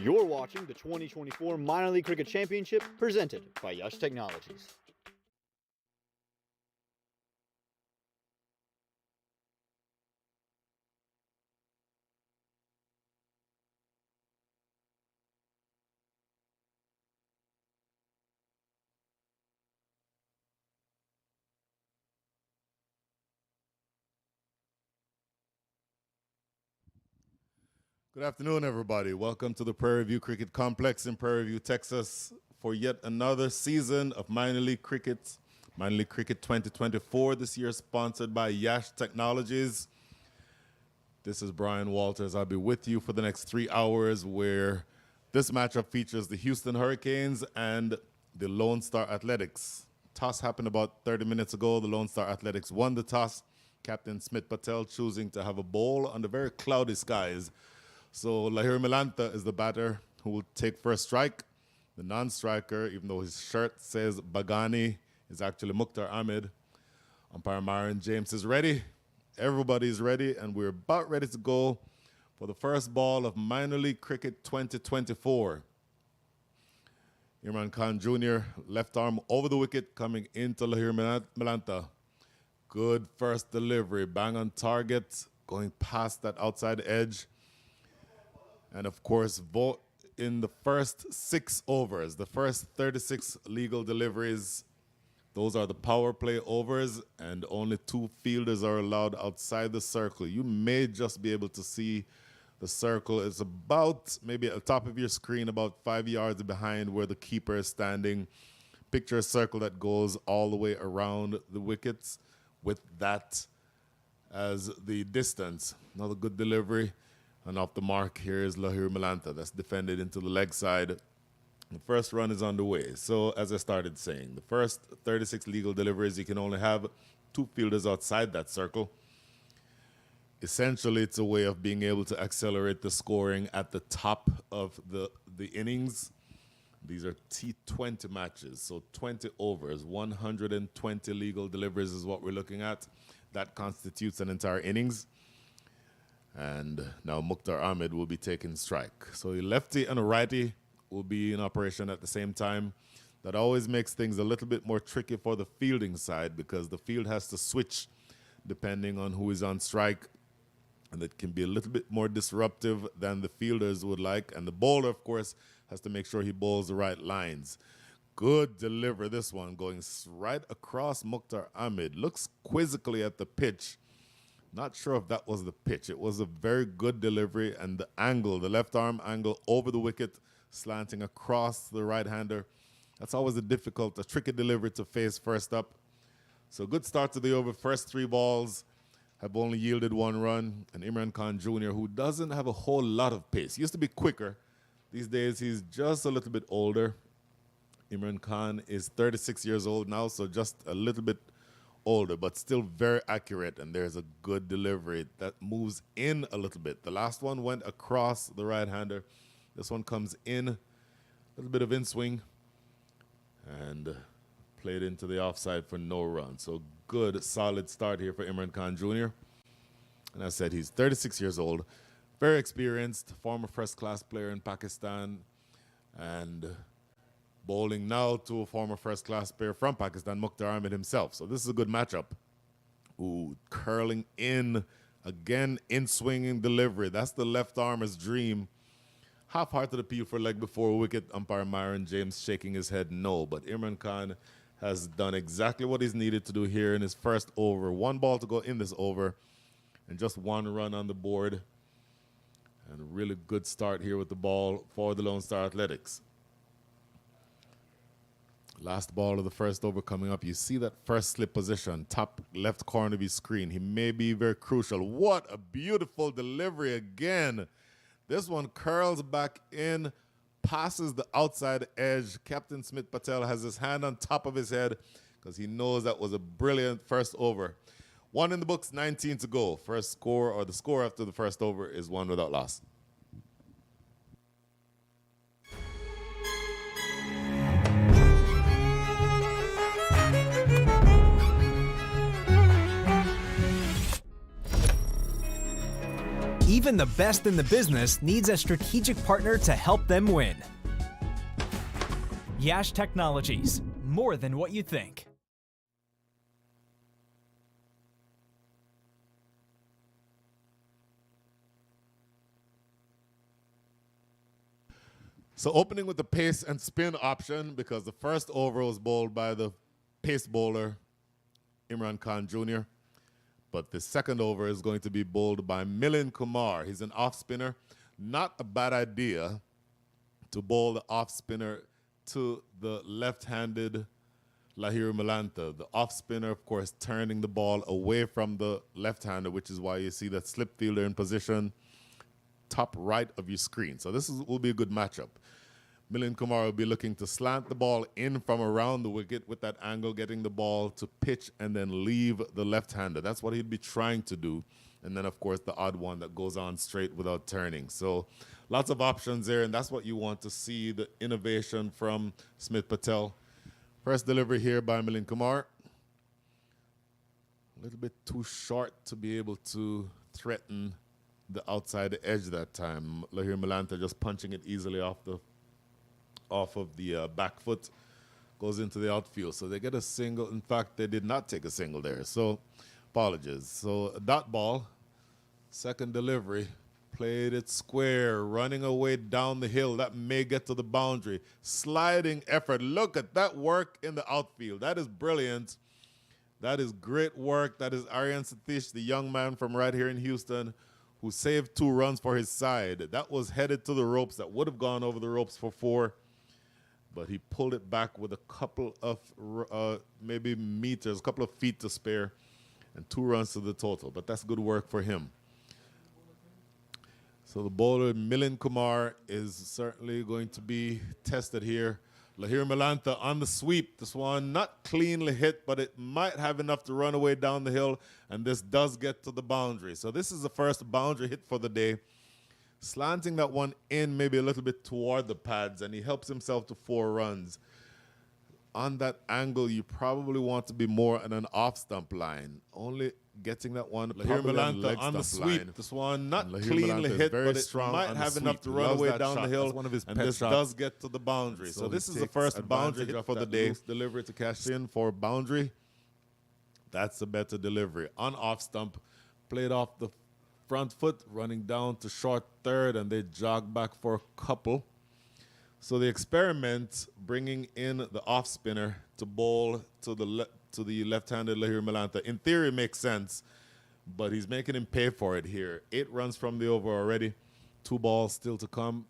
You're watching the 2024 Minor League Cricket Championship presented by Yash Technologies. Good afternoon, everybody. Welcome to the Prairie View Cricket Complex in Prairie View, Texas, for yet another season of Minor League Cricket. Minor League Cricket 2024 this year, sponsored by Yash Technologies. This is Brian Walters. I'll be with you for the next 3 hours, where this matchup features the Houston Hurricanes and the Lone Star Athletics. Toss happened about 30 minutes ago. The Lone Star Athletics won the toss. Captain Smith Patel choosing to have a bowl under very cloudy skies. So Lahir Milanta is the batter who will take first strike. The non-striker, even though his shirt says Bagani, is actually Mukhtar Ahmed. Umpire Myron James is ready. Everybody's ready, and we're about ready to go for the first ball of Minor League Cricket 2024. Imran Khan Jr., left arm over the wicket, coming into Lahir Milanta. Good first delivery, bang on target, going past that outside edge. And of course, in the first 6 overs, the first 36 legal deliveries, those are the power play overs, and only 2 fielders are allowed outside the circle. You may just be able to see the circle. It's about, maybe at the top of your screen, about 5 yards behind where the keeper is standing. Picture a circle that goes all the way around the wickets with that as the distance. Another good delivery. And off the mark, here is Lahir Milanta. That's defended into the leg side. The first run is underway. So, as I started saying, the first 36 legal deliveries, you can only have 2 fielders outside that circle. Essentially, it's a way of being able to accelerate the scoring at the top of the innings. These are T20 matches, so 20 overs, 120 legal deliveries is what we're looking at. That constitutes an entire innings. And now Mukhtar Ahmed will be taking strike. So a lefty and a righty will be in operation at the same time. That always makes things a little bit more tricky for the fielding side, because the field has to switch depending on who is on strike. And it can be a little bit more disruptive than the fielders would like. And the bowler, of course, has to make sure he bowls the right lines. Good delivery, this one, going right across Mukhtar Ahmed. Looks quizzically at the pitch. Not sure if that was the pitch. It was a very good delivery, and the angle, the left arm angle over the wicket, slanting across the right-hander. That's always a tricky delivery to face first up. So good start to the over. First 3 balls have only yielded 1 run. And Imran Khan Jr., who doesn't have a whole lot of pace. He used to be quicker. These days, he's just a little bit older. Imran Khan is 36 years old now, so just a little bit older, but still very accurate. And there's a good delivery that moves in a little bit. The last one went across the right-hander. This one comes in, a little bit of in-swing, and played into the offside for no run. So good, solid start here for Imran Khan Jr. And I said he's 36 years old, very experienced, former first-class player in Pakistan, and bowling now to a former first-class player from Pakistan, Mukhtar Ahmed himself. So this is a good matchup. Ooh, curling in, again, in-swinging delivery. That's the left armer's dream. Half-hearted appeal for leg before wicket. Umpire Myron James shaking his head no. But Imran Khan has done exactly what he's needed to do here in his first over. 1 ball to go in this over, and just 1 run on the board. And a really good start here with the ball for the Lone Star Athletics. Last ball of the first over coming up. You see that first slip position, top left corner of his screen. He may be very crucial. What a beautiful delivery again. This one curls back in, passes the outside edge. Captain Smith Patel has his hand on top of his head because he knows that was a brilliant first over. 1 in the books, 19 to go. First score, or the score after the first over, is 1 without loss. Even the best in the business needs a strategic partner to help them win. Yash Technologies, more than what you think. So opening with the pace and spin option, because the first over was bowled by the pace bowler, Imran Khan Jr., but the second over is going to be bowled by Milind Kumar. He's an off spinner. Not a bad idea to bowl the off spinner to the left-handed Lahiri Malanta. The off spinner, of course, turning the ball away from the left-hander, which is why you see that slip fielder in position top right of your screen. So this will be a good matchup. Milind Kumar will be looking to slant the ball in from around the wicket with that angle, getting the ball to pitch and then leave the left-hander. That's what he'd be trying to do. And then, of course, the odd one that goes on straight without turning. So lots of options there, and that's what you want to see, the innovation from Smith Patel. First delivery here by Milind Kumar. A little bit too short to be able to threaten the outside edge that time. Lahiri Malanta just punching it easily off of the back foot, goes into the outfield. So they get a single. In fact, they did not take a single there. So apologies. So a dot ball, second delivery, played it square, running away down the hill. That may get to the boundary. Sliding effort. Look at that work in the outfield. That is brilliant. That is great work. That is Aryan Satish, the young man from right here in Houston, who saved 2 runs for his side. That was headed to the ropes. That would have gone over the ropes for 4. But he pulled it back with a couple of maybe meters, a couple of feet to spare, and 2 runs to the total. But that's good work for him. So the bowler, Milind Kumar, is certainly going to be tested here. Lahiri Malanta on the sweep. This one not cleanly hit, but it might have enough to run away down the hill, and this does get to the boundary. So this is the first boundary hit for the day. Slanting that one in maybe a little bit toward the pads, and he helps himself to 4 runs. On that angle, you probably want to be more on an off-stump line. Only getting that one Lahiri Malanta on the sweep. Line. This one not cleanly hit, but it might have enough to run away down the hill, one of his and this shots. Does get to the boundary. So this is the first boundary hit for the day. Delivery to cash in for boundary. That's a better delivery. On off-stump, played off the front foot, running down to short third, and they jog back for a couple. So the experiment, bringing in the off spinner to bowl to the left-handed Lahiri Malanta, in theory makes sense, but he's making him pay for it here. 8 runs from the over already, 2 balls still to come.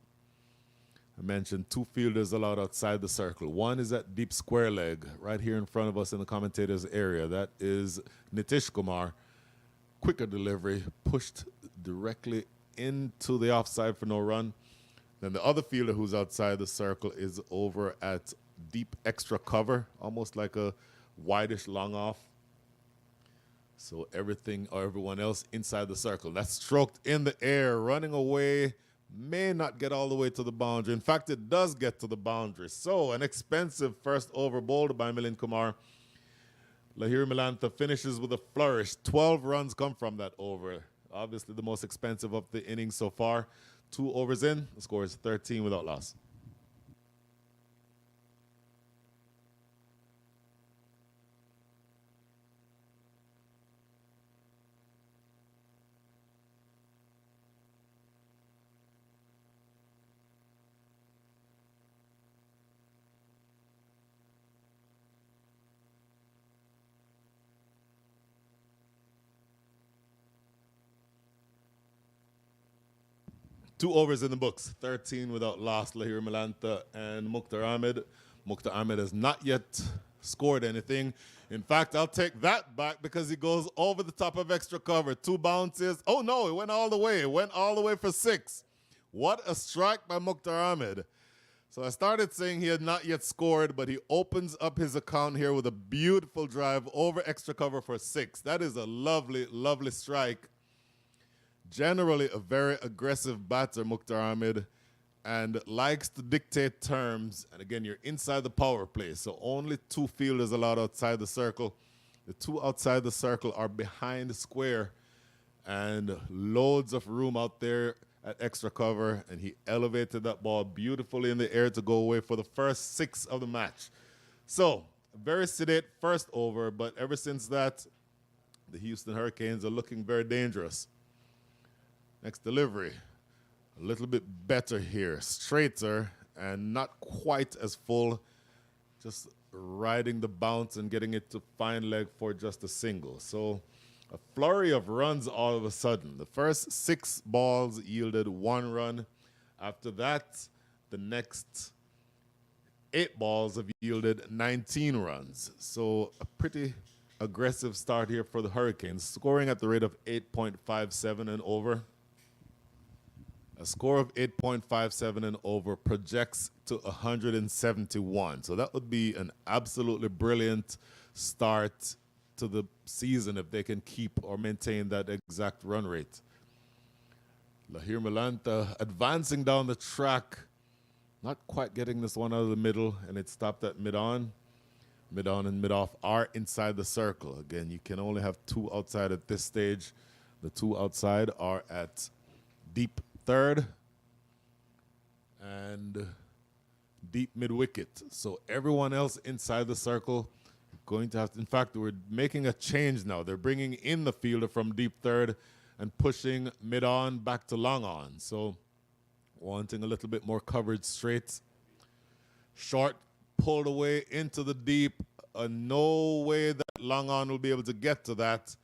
I mentioned 2 fielders allowed outside the circle. One is that deep square leg right here in front of us in the commentator's area. That is Nitish Kumar. Quicker delivery, pushed directly into the offside for no run. Then the other fielder who's outside the circle is over at deep extra cover, almost like a wideish long off. So everything or everyone else inside the circle. That's stroked in the air, running away, may not get all the way to the boundary. In fact, it does get to the boundary. So an expensive first over bowled by Milind Kumar. Lahiri Malanta finishes with a flourish. 12 runs come from that over. Obviously the most expensive of the innings so far. 2 overs in, the score is 13 without loss. Two overs in the books, 13 without loss. Lahiri Malanta and Mukhtar Ahmed. Mukhtar Ahmed has not yet scored anything. In fact, I'll take that back because he goes over the top of extra cover. 2 bounces. Oh, no, it went all the way. It went all the way for 6. What a strike by Mukhtar Ahmed. So I started saying he had not yet scored, but he opens up his account here with a beautiful drive over extra cover for 6. That is a lovely, lovely strike. Generally a very aggressive batter, Mukhtar Ahmed, and likes to dictate terms. And again, you're inside the power play, so only 2 fielders allowed outside the circle. The 2 outside the circle are behind square, and loads of room out there at extra cover, and he elevated that ball beautifully in the air to go away for the first 6 of the match. So, very sedate first over, but ever since that, the Houston Hurricanes are looking very dangerous. Next delivery, a little bit better here, straighter and not quite as full, just riding the bounce and getting it to fine leg for just a single. So a flurry of runs all of a sudden. The first 6 balls yielded 1 run. After that, the next 8 balls have yielded 19 runs. So a pretty aggressive start here for the Hurricanes, scoring at the rate of 8.57 and over. A score of 8.57 and over projects to 171. So that would be an absolutely brilliant start to the season if they can keep or maintain that exact run rate. Lahir Milanta advancing down the track, not quite getting this one out of the middle, and it stopped at mid-on. Mid-on and mid-off are inside the circle. Again, you can only have 2 outside at this stage. The 2 outside are at deep third and deep mid-wicket. So everyone else inside the circle going to have to, in fact, we're making a change now. They're bringing in the fielder from deep third and pushing mid-on back to long-on. So wanting a little bit more coverage straight. Short pulled away into the deep. No way that long-on will be able to get to that.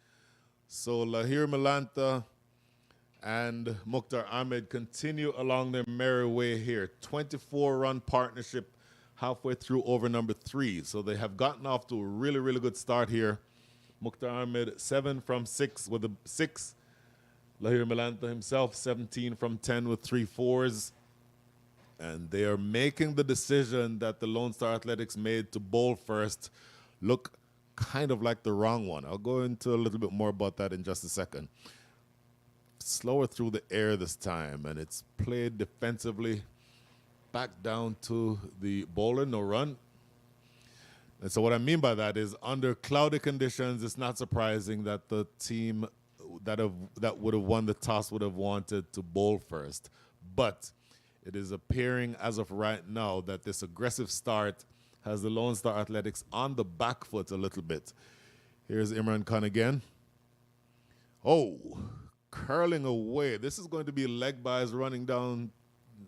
So Lahir Milanta and Mukhtar Ahmed continue along their merry way here. 24-run partnership halfway through over number 3. So they have gotten off to a really, really good start here. Mukhtar Ahmed 7 from 6 with a 6. Lahir Milanta himself 17 from 10 with 3 4s. And they are making the decision that the Lone Star Athletics made to bowl first look kind of like the wrong one. I'll go into a little bit more about that in just a second. Slower through the air this time, and it's played defensively back down to the bowler, no run. And so what I mean by that is under cloudy conditions, it's not surprising that the team that would have won the toss would have wanted to bowl first. But it is appearing as of right now that this aggressive start has the Lone Star Athletics on the back foot a little bit. Here's Imran Khan again. Oh, curling away. This is going to be leg byes running down.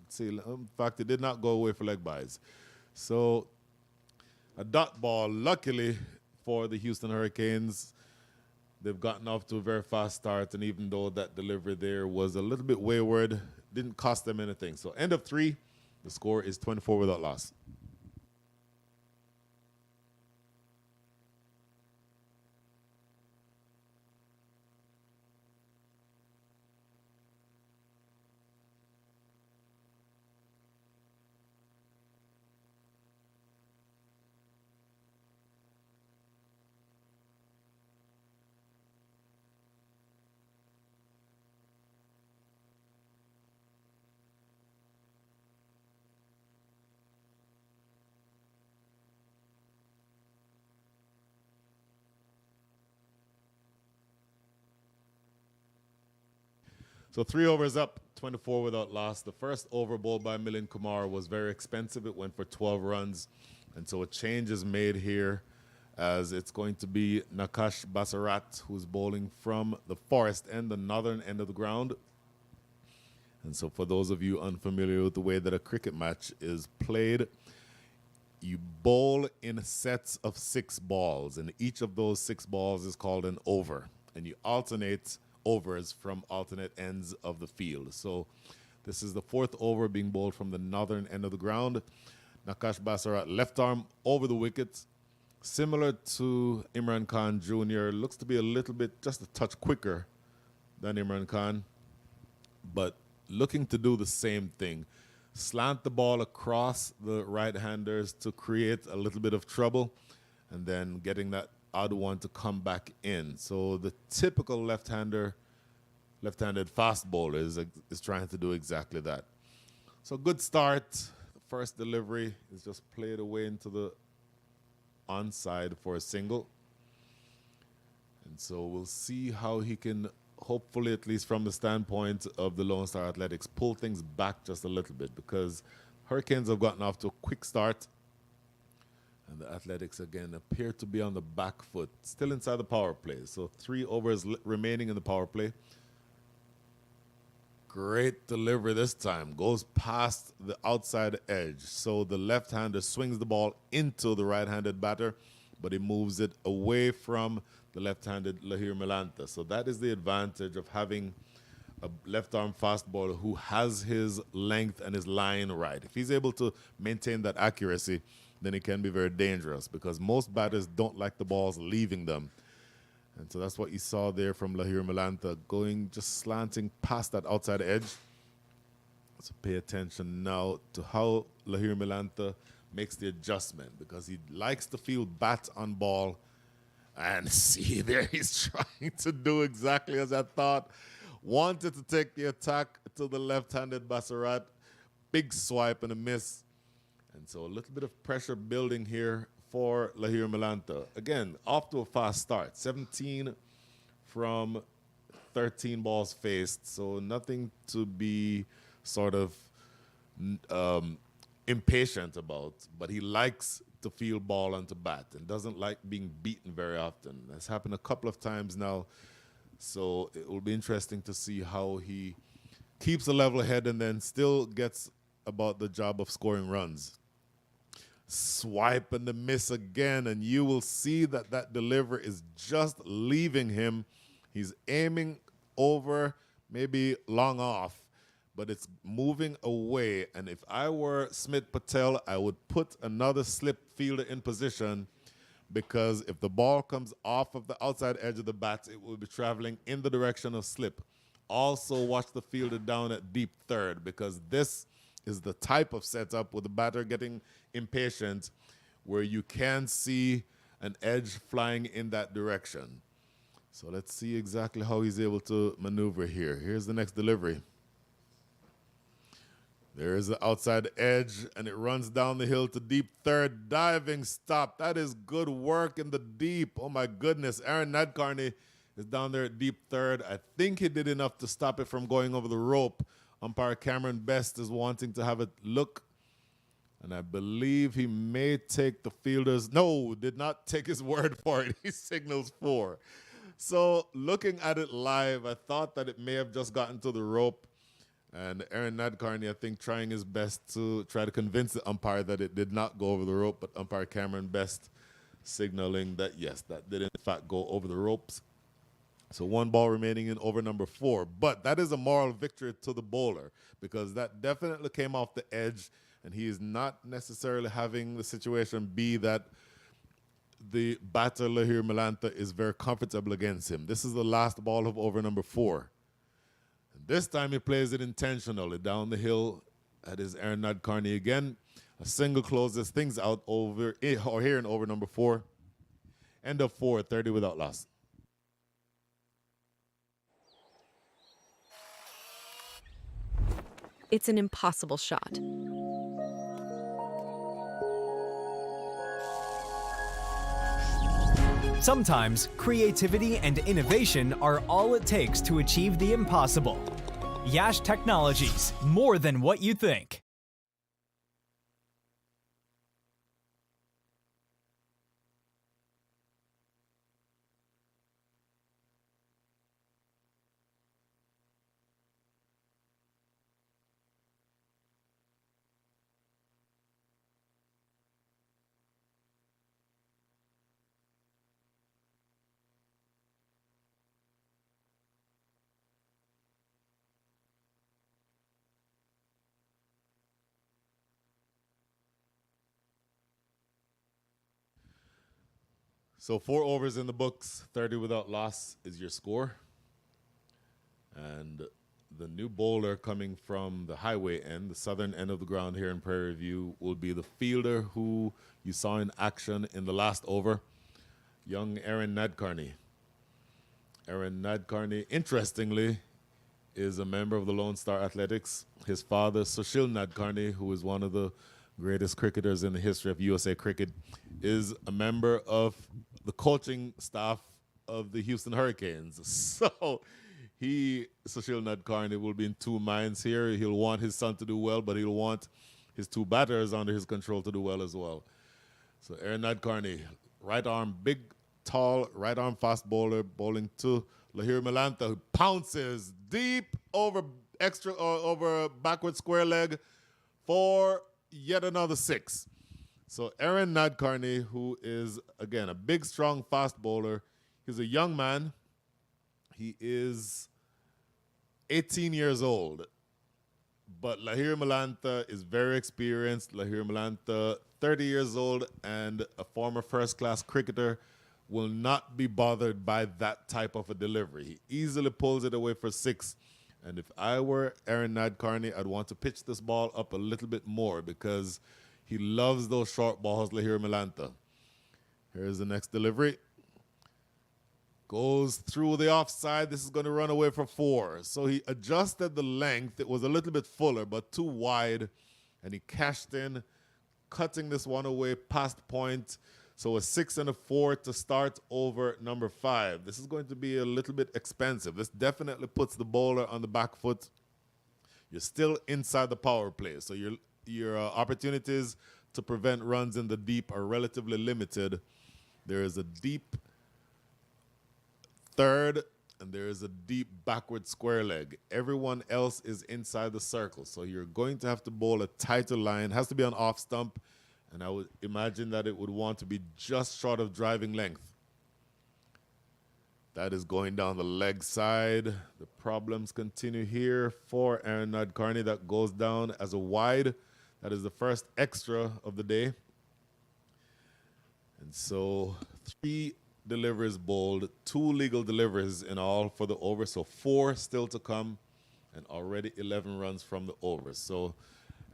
See, in fact, it did not go away for leg byes. So a dot ball, luckily for the Houston Hurricanes. They've gotten off to a very fast start, and even though that delivery there was a little bit wayward, didn't cost them anything. So end of 3, the score is 24 without loss. So 3 overs up, 24 without loss. The first over bowled by Milind Kumar was very expensive. It went for 12 runs. And so a change is made here as it's going to be Nakash Basarat, who's bowling from the forest end, the northern end of the ground. And so for those of you unfamiliar with the way that a cricket match is played, you bowl in sets of 6 balls, and each of those 6 balls is called an over. And you alternate overs from alternate ends of the field. So this is the 4th over being bowled from the northern end of the ground. Nakash Basarat, left arm over the wicket. Similar to Imran Khan Jr., looks to be a little bit, just a touch quicker than Imran Khan, but looking to do the same thing. Slant the ball across the right-handers to create a little bit of trouble, and then getting that odd one to come back in. So the typical left-handed fast bowler is trying to do exactly that. So good start. The first delivery is just played away into the onside for a single. And so we'll see how he can hopefully, at least from the standpoint of the Lone Star Athletics, pull things back just a little bit, because Hurricanes have gotten off to a quick start. And the Athletics, again, appear to be on the back foot, still inside the power play. So 3 overs remaining in the power play. Great delivery this time. Goes past the outside edge. So the left-hander swings the ball into the right-handed batter, but he moves it away from the left-handed Lahir Milanta. So that is the advantage of having a left-arm fast bowler who has his length and his line right. If he's able to maintain that accuracy, then it can be very dangerous, because most batters don't like the balls leaving them. And so that's what you saw there from Lahir Milanta, going just slanting past that outside edge. So pay attention now to how Lahir Milanta makes the adjustment, because he likes to feel bat on ball. And see there, he's trying to do exactly as I thought. Wanted to take the attack to the left-handed Bassarat. Big swipe and a miss. And so a little bit of pressure building here for Lahir Milanta. Again, off to a fast start. 17 from 13 balls faced. So nothing to be sort of impatient about. But he likes to field ball and to bat and doesn't like being beaten very often. That's happened a couple of times now. So it will be interesting to see how he keeps a level head and then still gets about the job of scoring runs. Swipe and the miss again, and you will see that that delivery is just leaving him. He's aiming over, maybe long off, but it's moving away. And if I were Smith Patel, I would put another slip fielder in position, because if the ball comes off of the outside edge of the bat, it will be traveling in the direction of slip. Also watch the fielder down at deep third, because this is the type of setup with the batter getting impatient where you can see an edge flying in that direction. So let's see exactly how he's able to maneuver here. Here's the next delivery. There's the outside edge, and it runs down the hill to deep third. Diving stop. That is good work in the deep. Oh, my goodness. Aaron Nadkarni is down there at deep third. I think he did enough to stop it from going over the rope. Umpire Cameron Best is wanting to have a look, and I believe he may take the fielder's. No, did not take his word for it. He signals 4. So looking at it live, I thought that it may have just gotten to the rope, and Aaron Nadkarni, I think, trying his best to try to convince the umpire that it did not go over the rope, but umpire Cameron Best signaling that, yes, that did in fact go over the ropes. So 1 ball remaining in over number 4. But that is a moral victory to the bowler, because that definitely came off the edge, and he is not necessarily having the situation be that the batter Lahir Milanta is very comfortable against him. This is the last ball of over number 4. And this time he plays it intentionally down the hill. That is Aaron Nadkarni again. A single closes things out over here in over number 4. End of 4, 30 without loss. It's an impossible shot. Sometimes creativity and innovation are all it takes to achieve the impossible. Yash Technologies, more than what you think. So 4 overs in the books, 30 without loss is your score. And the new bowler coming from the highway end, the southern end of the ground here in Prairie View, will be the fielder who you saw in action in the last over, young Aaron Nadkarni. Aaron Nadkarni, interestingly, is a member of the Lone Star Athletics. His father, Sushil Nadkarni, who is one of the greatest cricketers in the history of USA cricket, is a member of the coaching staff of the Houston Hurricanes. So Sushil Nadkarni, will be in two minds here. He'll want his son to do well, but he'll want his two batters under his control to do well as well. So Aaron Nadkarni, right arm, big, tall, right arm fast bowler, bowling to Lahir Malanta, who pounces deep over backward square leg for yet another 6. So Aaron Nadkarni, who is, again, a big, strong, fast bowler. He's a young man. He is 18 years old. But Lahir Malanta is very experienced. Lahir Malanta, 30 years old and a former first-class cricketer, will not be bothered by that type of a delivery. He easily pulls it away for 6. And if I were Aaron Nadkarni, I'd want to pitch this ball up a little bit more because he loves those short balls, Lahir Malanta. Here's the next delivery. Goes through the offside. This is going to run away for 4. So he adjusted the length. It was a little bit fuller, but too wide. And he cashed in, cutting this one away past point. So a 6 and a 4 to start over number 5. This is going to be a little bit expensive. This definitely puts the bowler on the back foot. You're still inside the power play. So your opportunities to prevent runs in the deep are relatively limited. There is a deep third, and there is a deep backward square leg. Everyone else is inside the circle. So you're going to have to bowl a tighter line. It has to be on off stump, and I would imagine that it would want to be just short of driving length. That is going down the leg side. The problems continue here for Aaron Nadkarni. That goes down as a wide. That is the first extra of the day. And so 3 deliveries bowled, 2 legal deliveries in all for the over, so 4 still to come, and already 11 runs from the over. So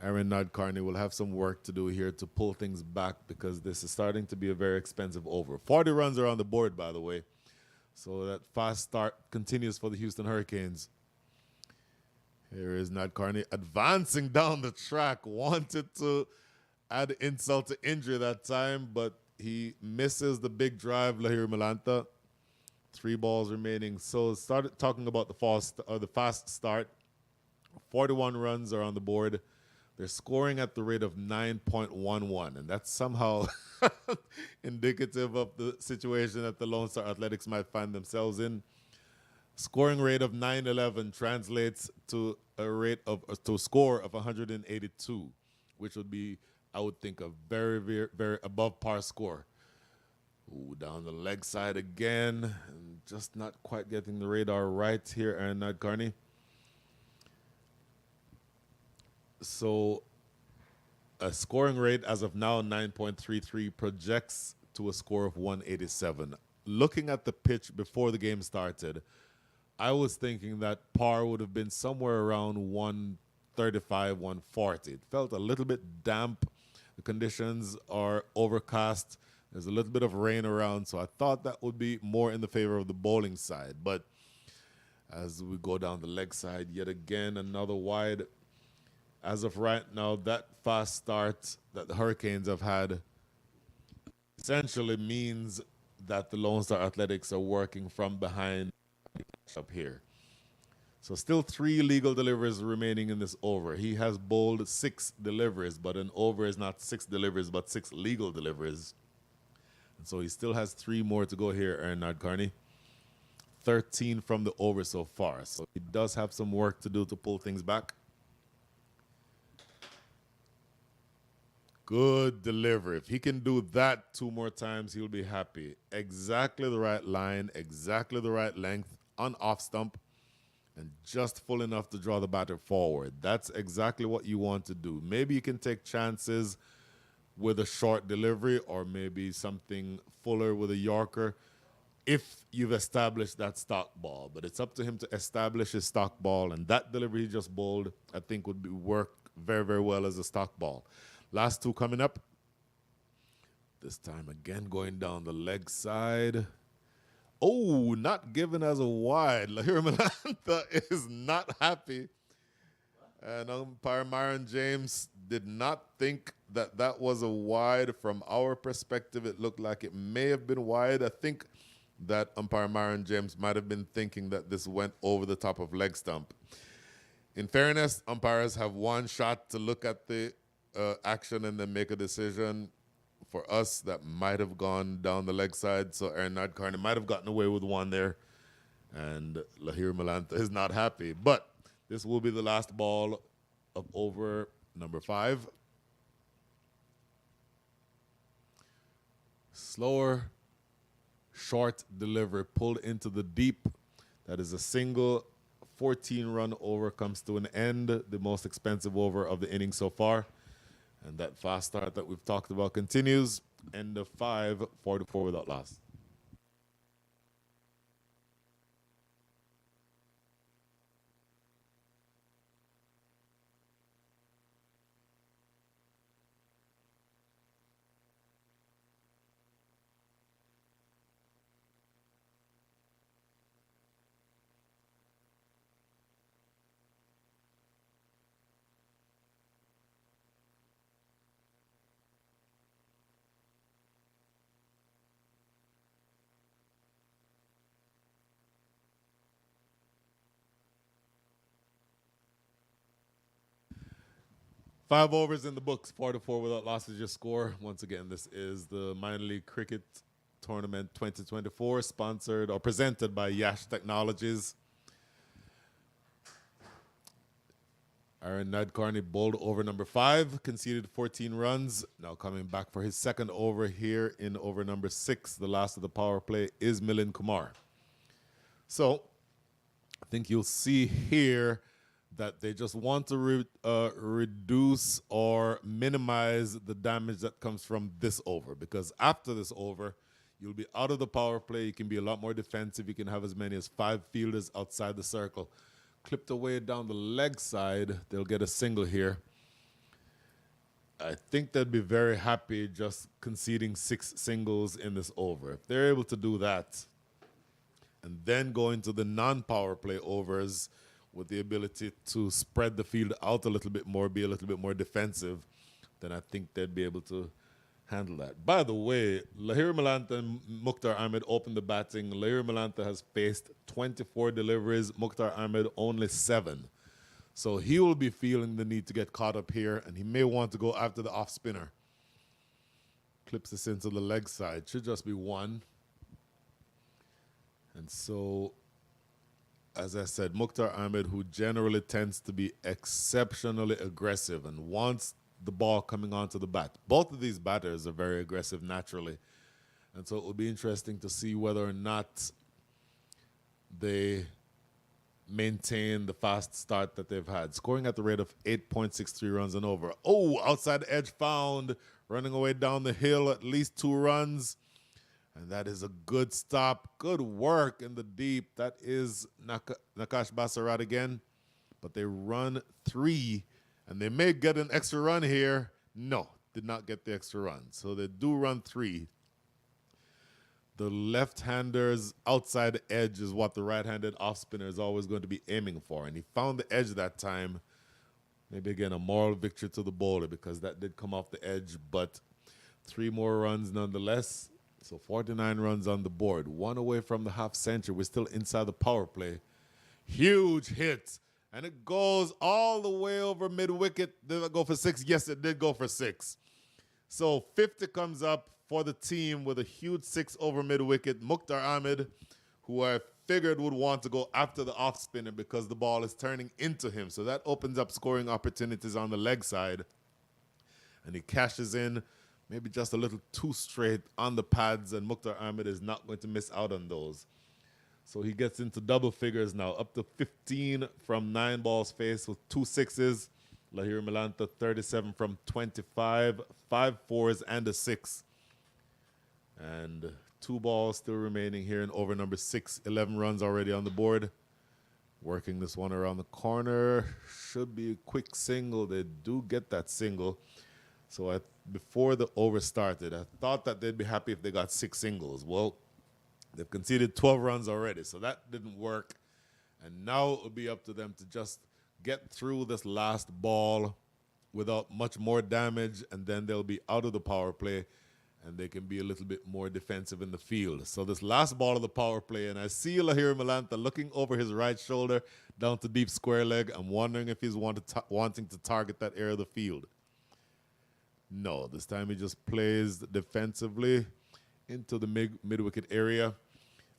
Aaron Nadkarni will have some work to do here to pull things back because this is starting to be a very expensive over. 40 runs are on the board, by the way. So that fast start continues for the Houston Hurricanes. Here is Nadkarni advancing down the track. Wanted to add insult to injury that time, but he misses the big drive, Lahir Malanta. 3 balls remaining. So started talking about the fast start. 41 runs are on the board. They're scoring at the rate of 9.11, and that's somehow indicative of the situation that the Lone Star Athletics might find themselves in. Scoring rate of 911 translates to a score of 182, which would be, I would think, a very, very, very above par score. Ooh, down the leg side again, and just not quite getting the radar right here, Aaron Nadkarni. So a scoring rate as of now, 9.33, projects to a score of 187. Looking at the pitch before the game started, I was thinking that par would have been somewhere around 135, 140. It felt a little bit damp. The conditions are overcast. There's a little bit of rain around, so I thought that would be more in the favor of the bowling side. But as we go down the leg side, yet again, another wide. As of right now, that fast start that the Hurricanes have had essentially means that the Lone Star Athletics are working from behind up here. So still 3 legal deliveries remaining in this over. He has bowled 6 deliveries, but an over is not 6 deliveries, but 6 legal deliveries. And so he still has 3 more to go here, Aaron Nadkarni. 13 from the over so far. So he does have some work to do to pull things back. Good delivery. If he can do that 2 more times, he'll be happy. Exactly the right line, exactly the right length on off stump, and just full enough to draw the batter forward. That's exactly what you want to do. Maybe you can take chances with a short delivery or maybe something fuller with a Yorker if you've established that stock ball. But it's up to him to establish his stock ball, and that delivery he just bowled, I think, would work very, very well as a stock ball. Last 2 coming up. This time again going down the leg side. Oh, not given as a wide. Lahir Malanta is not happy. And umpire Myron James did not think that that was a wide. From our perspective, it looked like it may have been wide. I think that umpire Myron James might have been thinking that this went over the top of leg stump. In fairness, umpires have one shot to look at the action and then make a decision. For us, that might have gone down the leg side, so Aaron Nadkarni might have gotten away with one there, and Lahir Malanta is not happy. But this will be the last ball of over number 5. Slower, short delivery pulled into the deep. That is a single. 14-run over comes to an end, the most expensive over of the inning so far. And that fast start that we've talked about continues. End of 5, 4-4 without loss. Five overs in the books, 4-4 without losses, your score. Once again, this is the Minor League Cricket Tournament 2024, sponsored or presented by Yash Technologies. Aaron Nadkarni bowled over number 5, conceded 14 runs. Now coming back for his second over here in over number 6, the last of the power play, is Milind Kumar. So I think you'll see here that they just want to reduce or minimize the damage that comes from this over, because after this over, you'll be out of the power play. You can be a lot more defensive. You can have as many as 5 fielders outside the circle. Clipped away down the leg side, they'll get a single here. I think they'd be very happy just conceding 6 singles in this over. If they're able to do that and then go into the non-power play overs with the ability to spread the field out a little bit more, be a little bit more defensive, then I think they'd be able to handle that. By the way, Lahir Malanta and Mukhtar Ahmed opened the batting. Lahir Malanta has faced 24 deliveries, Mukhtar Ahmed only 7. So he will be feeling the need to get caught up here, and he may want to go after the off spinner. Clips this into the leg side. Should just be 1. And so, as I said, Mukhtar Ahmed, who generally tends to be exceptionally aggressive and wants the ball coming onto the bat. Both of these batters are very aggressive naturally. And so it will be interesting to see whether or not they maintain the fast start that they've had. Scoring at the rate of 8.63 runs and over. Oh, outside edge found. Running away down the hill, at least 2 runs. And that is a good stop. Good work in the deep. That is Nakash Basarat again. But they run 3. And they may get an extra run here. No, did not get the extra run. So they do run 3. The left-hander's outside edge is what the right-handed off-spinner is always going to be aiming for. And he found the edge that time. Maybe, again, a moral victory to the bowler because that did come off the edge. But 3 more runs nonetheless. So 49 runs on the board. 1 away from the half century. We're still inside the power play. Huge hit. And it goes all the way over mid-wicket. Did it go for 6? Yes, it did go for 6. So 50 comes up for the team with a huge 6 over mid-wicket. Mukhtar Ahmed, who I figured would want to go after the off-spinner because the ball is turning into him. So that opens up scoring opportunities on the leg side. And he cashes in maybe just a little too straight on the pads, and Mukhtar Ahmed is not going to miss out on those. So he gets into double figures now, up to 15 from 9 balls faced with 2 6s. Lahir Malanta 37 from 25, 5 4s and a 6. And 2 balls still remaining here in over number 6. 11 runs already on the board. Working this one around the corner. Should be a quick single. They do get that single. So before the over started, I thought that they'd be happy if they got 6 singles. Well, they've conceded 12 runs already, so that didn't work. And now it will be up to them to just get through this last ball without much more damage, and then they'll be out of the power play. and they can be a little bit more defensive in the field. So this last ball of the power play, and I see Lahiri Malanta looking over his right shoulder down to deep square leg. I'm wondering if he's wanting to target that area of the field. No, this time he just plays defensively into the mid-wicket area.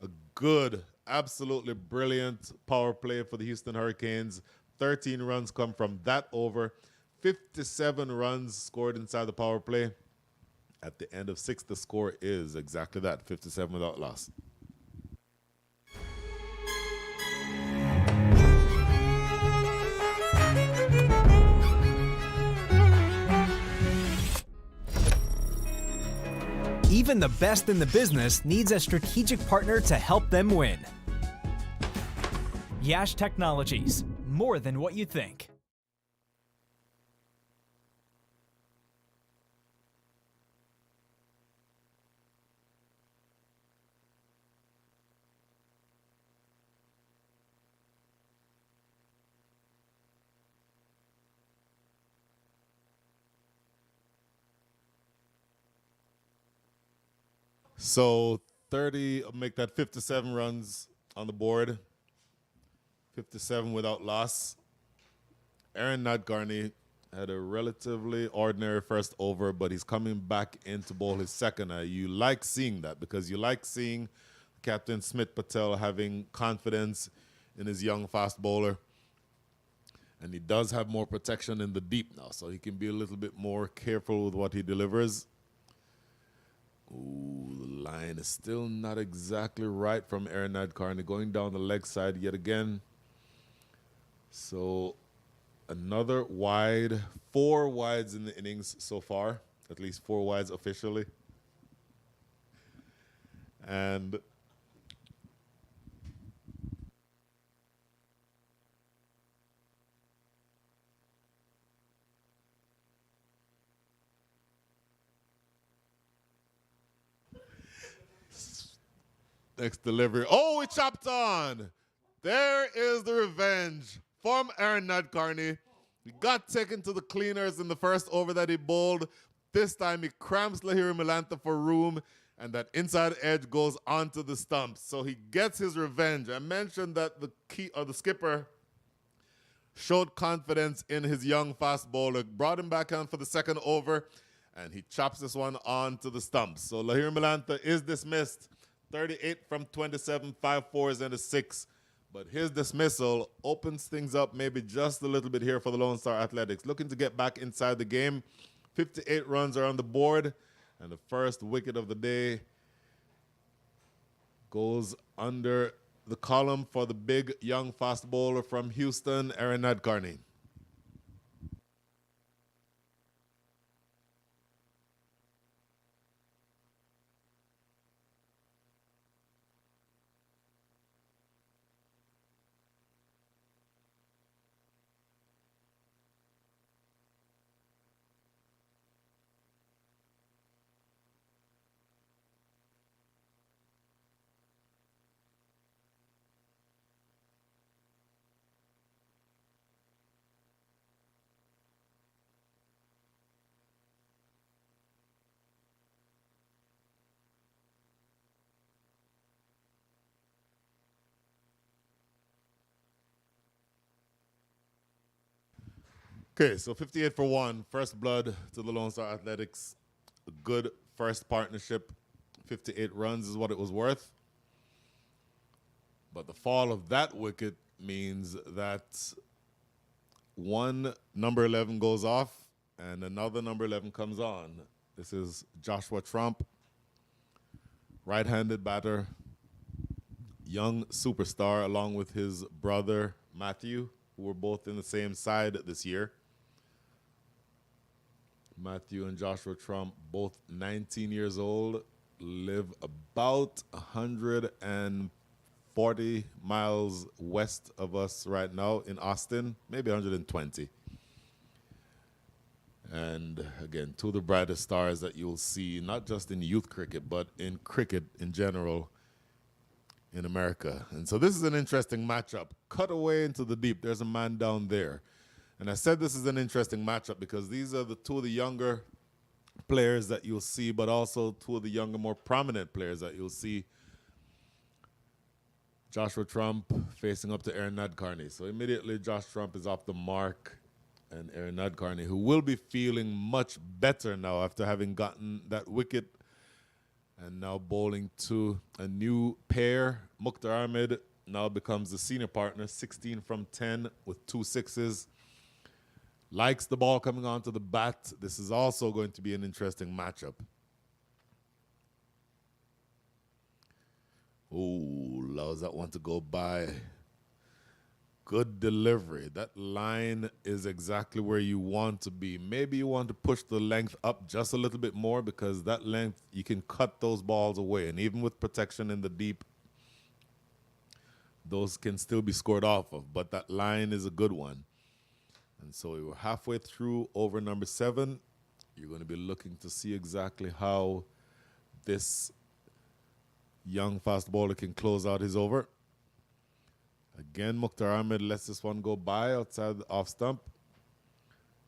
A good, absolutely brilliant power play for the Houston Hurricanes. 13 runs come from that over. 57 runs scored inside the power play. At the end of 6, the score is exactly that, 57 without loss. Even the best in the business needs a strategic partner to help them win. Yash Technologies, more than what you think. So 30, make that 57 runs on the board. 57 without loss. Aaron Nadkarni had a relatively ordinary first over, but he's coming back in to bowl his second. You like seeing that because you like seeing Captain Smith Patel having confidence in his young fast bowler. And he does have more protection in the deep now, so he can be a little bit more careful with what he delivers. Ooh, the line is still not exactly right from Aaron Nadkarni, going down the leg side yet again. So another wide, 4 wides in the innings so far, at least 4 wides officially. And next delivery. Oh, it chopped on. There is the revenge from Aaron Nadkarni. He got taken to the cleaners in the first over that he bowled. This time he cramps Lahiri Malanta for room, and that inside edge goes onto the stumps. So he gets his revenge. I mentioned that the skipper showed confidence in his young fast bowler, brought him back on for the second over, and he chops this one onto the stumps. So Lahiri Malanta is dismissed. 38 from 27, 5 fours and a 6. But his dismissal opens things up maybe just a little bit here for the Lone Star Athletics. Looking to get back inside the game. 58 runs are on the board. And the first wicket of the day goes under the column for the big young fast bowler from Houston, Aaron Nadkarni. Okay, so 58 for 1, first blood to the Lone Star Athletics. A good first partnership. 58 runs is what it was worth. But the fall of that wicket means that one number 11 goes off and another number 11 comes on. This is Joshua Trump, right-handed batter, young superstar, along with his brother Matthew, who were both in the same side this year. Matthew and Joshua Trump, both 19 years old, live about 140 miles west of us right now in Austin, maybe 120. And again, two of the brightest stars that you'll see, not just in youth cricket, but in cricket in general in America. And so this is an interesting matchup. Cut away into the deep. There's a man down there. And I said this is an interesting matchup because these are the two of the younger players that you'll see, but also two of the younger, more prominent players that you'll see. Joshua Trump facing up to Aaron Nadkarni. So immediately Josh Trump is off the mark, and Aaron Nadkarni, who will be feeling much better now after having gotten that wicket and now bowling to a new pair. Mukhtar Ahmed now becomes the senior partner, 16 from 10 with 2 sixes. Likes the ball coming onto the bat. This is also going to be an interesting matchup. Ooh, allows that one to go by. Good delivery. That line is exactly where you want to be. Maybe you want to push the length up just a little bit more, because that length, you can cut those balls away. And even with protection in the deep, those can still be scored off of. But that line is a good one. And so we were halfway through over number 7. You're going to be looking to see exactly how this young fast bowler can close out his over. Again, Mukhtar Ahmed lets this one go by outside the off stump.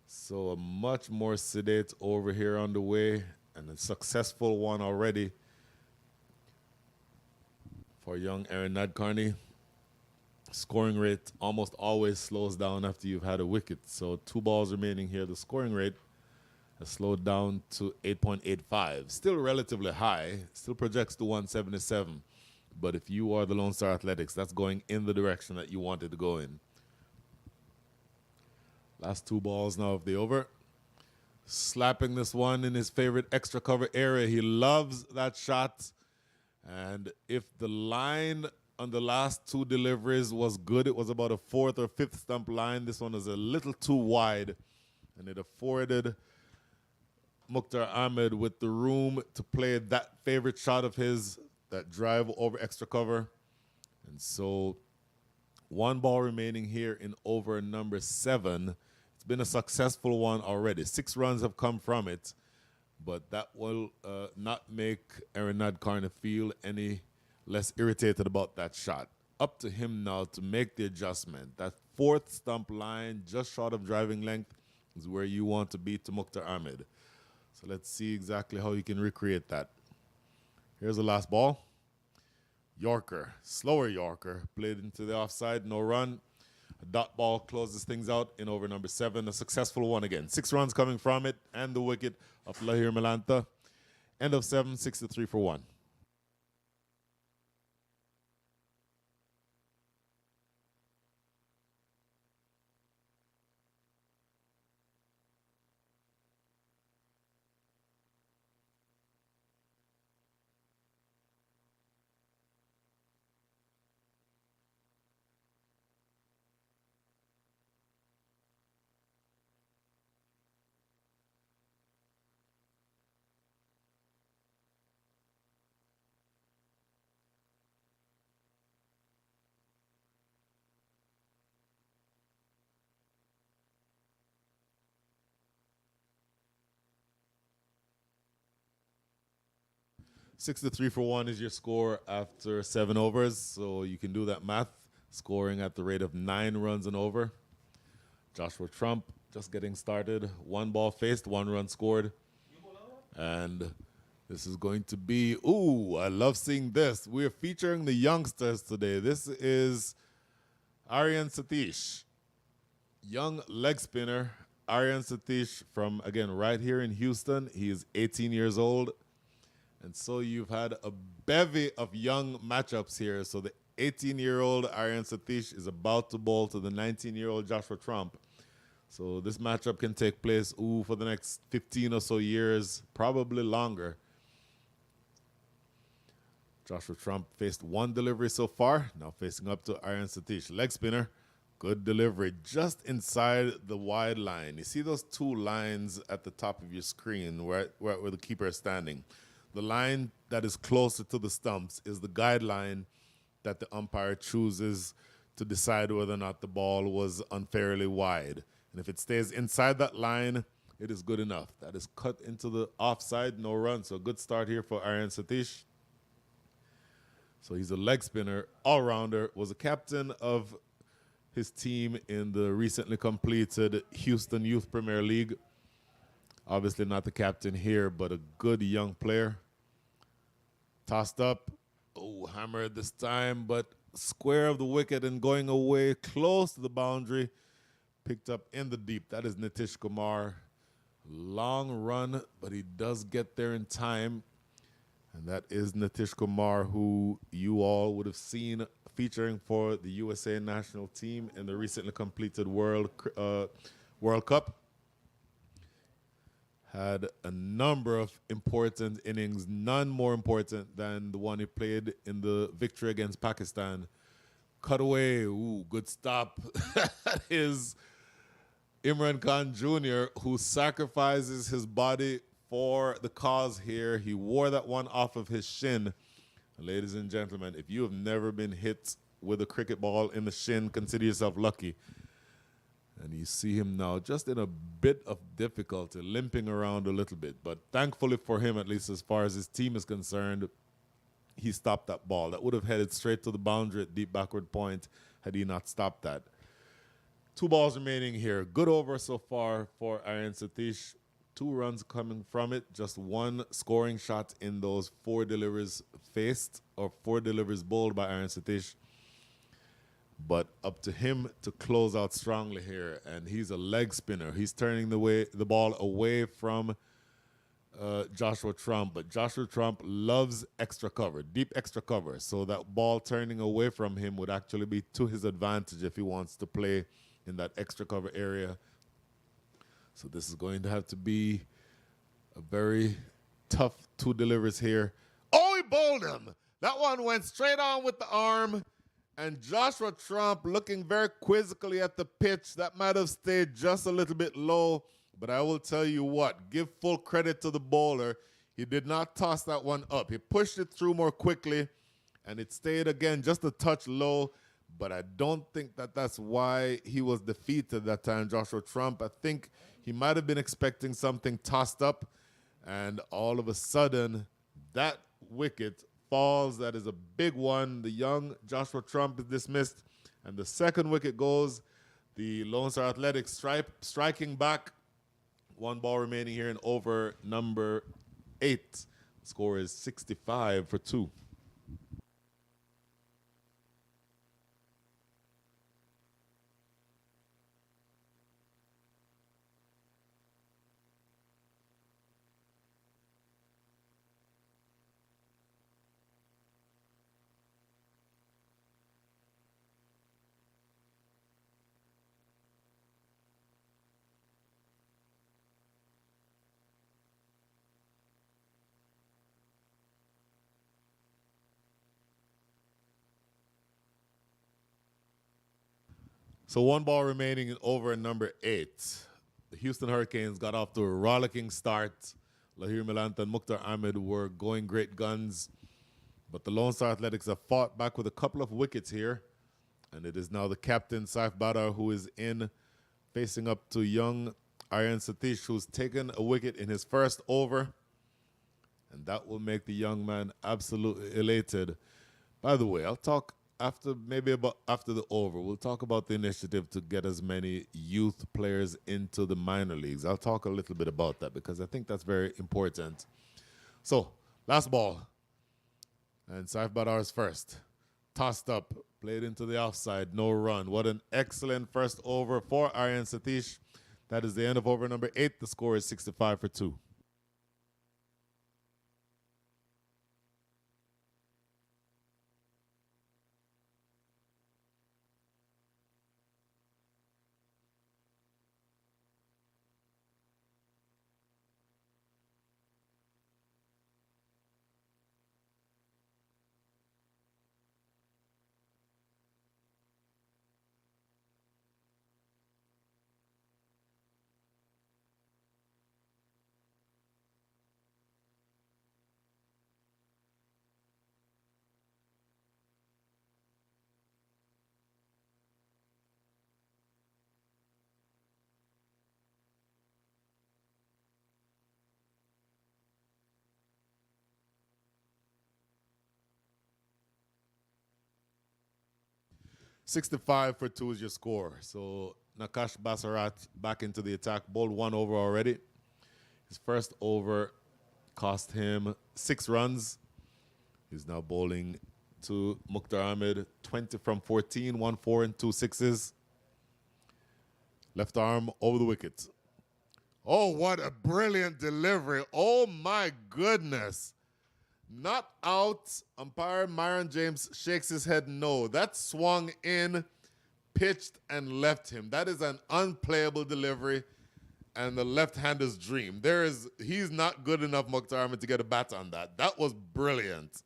So a much more sedate over here on the way, and a successful one already for young Aaron Nadkarni. Scoring rate almost always slows down after you've had a wicket. So 2 balls remaining here. The scoring rate has slowed down to 8.85. Still relatively high. Still projects to 177. But if you are the Lone Star Athletics, that's going in the direction that you wanted to go in. Last 2 balls now of the over. Slapping this one in his favorite extra cover area. He loves that shot. And if the line on the last 2 deliveries was good, it was about a 4th or 5th stump line. This one is a little too wide, and it afforded Mukhtar Ahmed with the room to play that favorite shot of his, that drive over extra cover. And so 1 ball remaining here in over number 7. It's been a successful one already. 6 runs have come from it, but that will not make Aaron Nadkarni feel any less irritated about that shot. Up to him now to make the adjustment. That 4th stump line, just short of driving length, is where you want to be to Mukhtar Ahmed. So let's see exactly how you can recreate that. Here's the last ball. Yorker, slower Yorker, played into the offside, no run. A dot ball closes things out in over number 7. A successful one again. 6 runs coming from it, and the wicket of Lahir Melantha. End of 7, 63 for 1. Six to 3 for 1 is your score after 7 overs, so you can do that math. Scoring at the rate of 9 runs and over. Joshua Trump just getting started. 1 ball faced, 1 run scored. And this is going to be, ooh, I love seeing this. We're featuring the youngsters today. This is Aryan Satish, young leg spinner. Aryan Satish from, again, right here in Houston. He is 18 years old. And so you've had a bevy of young matchups here. So the 18-year-old Aryan Satish is about to bowl to the 19-year-old Joshua Trump. So this matchup can take place, for the next 15 or so years, probably longer. Joshua Trump faced 1 delivery so far, now facing up to Aryan Satish. Leg spinner, good delivery, just inside the wide line. You see those 2 lines at the top of your screen where the keeper is standing. The line that is closer to the stumps is the guideline that the umpire chooses to decide whether or not the ball was unfairly wide. And if it stays inside that line, it is good enough. That is cut into the offside, no run. So good start here for Aryan Satish. So he's a leg spinner, all-rounder, was a captain of his team in the recently completed Houston Youth Premier League. Obviously not the captain here, but a good young player. Tossed up. Oh, hammered this time, but square of the wicket and going away close to the boundary. Picked up in the deep. That is Nitish Kumar. Long run, but he does get there in time. And that is Nitish Kumar, who you all would have seen featuring for the USA national team in the recently completed World Cup. Had a number of important innings, none more important than the one he played in the victory against Pakistan. Cut away, ooh, good stop. That is Imran Khan Jr., who sacrifices his body for the cause here. He wore that one off of his shin. Ladies and gentlemen, if you have never been hit with a cricket ball in the shin, consider yourself lucky. And you see him now just in a bit of difficulty, limping around a little bit. But thankfully for him, at least as far as his team is concerned, he stopped that ball. That would have headed straight to the boundary at deep backward point had he not stopped that. 2 balls remaining here. Good over so far for Aryan Satish. 2 runs coming from it. Just 1 scoring shot in those 4 deliveries faced, or 4 deliveries bowled by Aryan Satish. But up to him to close out strongly here. And he's a leg spinner. He's turning the ball away from Joshua Trump. But Joshua Trump loves extra cover, deep extra cover. So that ball turning away from him would actually be to his advantage if he wants to play in that extra cover area. So this is going to have to be a very tough 2 deliveries here. Oh, he bowled him. That one went straight on with the arm. And Joshua Trump looking very quizzically at the pitch. That might have stayed just a little bit low. But I will tell you what, give full credit to the bowler. He did not toss that one up. He pushed it through more quickly. And it stayed, again, just a touch low. But I don't think that that's why he was defeated that time, Joshua Trump. I think he might have been expecting something tossed up. And all of a sudden, that wicket falls. That is a big one. The young Joshua Trump is dismissed. And the second wicket goes. The Lone Star Athletics striking back. 1 ball remaining here in over number 8. The score is 65 for 2. So 1 ball remaining in over number 8. The Houston Hurricanes got off to a rollicking start. Lahir Milanta and Mukhtar Ahmed were going great guns. But the Lone Star Athletics have fought back with a couple of wickets here. And it is now the captain, Saif Badar, who is in, facing up to young Aryan Satish, who's taken a wicket in his first over. And that will make the young man absolutely elated. By the way, I'll talk after the over. We'll talk about the initiative to get as many youth players into the minor leagues. I'll talk a little bit about that because I think that's very important. So, last ball. And Saif Badar is first. Tossed up, played into the offside, no run. What an excellent first over for Aryan Satish. That is the end of over number 8. The score is 65 for 2. $65 for 2 is your score. So Nakash Basarat back into the attack. Bowled 1 over already. His first over cost him 6 runs. He's now bowling to Mukhtar Ahmed, 20 from 14, 1 4 and 2 6s. Left arm over the wicket. Oh, what a brilliant delivery. Oh, my goodness. Not out. Umpire Myron James shakes his head no. That swung in, pitched, and left him. That is an unplayable delivery and the left-hander's dream. He's not good enough, Mukhtar Ahmed, to get a bat on that. That was brilliant.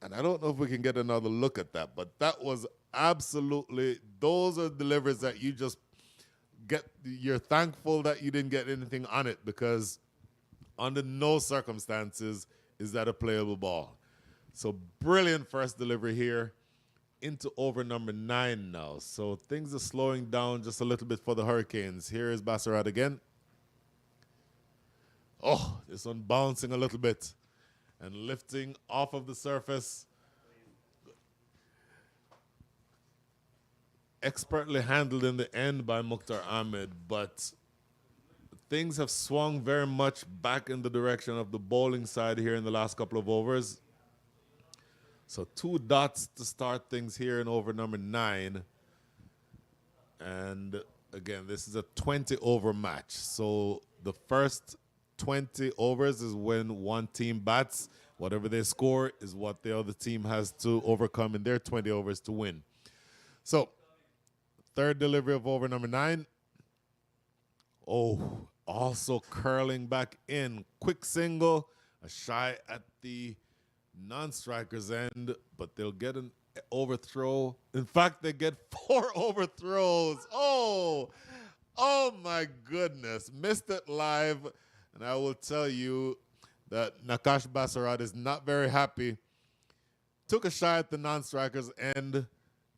And I don't know if we can get another look at that, but that was absolutely, those are deliveries that you just you're thankful that you didn't get anything on it, because under no circumstances is that a playable ball. So brilliant first delivery here into over number 9 now. So things are slowing down just a little bit for the Hurricanes. Here is Bassarat again. Oh, this one bouncing a little bit and lifting off of the surface. Expertly handled in the end by Mukhtar Ahmed, but things have swung very much back in the direction of the bowling side here in the last couple of overs. So 2 dots to start things here in over number 9. And again, this is a 20-over match. So the first 20 overs is when one team bats. Whatever they score is what the other team has to overcome in their 20 overs to win. So third delivery of over number 9. Oh, also curling back in. Quick single, a shy at the non-striker's end, but they'll get an overthrow. In fact, they get 4 overthrows. Oh my goodness. Missed it live. And I will tell you that Nakash Bassarat is not very happy. Took a shot at the non-striker's end.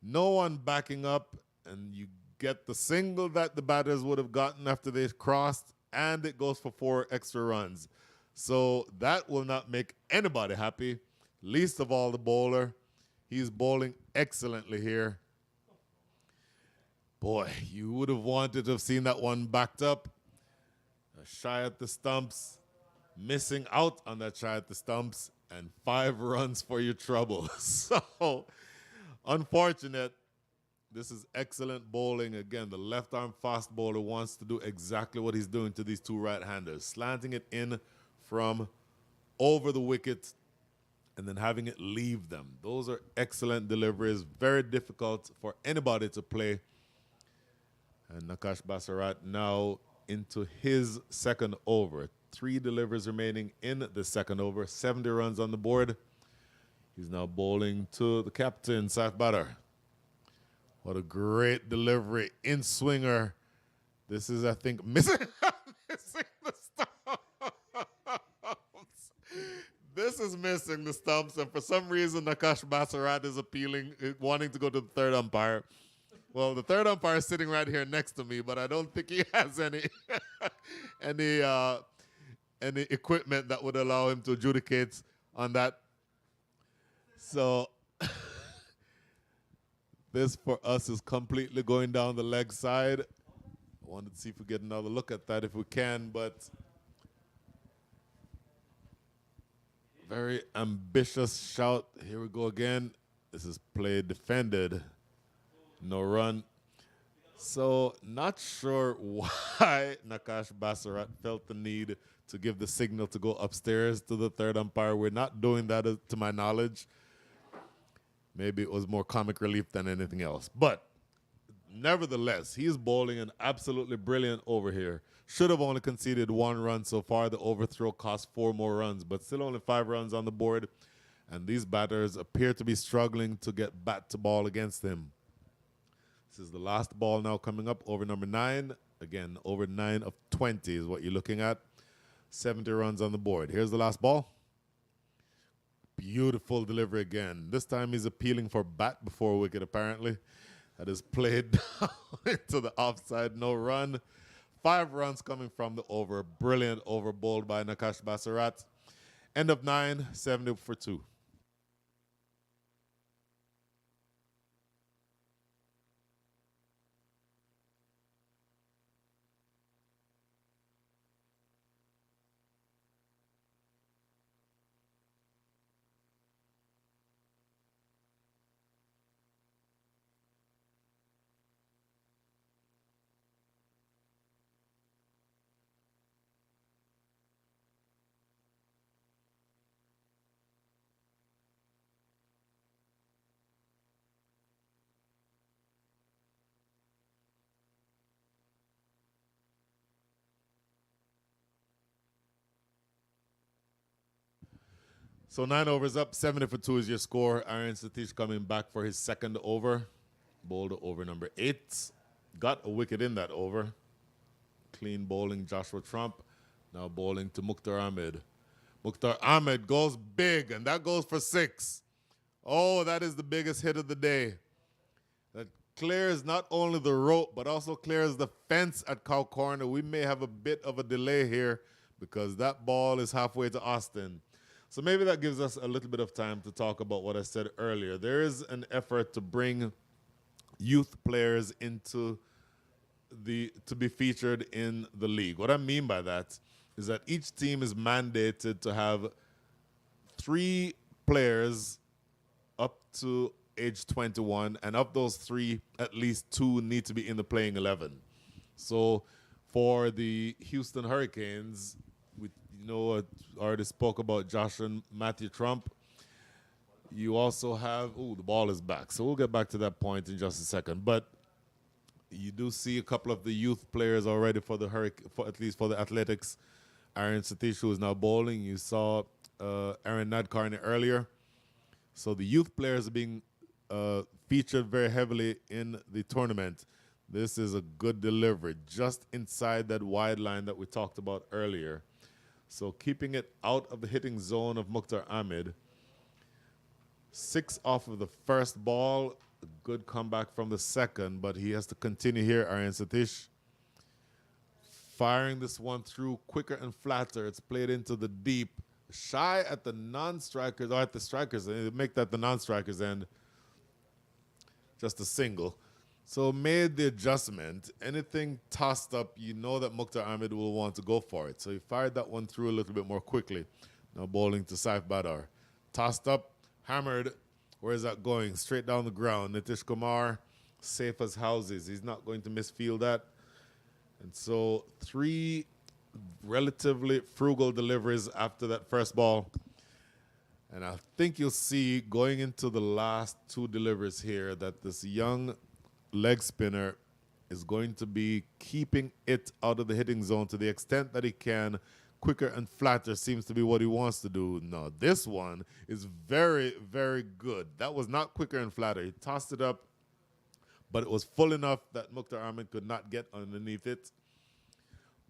No one backing up. And you get the single that the batters would have gotten after they crossed. And it goes for 4 extra runs. So that will not make anybody happy. Least of all the bowler. He's bowling excellently here. Boy, you would have wanted to have seen that one backed up. A shy at the stumps. Missing out on that shy at the stumps. And 5 runs for your trouble. So, unfortunate. This is excellent bowling. Again, the left-arm fast bowler wants to do exactly what he's doing to these 2 right-handers. Slanting it in from over the wicket and then having it leave them. Those are excellent deliveries. Very difficult for anybody to play. And Nakash Bassarat now into his second over. 3 deliveries remaining in the second over. 70 runs on the board. He's now bowling to the captain, Saif Badar. What a great delivery. In swinger. This is, I think, missing the stumps. This is missing the stumps, and for some reason, Nakash Bassarat is wanting to go to the third umpire. Well, the third umpire is sitting right here next to me, but I don't think he has any equipment that would allow him to adjudicate on that. So this for us is completely going down the leg side. I wanted to see if we get another look at that if we can, but very ambitious shout. Here we go again. This is play defended. No run. So not sure why Nakash Bassarat felt the need to give the signal to go upstairs to the third umpire. We're not doing that to my knowledge. Maybe it was more comic relief than anything else. But nevertheless, he's bowling an absolutely brilliant over here. Should have only conceded 1 run so far. The overthrow cost 4 more runs, but still only 5 runs on the board. And these batters appear to be struggling to get bat to ball against him. This is the last ball now coming up, over number 9. Again, over 9 of 20 is what you're looking at. 70 runs on the board. Here's the last ball. Beautiful delivery again. This time he's appealing for bat before wicket, apparently. That is played down into the offside. No run. 5 runs coming from the over. Brilliant over bowled by Nakash Bassarat. End of 9, 70 for 2. So 9 overs up, 70 for 2 is your score. Aaron Satish coming back for his second over. Bowled over number 8. Got a wicket in that over. Clean bowling Joshua Trump. Now bowling to Mukhtar Ahmed. Mukhtar Ahmed goes big, and that goes for 6. Oh, that is the biggest hit of the day. That clears not only the rope, but also clears the fence at Cow Corner. We may have a bit of a delay here because that ball is halfway to Austin. So maybe that gives us a little bit of time to talk about what I said earlier. There is an effort to bring youth players into to be featured in the league. What I mean by that is that each team is mandated to have 3 players up to age 21, and of those 3, at least 2 need to be in the playing 11. So for the Houston Hurricanes, I already spoke about Josh and Matthew Trump. You also have, the ball is back. So we'll get back to that point in just a second. But you do see a couple of the youth players already for the at least for the Athletics. Aaron Satish, who is now bowling. You saw Aaron Nadkarni earlier. So the youth players are being featured very heavily in the tournament. This is a good delivery, just inside that wide line that we talked about earlier. So keeping it out of the hitting zone of Mukhtar Ahmed. 6 off of the first ball. A good comeback from the second, but he has to continue here, Aaron Satish. Firing this one through quicker and flatter. It's played into the deep. Shy at the non-strikers, or at the strikers. They make that the non-strikers end. Just a single. So made the adjustment. Anything tossed up, you know that Mukhtar Ahmed will want to go for it. So he fired that one through a little bit more quickly. Now bowling to Saif Badar. Tossed up, hammered. Where is that going? Straight down the ground. Nitish Kumar, safe as houses. He's not going to misfield that. And so 3 relatively frugal deliveries after that first ball. And I think you'll see going into the last 2 deliveries here that this young leg spinner is going to be keeping it out of the hitting zone to the extent that he can. Quicker and flatter seems to be what he wants to do. No, this one is very, very good. That was not quicker and flatter. He tossed it up, but it was full enough that Mukhtar Ahmed could not get underneath it.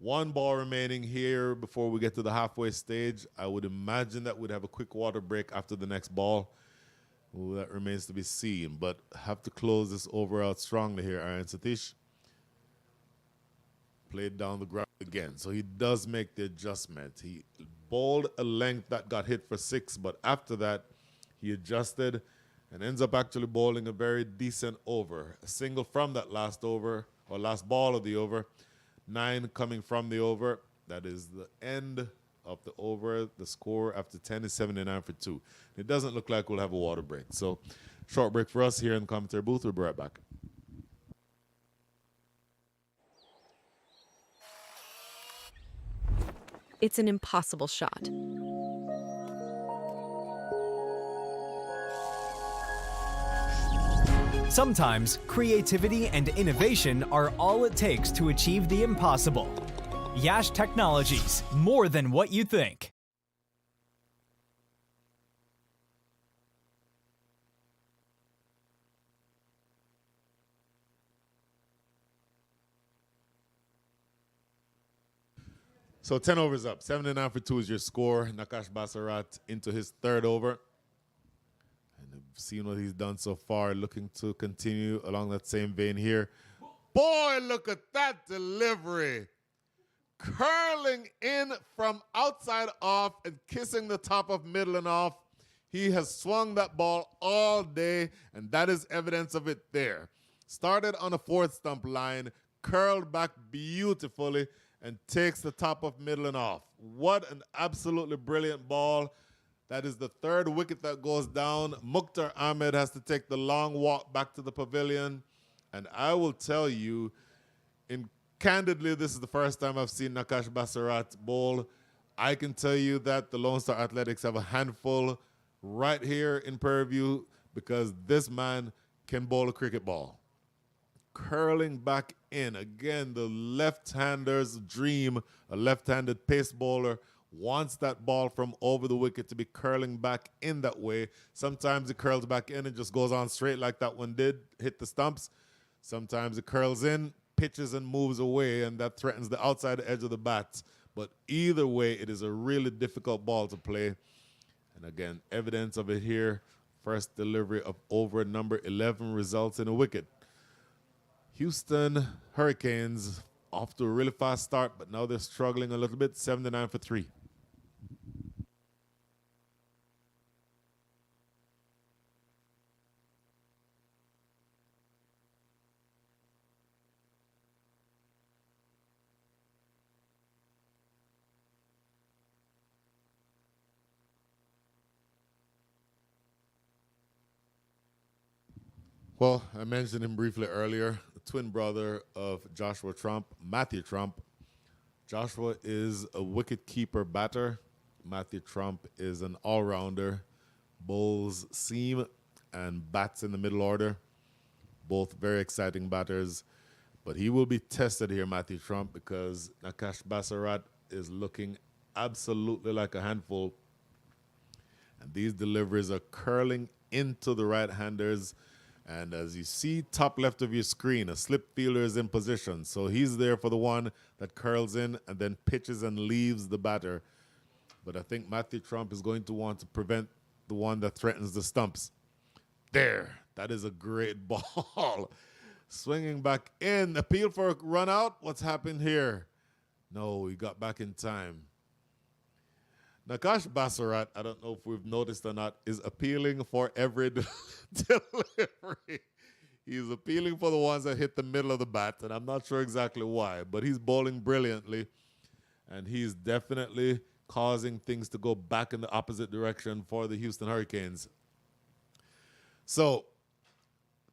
1 ball remaining here before we get to the halfway stage. I would imagine that we'd have a quick water break after the next ball. Ooh, that remains to be seen, but have to close this over out strongly here, Aaron Satish. Played down the ground again, so he does make the adjustment. He bowled a length that got hit for 6, but after that, he adjusted and ends up actually bowling a very decent over. A single from that last over, or last ball of the over. 9 coming from the over. That is the end of the over. The score after 10 is 79 for 2. It doesn't look like we'll have a water break. So short break for us here in the commentary booth. We'll be right back. It's an impossible shot. Sometimes creativity and innovation are all it takes to achieve the impossible. Yash Technologies, more than what you think. So 10 overs up. 79 for 2 is your score. Nakash Basarat into his 3rd over. And I've seen what he's done so far. Looking to continue along that same vein here. Boy, look at that delivery. Curling in from outside off and kissing the top of middle and off. He has swung that ball all day, and that is evidence of it there. Started on a 4th stump line, curled back beautifully, and takes the top of middle and off. What an absolutely brilliant ball. That is the 3rd wicket that goes down. Mukhtar Ahmed has to take the long walk back to the pavilion. And I will tell you, candidly, this is the first time I've seen Nakash Basarat bowl. I can tell you that the Lone Star Athletics have a handful right here in Prairie View because this man can bowl a cricket ball. Curling back in. Again, the left-hander's dream, a left-handed pace bowler. wants that ball from over the wicket to be curling back in that way. Sometimes it curls back in and just goes on straight like that one did, hit the stumps. Sometimes it curls in, pitches and moves away, and that threatens the outside edge of the bat. But either way, it is a really difficult ball to play. And again, evidence of it here. First delivery of over number 11 results in a wicket. Houston Hurricanes off to a really fast start, but now they're struggling a little bit. 79 for 3. Well, I mentioned him briefly earlier, the twin brother of Joshua Trump, Matthew Trump. Joshua is a wicket-keeper batter. Matthew Trump is an all-rounder, bowls seam and bats in the middle order. Both very exciting batters. But he will be tested here, Matthew Trump, because Nakash Basarat is looking absolutely like a handful. And these deliveries are curling into the right-handers. And as you see, top left of your screen, a slip fielder is in position. So he's there for the one that curls in and then pitches and leaves the batter. But I think Matthew Trump is going to want to prevent the one that threatens the stumps. There. That is a great ball. Swinging back in. Appeal for a run out. What's happened here? No, he got back in time. Nakash Basarat, I don't know if we've noticed or not, is appealing for every delivery. He's appealing for the ones that hit the middle of the bat, and I'm not sure exactly why, but he's bowling brilliantly, and he's definitely causing things to go back in the opposite direction for the Houston Hurricanes. So,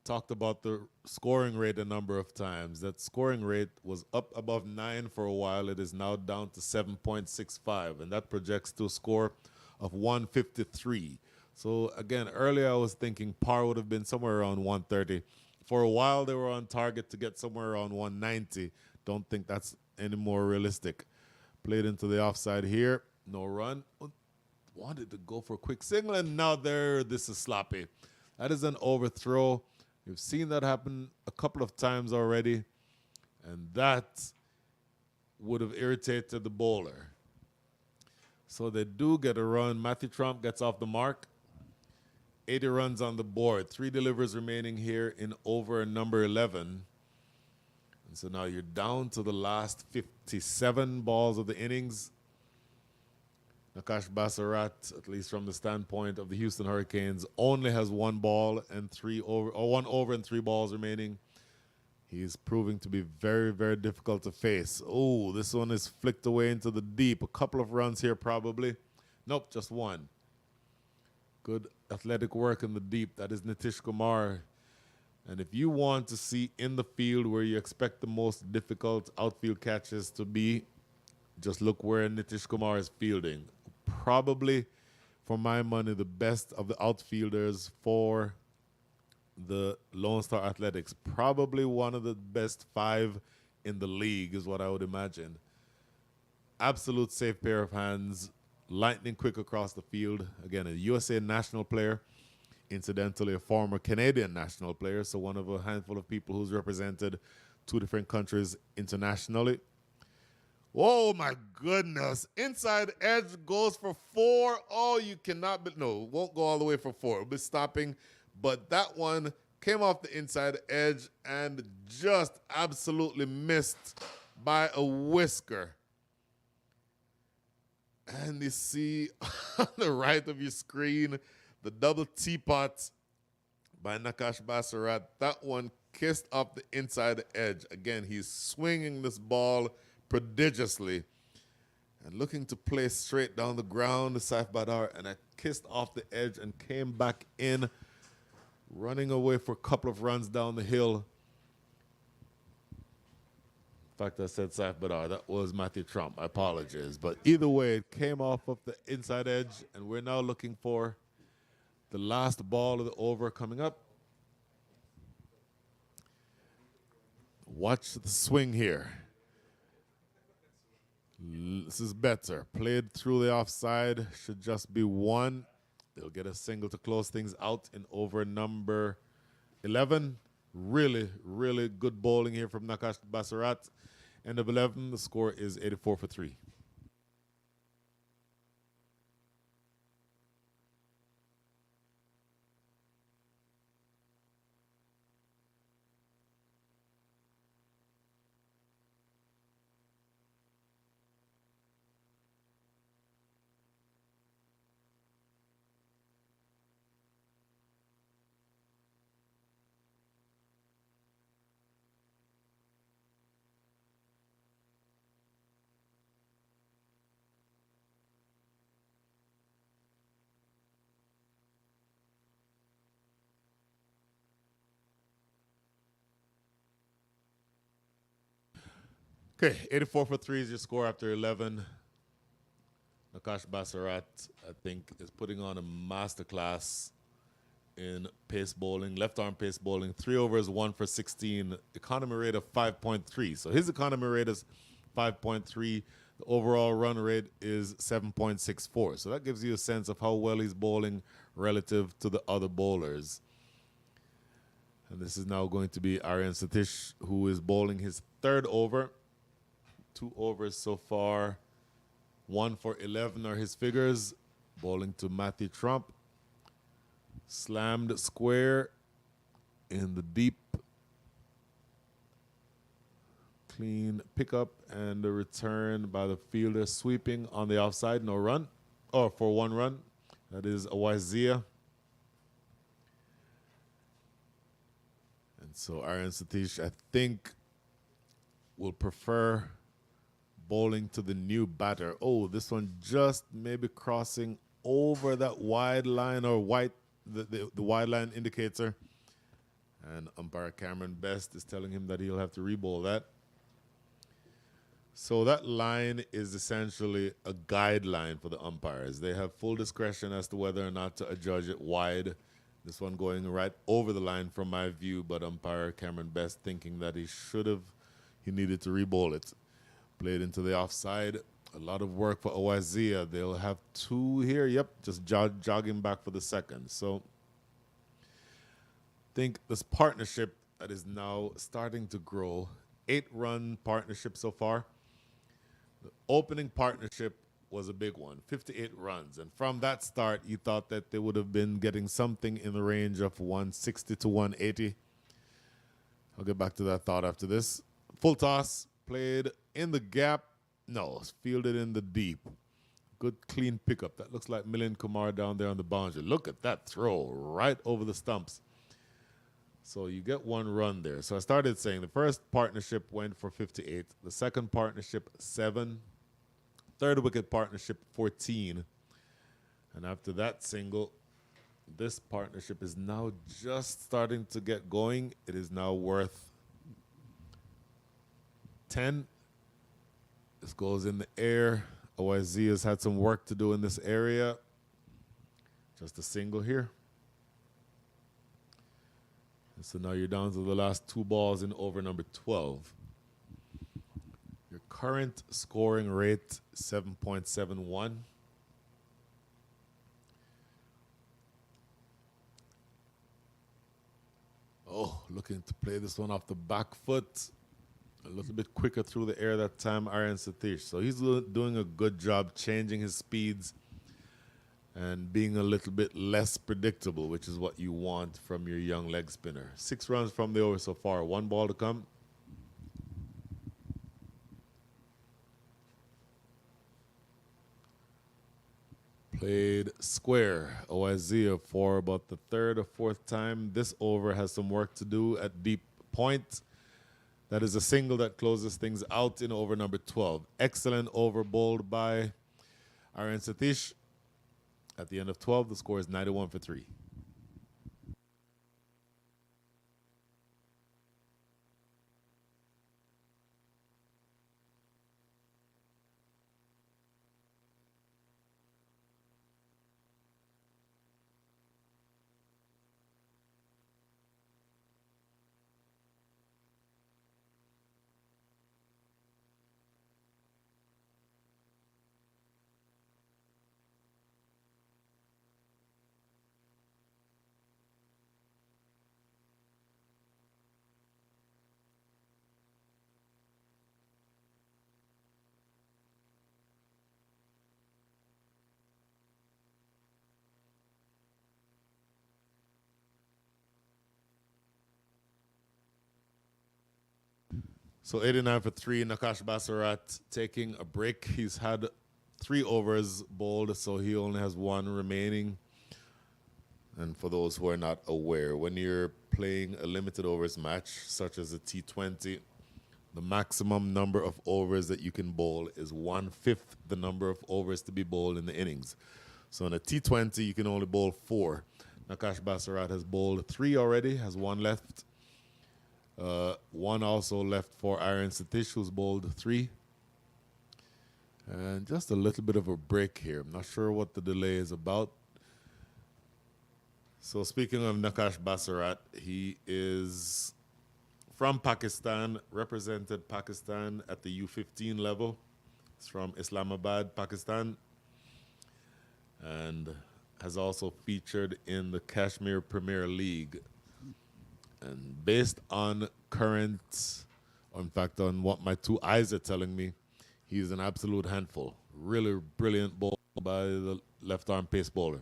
talked about the scoring rate a number of times. That scoring rate was up above 9 for a while. It is now down to 7.65, and that projects to a score of 153. So again, earlier I was thinking par would have been somewhere around 130. For a while they were on target to get somewhere around 190. Don't think that's any more realistic. Played into the offside here. No run. Wanted to go for a quick single, and now there, this is sloppy. That is an overthrow. We've seen that happen a couple of times already, and that would have irritated the bowler. So they do get a run. Matthew Trump gets off the mark. 80 runs on the board. 3 deliveries remaining here in over number 11. And so now you're down to the last 57 balls of the innings. Nakash Basarat, at least from the standpoint of the Houston Hurricanes, only has 1 ball and 3 over, or 1 over and 3 balls remaining. He's proving to be very, very difficult to face. Oh, this one is flicked away into the deep. A couple of runs here probably. Nope, just 1. Good athletic work in the deep. That is Nitish Kumar. And if you want to see in the field where you expect the most difficult outfield catches to be, just look where Nitish Kumar is fielding. Probably, for my money, the best of the outfielders for the Lone Star Athletics. Probably one of the best 5 in the league is what I would imagine. Absolute safe pair of hands. Lightning quick across the field. Again, a USA national player. Incidentally, a former Canadian national player. So one of a handful of people who's represented 2 different countries internationally. Oh, my goodness. Inside edge goes for 4. Oh, you cannot be. No, won't go all the way for 4. It'll be stopping. But that one came off the inside edge and just absolutely missed by a whisker. And you see on the right of your screen, the double teapot by Nakash Basarat. That one kissed off the inside edge. Again, he's swinging this ball prodigiously and looking to play straight down the ground to Saif Badar, and I kissed off the edge and came back in, running away for a couple of runs down the hill. In fact, I said Saif Badar. That was Matthew Trump. I apologize. But either way, it came off of the inside edge, and we're now looking for the last ball of the over coming up. Watch the swing here. This is better. Played through the offside. Should just be one. They'll get a single to close things out in over number 11. Really, really good bowling here from Nakash Basarat. End of 11. The score is 84 for 3. Okay, 84 for 3 is your score after 11. Nakash Basarat, I think, is putting on a masterclass in pace bowling, left arm pace bowling. 3 overs, 1 for 16. Economy rate of 5.3. So his economy rate is 5.3. The overall run rate is 7.64. So that gives you a sense of how well he's bowling relative to the other bowlers. And this is now going to be Aryan Satish, who is bowling his third over. 2 overs so far. 1 for 11 are his figures. Bowling to Matthew Trump. Slammed square in the deep. Clean pickup and the return by the fielder sweeping on the offside. No run. Or for 1 run. That is Awazia. And so Aryan Satish, I think, will prefer bowling to the new batter. Oh, this one just maybe crossing over that wide line or the wide line indicator. And umpire Cameron Best is telling him that he'll have to re-bowl that. So that line is essentially a guideline for the umpires. They have full discretion as to whether or not to adjudge it wide. This one going right over the line from my view, but umpire Cameron Best thinking that he needed to re-bowl it. Played into the offside. A lot of work for Awazia. They'll have 2 here. Yep, just jogging back for the second. So I think this partnership that is now starting to grow. 8-run partnership so far. The opening partnership was a big one, 58 runs. And from that start, you thought that they would have been getting something in the range of 160 to 180. I'll get back to that thought after this. Full toss. Played in the gap. No, fielded in the deep. Good clean pickup. That looks like Milind Kumar down there on the boundary. Look at that throw right over the stumps. So you get 1 run there. So I started saying the first partnership went for 58. The second partnership, 7. Third wicket partnership, 14. And after that single, this partnership is now just starting to get going. It is now worth 10. This goes in the air. OIZ has had some work to do in this area. Just a single here. And so now you're down to the last 2 balls in over number 12. Your current scoring rate, 7.71. Oh, looking to play this one off the back foot. A little bit quicker through the air that time, Aryan Satish. So he's doing a good job changing his speeds and being a little bit less predictable, which is what you want from your young leg spinner. 6 runs from the over so far. 1 ball to come. Played square. Oazia for about the 3rd or 4th time. This over has some work to do at deep point. That is a single that closes things out in over number 12. Excellent over bowled by Aryan Satish. At the end of 12, the score is 91 for 3. So 89 for 3, Nakash Bassarat taking a break. He's had 3 overs bowled, so he only has 1 remaining. And for those who are not aware, when you're playing a limited overs match, such as a T20, the maximum number of overs that you can bowl is 1/5 the number of overs to be bowled in the innings. So in a T20, you can only bowl 4. Nakash Bassarat has bowled 3 already, has 1 left. 1 also left for Aaron Satish, who's bowled 3. And just a little bit of a break here. I'm not sure what the delay is about. So speaking of Nakash Bassarat, he is from Pakistan, represented Pakistan at the U15 level. He's from Islamabad, Pakistan, and has also featured in the Kashmir Premier League. And based on current, or in fact on what my 2 eyes are telling me, he's an absolute handful. Really brilliant ball by the left-arm pace bowler.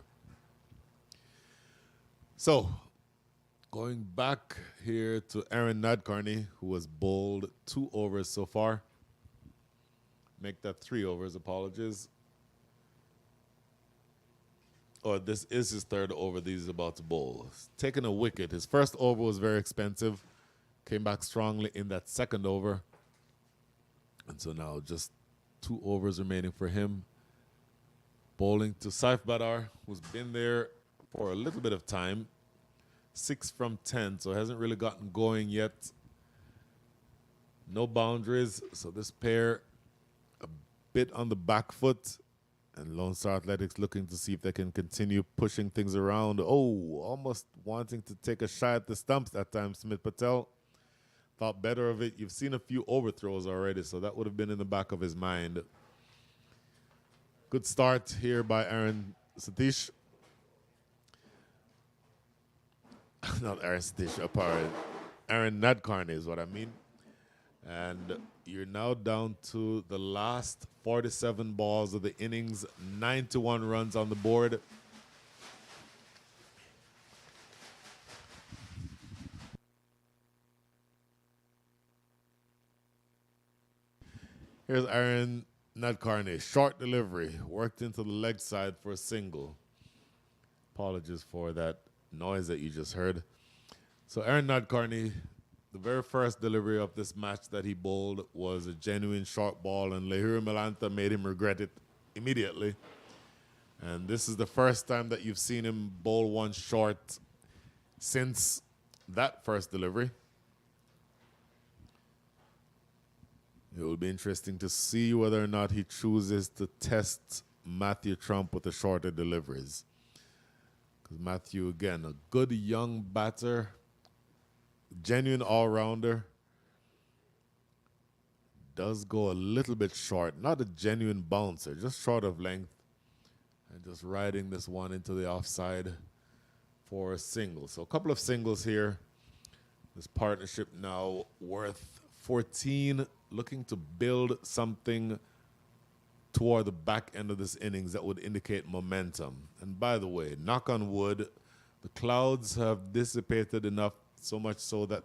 So, going back here to Aaron Nadkarni, who has bowled 2 overs so far. Make that 3 overs, apologies. Or this is his 3rd over that he's about to bowl. He's taking a wicket. His first over was very expensive. Came back strongly in that 2nd over. And so now just 2 overs remaining for him. Bowling to Saif Badar, who's been there for a little bit of time. 6 from 10, so hasn't really gotten going yet. No boundaries, so this pair a bit on the back foot. And Lone Star Athletics looking to see if they can continue pushing things around. Oh, almost wanting to take a shot at the stumps that time, Smith Patel. Thought better of it. You've seen a few overthrows already, so that would have been in the back of his mind. Good start here by Aaron Satish. Not Aaron Satish, apart. Aaron Nadkarni is what I mean. And you're now down to the last 47 balls of the innings, 91 runs on the board. Here's Aaron Nadkarni, short delivery, worked into the leg side for a single. Apologies for that noise that you just heard. So Aaron Nadkarni, the very first delivery of this match that he bowled was a genuine short ball, and Lahiri Malanta made him regret it immediately. And this is the first time that you've seen him bowl 1 short since that first delivery. It will be interesting to see whether or not he chooses to test Matthew Trump with the shorter deliveries. Because Matthew, again, a good young batter, genuine all-rounder, does go a little bit short. Not a genuine bouncer, just short of length. And just riding this one into the offside for a single. So a couple of singles here. This partnership now worth 14, looking to build something toward the back end of this innings that would indicate momentum. And by the way, knock on wood, the clouds have dissipated enough, so much so that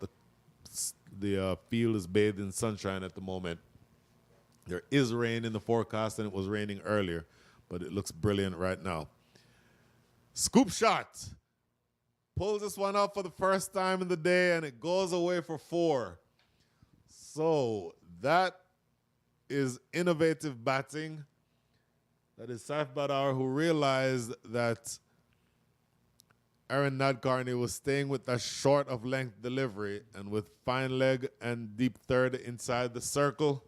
the field is bathed in sunshine at the moment. There is rain in the forecast, and it was raining earlier, but it looks brilliant right now. Scoop shot. Pulls this one up for the first time in the day, and it goes away for 4. So that is innovative batting. That is Saif Badar, who realized that Aaron Nadkarni was staying with that short of length delivery, and with fine leg and deep third inside the circle,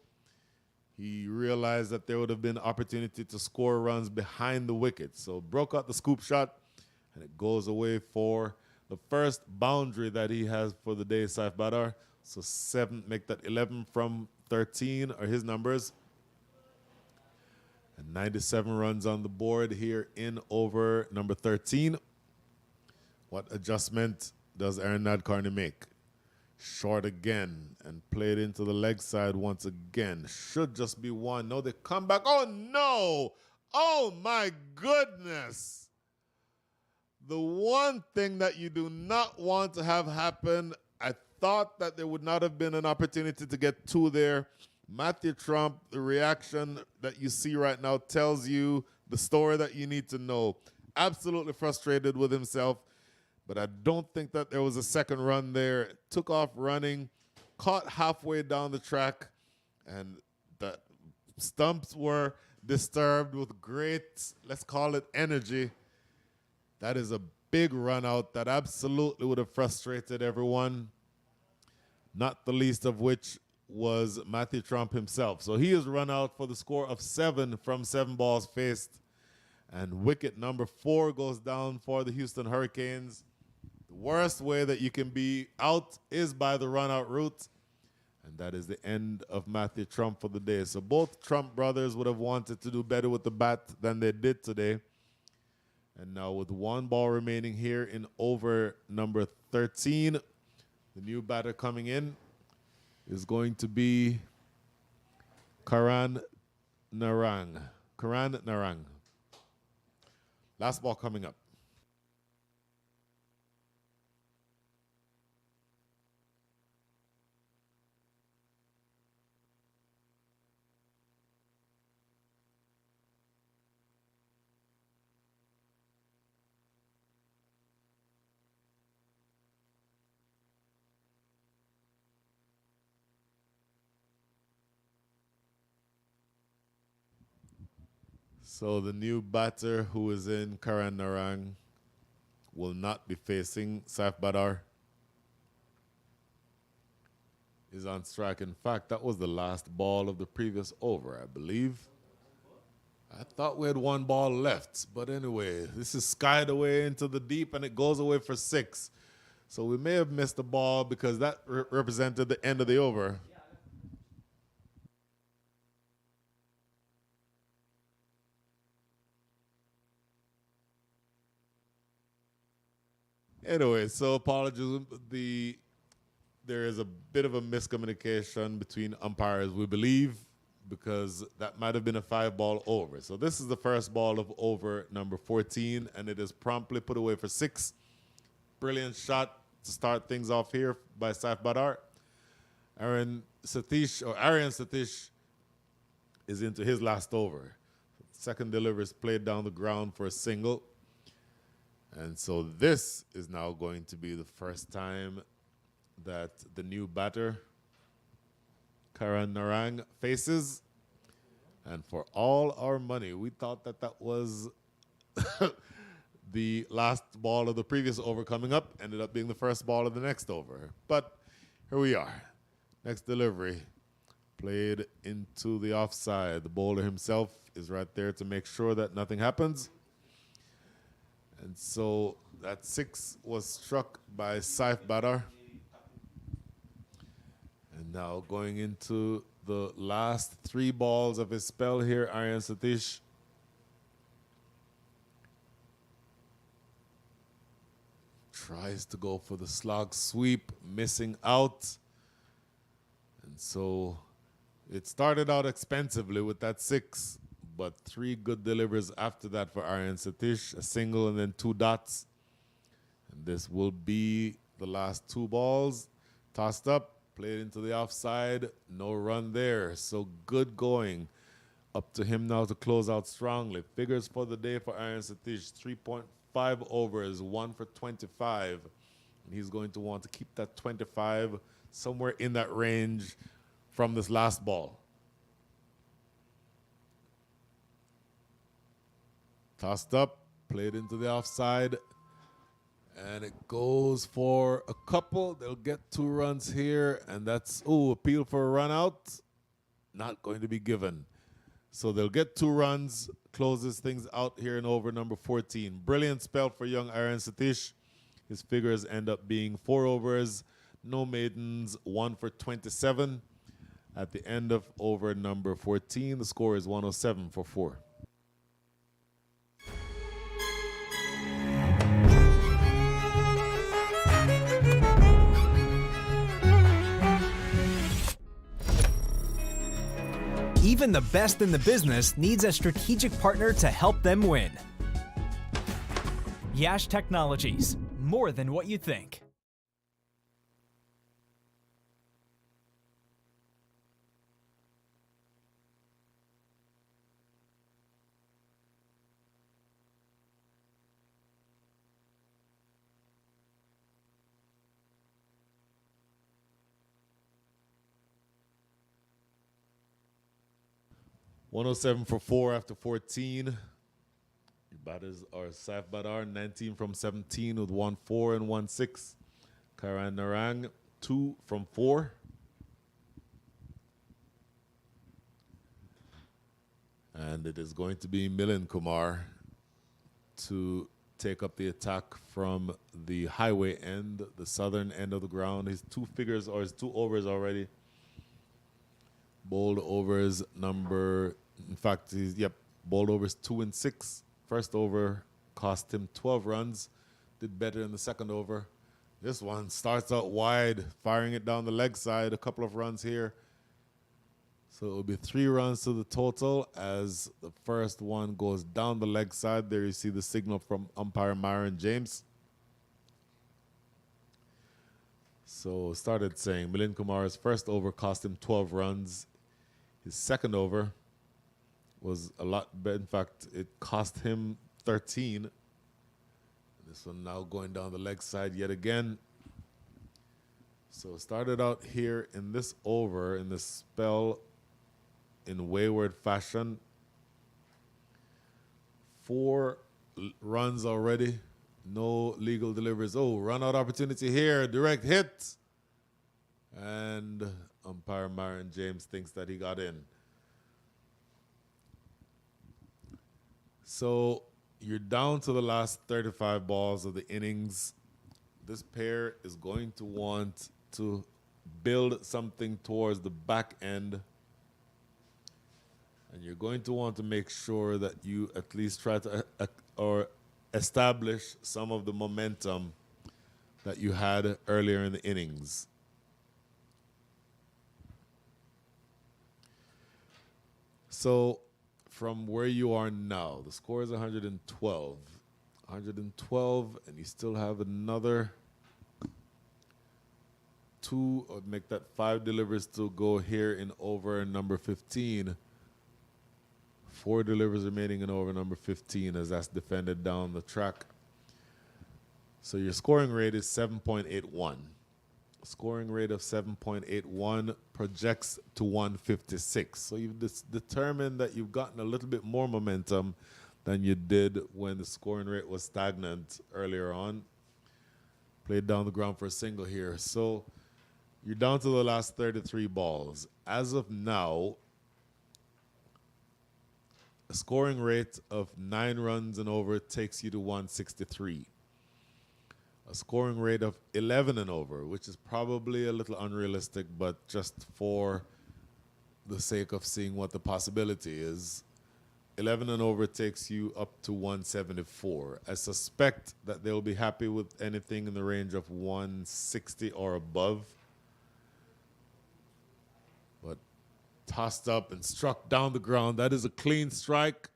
he realized that there would have been opportunity to score runs behind the wicket. So broke out the scoop shot, and it goes away for the first boundary that he has for the day, Saif Badar. So 7, make that 11 from 13 are his numbers. And 97 runs on the board here in over number 13. What adjustment does Aaron Nadkarni make? Short again and played into the leg side once again. Should just be 1. No, they come back. Oh, no. Oh, my goodness. The one thing that you do not want to have happen, I thought that there would not have been an opportunity to get two there. Matthew Trump, the reaction that you see right now tells you the story that you need to know. Absolutely frustrated with himself, but I don't think that there was a second run there. Took off running, caught halfway down the track, and the stumps were disturbed with great, let's call it energy. That is a big run out that absolutely would have frustrated everyone, not the least of which was Matthew Trump himself. So he is run out for the score of 7 from 7 balls faced. And wicket number 4 goes down for the Houston Hurricanes. The worst way that you can be out is by the run-out route. And that is the end of Matthew Trump for the day. So both Trump brothers would have wanted to do better with the bat than they did today. And now with 1 ball remaining here in over number 13, the new batter coming in is going to be Karan Narang. Karan Narang. Last ball coming up. So the new batter who is in Karan Narang will not be facing Saif Badar. Is on strike. In fact, that was the last ball of the previous over, I believe. I thought we had 1 ball left. But anyway, this is skied away into the deep and it goes away for 6. So we may have missed the ball because that represented the end of the over. Anyway, so apologies. There is a bit of a miscommunication between umpires, we believe, because that might have been a 5-ball over. So this is the first ball of over number 14, and it is promptly put away for 6. Brilliant shot to start things off here by Saif Badar. Aryan Satish is into his last over. Second delivery is played down the ground for a single. And so this is now going to be the first time that the new batter, Karan Narang, faces. And for all our money, we thought that that was the last ball of the previous over coming up. Ended up being the first ball of the next over. But here we are. Next delivery played into the offside. The bowler himself is right there to make sure that nothing happens. And so that 6 was struck by Saif Badar. And now going into the last 3 balls of his spell here, Aryan Satish. Tries to go for the slog sweep, missing out. And so it started out expensively with that 6. But 3 good deliveries after that for Aryan Satish, a single and then 2 dots. And this will be the last 2 balls. Tossed up, played into the offside, no run there. So good going. Up to him now to close out strongly. Figures for the day for Aryan Satish, 3.5 overs, 1 for 25. And he's going to want to keep that 25 somewhere in that range from this last ball. Tossed up, played into the offside, and it goes for a couple. They'll get 2 runs here, and that's, appeal for a run out. Not going to be given. So they'll get 2 runs, closes things out here in over number 14. Brilliant spell for young Aryan Satish. His figures end up being 4 overs, no maidens, 1 for 27. At the end of over number 14, the score is 107 for 4. Even the best in the business needs a strategic partner to help them win. Yash Technologies, more than what you think. 107 for 4 after 14. Your batters are Saif Badar, 19 from 17 with 1-4 and 1-6. Karan Narang, 2 from 4. And it is going to be Milind Kumar to take up the attack from the highway end, the southern end of the ground. His 2 figures or his 2 overs already. Bowled overs number, in fact, bowled overs 2 and 6. First over cost him 12 runs. Did better in the second over. This one starts out wide, firing it down the leg side. A couple of runs here. So it will be 3 runs to the total as the first one goes down the leg side. There you see the signal from umpire Myron James. So started saying Milind Kumar's first over cost him 12 runs. His second over was a lot better. In fact, it cost him 13. This one now going down the leg side yet again. So started out here in this over, in this spell, in wayward fashion. 4 runs already. No legal deliveries. Oh, run out opportunity here. Direct hit. And umpire Myron James thinks that he got in. So you're down to the last 35 balls of the innings. This pair is going to want to build something towards the back end. And you're going to want to make sure that you at least try to or establish some of the momentum that you had earlier in the innings. So from where you are now, the score is 112. 112, and you still have another 2, or make that 5 deliveries to go here in over number 15. 4 deliveries remaining in over number 15 as that's defended down the track. So your scoring rate is 7.81. Scoring rate of 7.81 projects to 156. So you've determined that you've gotten a little bit more momentum than you did when the scoring rate was stagnant earlier on. Played down the ground for a single here. So you're down to the last 33 balls. As of now, a scoring rate of 9 runs and over takes you to 163. A scoring rate of 11 and over, which is probably a little unrealistic, but just for the sake of seeing what the possibility is, 11 and over takes you up to 174. I suspect that they'll be happy with anything in the range of 160 or above. But tossed up and struck down the ground. That is a clean strike,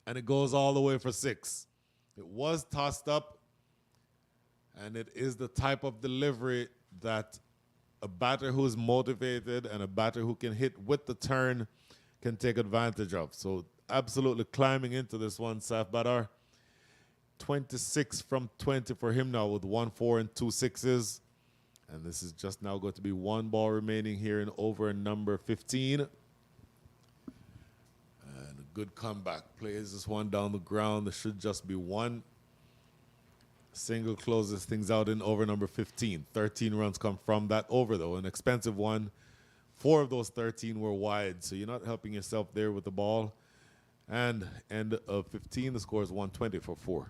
and it goes all the way for 6. It was tossed up, and it is the type of delivery that a batter who is motivated and a batter who can hit with the turn can take advantage of. So absolutely climbing into this one, Saif Badar. 26 from 20 for him now with 1 4 and 2 6s. And this is just now going to be 1 ball remaining here in over number 15. And a good comeback. Plays this one down the ground. There should just be 1. Single closes things out in over number 15. 13 runs come from that over, though. An expensive one. 4 of those 13 were wide, so you're not helping yourself there with the ball. And end of 15, the score is 120 for 4.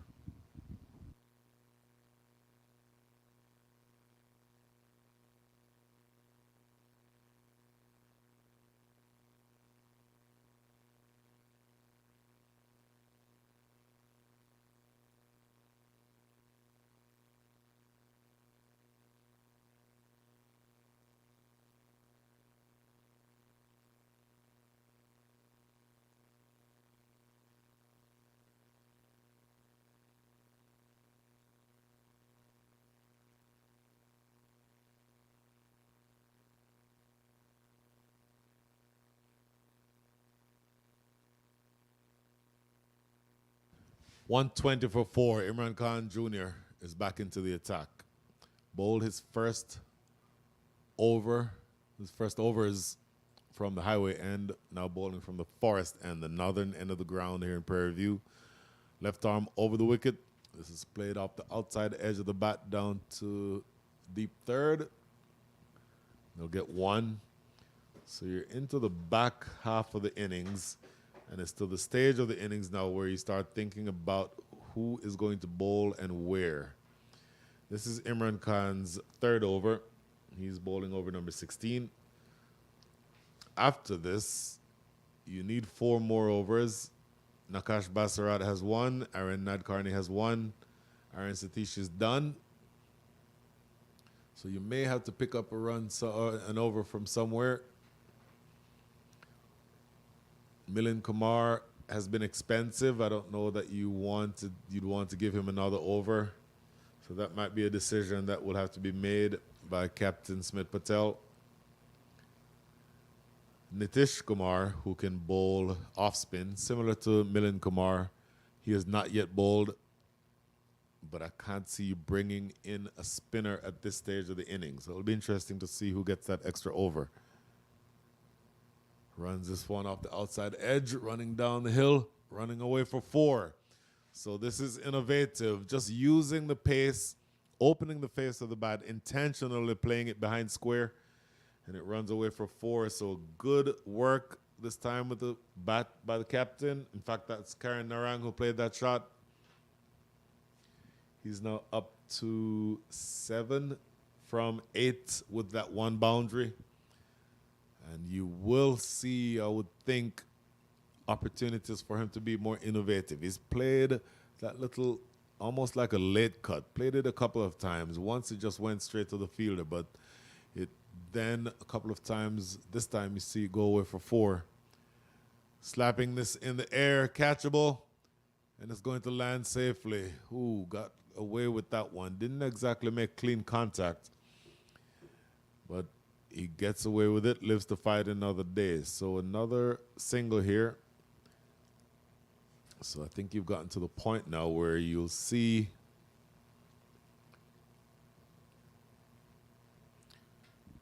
.120 for 4. Imran Khan Jr. is back into the attack. Bowled his first over. His first over is from the highway end, now bowling from the forest end, the northern end of the ground here in Prairie View. Left arm over the wicket. This is played off the outside edge of the bat down to deep third. They'll get one. So you're into the back half of the innings, and it's to the stage of the innings now where you start thinking about who is going to bowl and where. This is Imran Khan's third over. He's bowling over number 16. After this, you need 4 more overs. Nakash Basarat has 1. Aaron Nadkarni has 1. Aaron Satish is done. So you may have to pick up a run, an over from somewhere. Milind Kumar has been expensive. I don't know that you'd want to give him another over. So that might be a decision that will have to be made by Captain Smith Patel. Nitish Kumar, who can bowl off spin, similar to Milind Kumar. He has not yet bowled, but I can't see you bringing in a spinner at this stage of the innings. So it'll be interesting to see who gets that extra over. Runs this one off the outside edge, running down the hill, running away for 4. So this is innovative, just using the pace, opening the face of the bat, intentionally playing it behind square, and it runs away for 4. So good work this time with the bat by the captain. In fact, that's Karen Narang who played that shot. He's now up to 7 from 8 with that one boundary. And you will see, I would think, opportunities for him to be more innovative. He's played that little, almost like a late cut. Played it a couple of times. Once it just went straight to the fielder, but it then a couple of times, this time you see it go away for 4. Slapping this in the air, catchable, and it's going to land safely. Ooh, got away with that one. Didn't exactly make clean contact, but he gets away with it, lives to fight another day. So another single here. So I think you've gotten to the point now where you'll see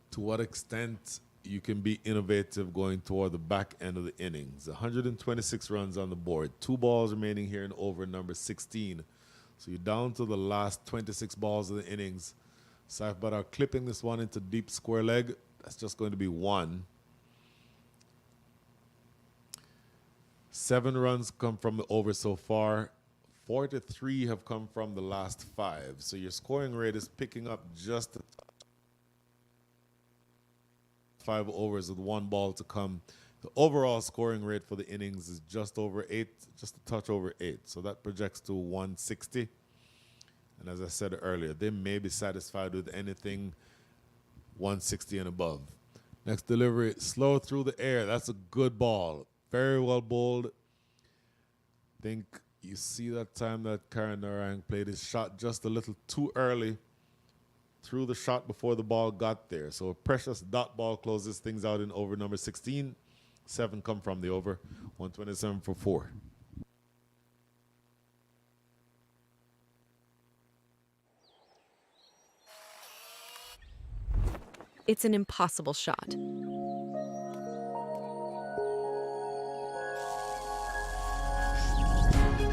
to what extent you can be innovative going toward the back end of the innings. 126 runs on the board. 2 balls remaining here in over number 16. So you're down to the last 26 balls of the innings. Saif Badar clipping this one into deep square leg. That's just going to be 1. 7 runs come from the over so far. 43 have come from the last 5. So your scoring rate is picking up just 5 overs with 1 ball to come. The overall scoring rate for the innings is just over 8, just a touch over 8. So that projects to 160. And as I said earlier, they may be satisfied with anything 160 and above. Next delivery, slow through the air. That's a good ball. Very well bowled. Think you see that time that Karen Narang played his shot just a little too early. Threw the shot before the ball got there. So a precious dot ball closes things out in over number 16. 7 come from the over. 127 for 4. It's an impossible shot.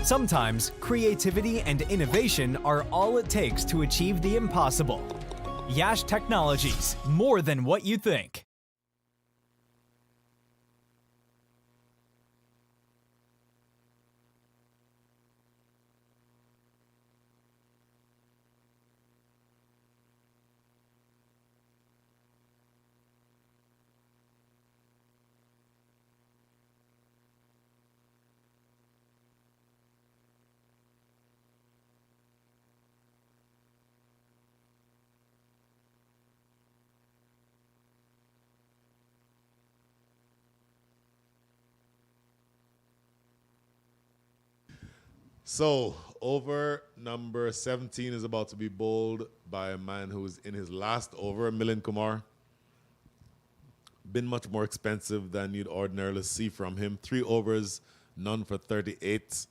Sometimes creativity and innovation are all it takes to achieve the impossible. Yash Technologies, more than what you think. So, over number 17 is about to be bowled by a man who is in his last over, Milind Kumar. Been much more expensive than you'd ordinarily see from him. 3 overs, none for 38.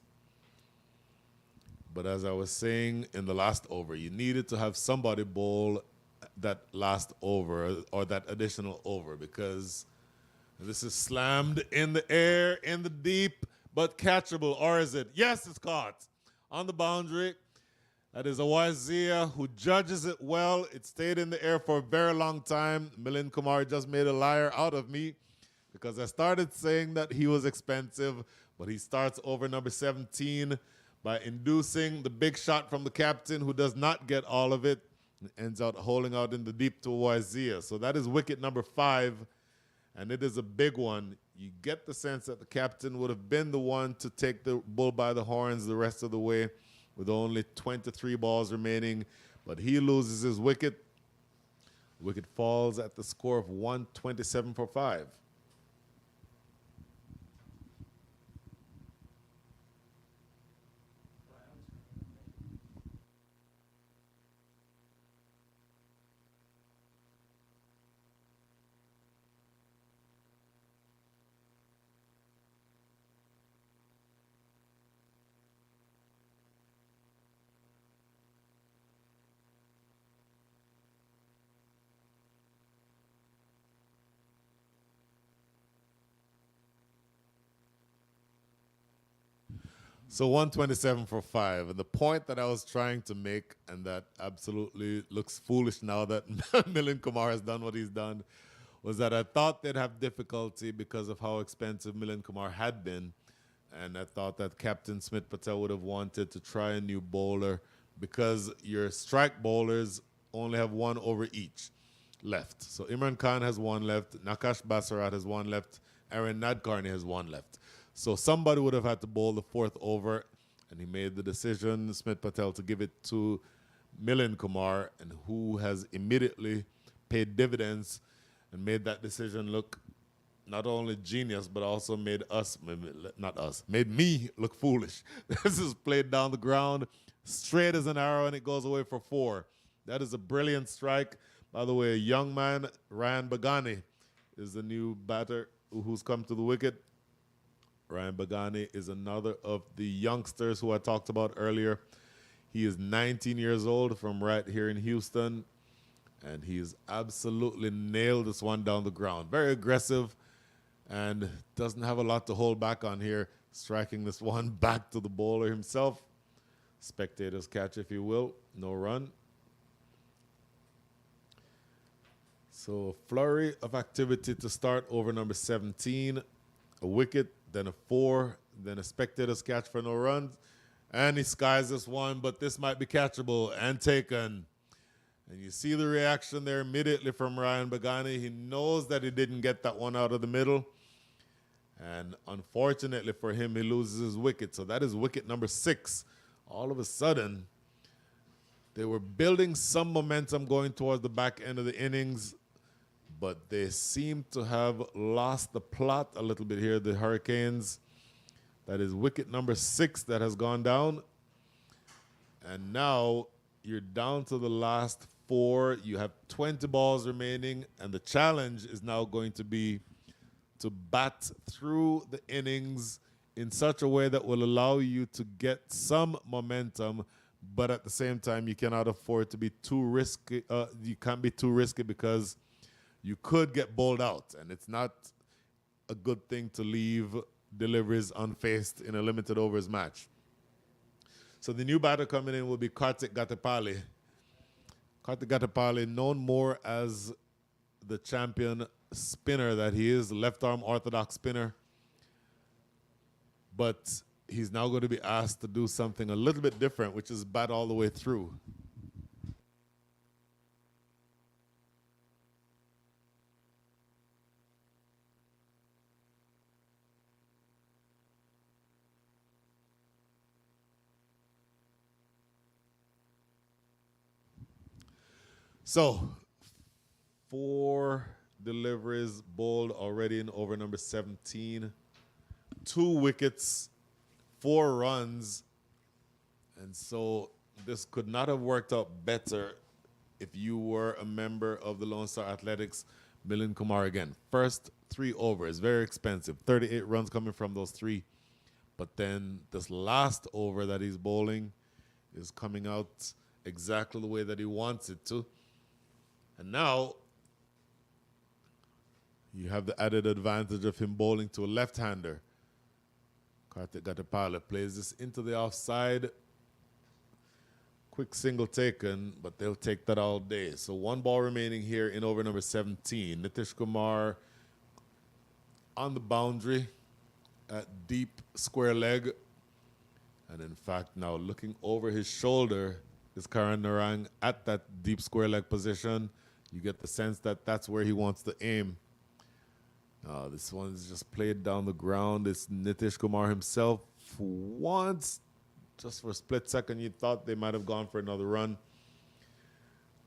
But as I was saying in the last over, you needed to have somebody bowl that last over or that additional over, because This is slammed in the air, in the deep, but catchable. Or is it? Yes, it's caught. On the boundary. That is a Wazia who judges it well. It stayed in the air for a very long time. Milind Kumar just made a liar out of me because I started saying that he was expensive, but he starts over number 17 by inducing the big shot from the captain who does not get all of it and ends out holding out in the deep to Wazia. So that is wicket number 5, and it is a big one. You get the sense that the captain would have been the one to take the bull by the horns the rest of the way with only 23 balls remaining, but he loses his wicket. Wicket falls at the score of 127 for 5. So 127 for 5. And the point that I was trying to make, and that absolutely looks foolish now that Milind Kumar has done what he's done, was that I thought they'd have difficulty because of how expensive Milind Kumar had been. And I thought that Captain Smith Patel would have wanted to try a new bowler because your strike bowlers only have 1 over each left. So Imran Khan has 1 left, Nakash Basarat has 1 left, Aaron Nadkarni has 1 left. So somebody would have had to bowl the 4th over, and he made the decision, Smith Patel, to give it to Milind Kumar, and who has immediately paid dividends and made that decision look not only genius, but also made us, not us, made me look foolish. This is played down the ground, straight as an arrow, and it goes away for 4. That is a brilliant strike. By the way, a young man, Ryan Bagani, is the new batter who's come to the wicket. Ryan Bagani is another of the youngsters who I talked about earlier. He is 19 years old from right here in Houston, and he's absolutely nailed this one down the ground. Very aggressive and doesn't have a lot to hold back on here, striking this one back to the bowler himself. Spectators catch, if you will. No run. So a flurry of activity to start over number 17. A wicket, then a 4, then a spectator's catch for no runs. And he skies this one, but this might be catchable and taken. And you see the reaction there immediately from Ryan Bagani. He knows that he didn't get that one out of the middle. And unfortunately for him, he loses his wicket. So that is wicket number 6. All of a sudden, they were building some momentum going towards the back end of the innings, but they seem to have lost the plot a little bit here, the Hurricanes. That is wicket number 6 that has gone down. And now you're down to the last 4. You have 20 balls remaining, and the challenge is now going to be to bat through the innings in such a way that will allow you to get some momentum, but at the same time, you cannot afford to be too risky. You can't be too risky because you could get bowled out, and it's not a good thing to leave deliveries unfaced in a limited overs match. So the new batter coming in will be Kartik Gatapali. Kartik Gatapali, known more as the champion spinner that he is, left-arm orthodox spinner. But he's now going to be asked to do something a little bit different, which is bat all the way through. So, 4 deliveries bowled already in over number 17. 2 wickets, 4 runs. And so this could not have worked out better if you were a member of the Lone Star Athletics. Milind Kumar again. First 3 overs, very expensive. 38 runs coming from those 3. But then this last over that he's bowling is coming out exactly the way that he wants it to. And now You have the added advantage of him bowling to a left-hander. Kartik Gatapala plays this into the offside. Quick single taken, but they'll take that all day. So one ball remaining here in over number 17. Nitish Kumar on the boundary at deep square leg. And in fact, now looking over his shoulder is Karan Narang at that deep square leg position. You get the sense that that's where he wants to aim. This one's just played down the ground. It's Nitish Kumar himself who wants, just for a split second, you thought they might have gone for another run.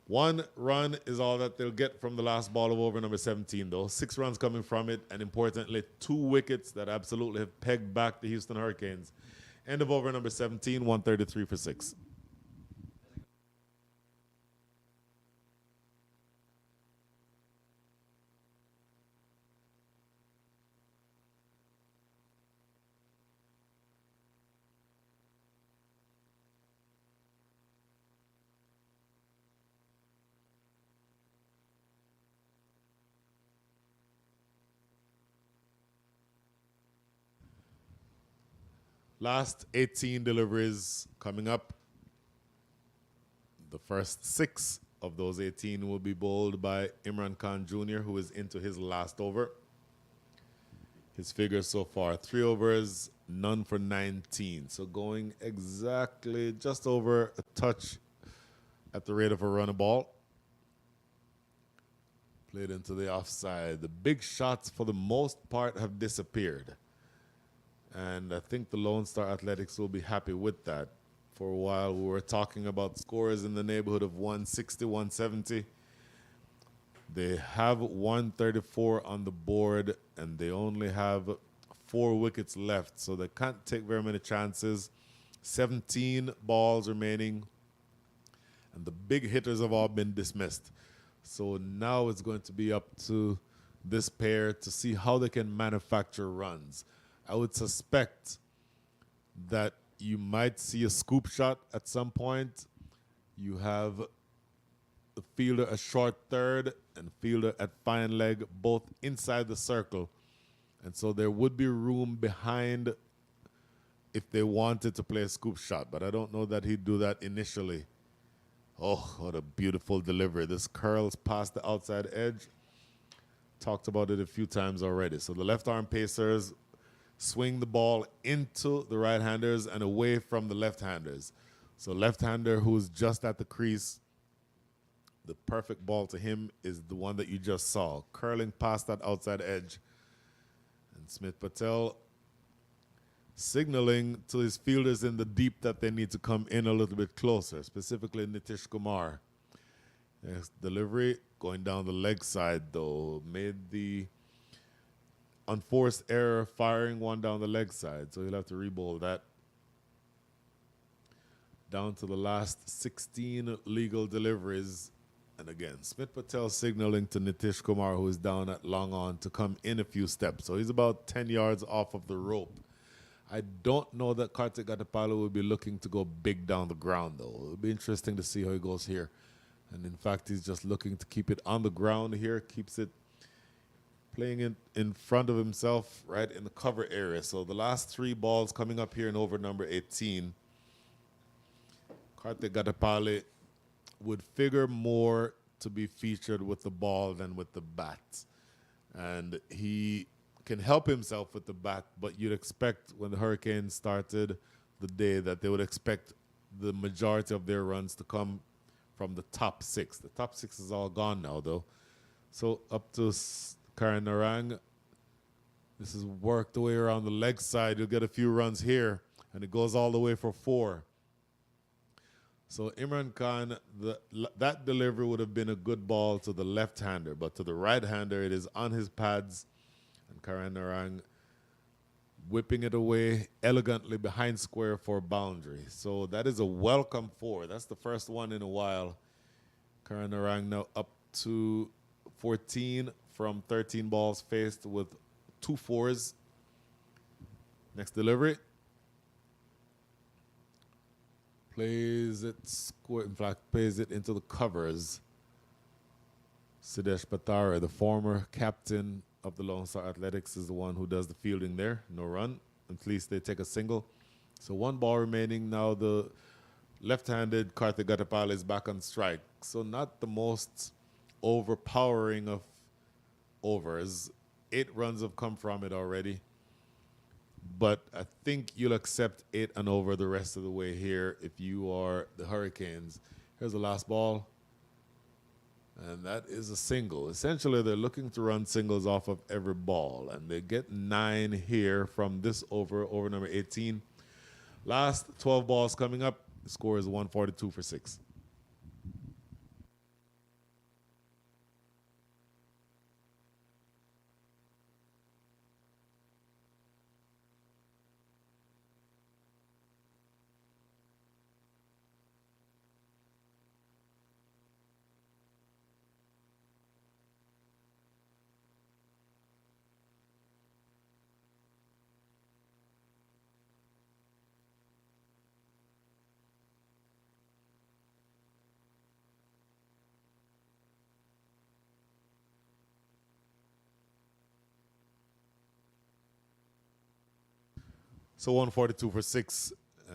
1 run is all that they'll get from the last ball of over number 17, though. 6 runs coming from it, and importantly, 2 wickets that absolutely have pegged back the Houston Hurricanes. End of over number 17, 133 for 6. Last 18 deliveries coming up. The first 6 of those 18 will be bowled by Imran Khan Jr., who is into his last over. His figures so far, 3 overs, none for 19. So going exactly just over a touch at the rate of a run a ball. Played into the offside. The big shots, for the most part, have disappeared. And I think the Lone Star Athletics will be happy with that. For a while, we were talking about scores in the neighborhood of 160, 170. They have 134 on the board, and they only have 4 wickets left, so they can't take very many chances. 17 balls remaining, and the big hitters have all been dismissed. So now it's going to be up to this pair to see how they can manufacture runs. I would suspect that you might see a scoop shot at some point. You have the fielder a short third and fielder at fine leg, both inside the circle. And so there would be room behind if they wanted to play a scoop shot, but I don't know that he'd do that initially. Oh, what a beautiful delivery. This curls past the outside edge. Talked about it a few times already. So the left arm pacers swing the ball into the right-handers and away from the left-handers. So left-hander who's just at the crease, the perfect ball to him is the one that you just saw, curling past that outside edge. And Smith Patel signaling to his fielders in the deep that they need to come in a little bit closer, specifically Nitish Kumar. Next delivery, going down the leg side, though, made the unforced error firing one down the leg side, so he'll have to re-bowl that. Down to the last 16 legal deliveries. And again, Smith Patel signaling to Nitish Kumar, who is down at long on, to come in a few steps. So he's about 10 yards off of the rope. I don't know that Kartik Gatapala will be looking to go big down the ground, though. It'll be interesting to see how he goes here. And in fact, he's just looking to keep it on the ground here, keeps it playing it in front of himself, right in the cover area. So the last 3 balls coming up here in over number 18. Kartik Gatapale would figure more to be featured with the ball than with the bat. And he can help himself with the bat, but you'd expect when the Hurricanes started the day that they would expect the majority of their runs to come from the top 6. The top 6 is all gone now, though. So up to Karan Narang. This is worked the way around the leg side. You'll get a few runs here, and it goes all the way for 4. So Imran Khan, that delivery would have been a good ball to the left-hander, but to the right-hander, it is on his pads, and Karan Narang whipping it away elegantly behind square for a boundary. So that is a welcome 4. That's the first one in a while. Karan Narang now up to 14 from 13 balls faced with 2 4s. Next delivery. Plays it square, in fact, plays it into the covers. Sidesh Patara, the former captain of the Lone Star Athletics is the one who does the fielding there. No run. At least they take a single. So one ball remaining. Now the left-handed Karthik Gatapal is back on strike. So not the most overpowering of overs. 8 runs have come from it already. But I think you'll accept 8 and over the rest of the way here if you are the Hurricanes. Here's the last ball. And that is a single. Essentially, they're looking to run singles off of every ball. And they get 9 here from this over number 18. Last 12 balls coming up. The score is 142 for 6. So 142 for 6,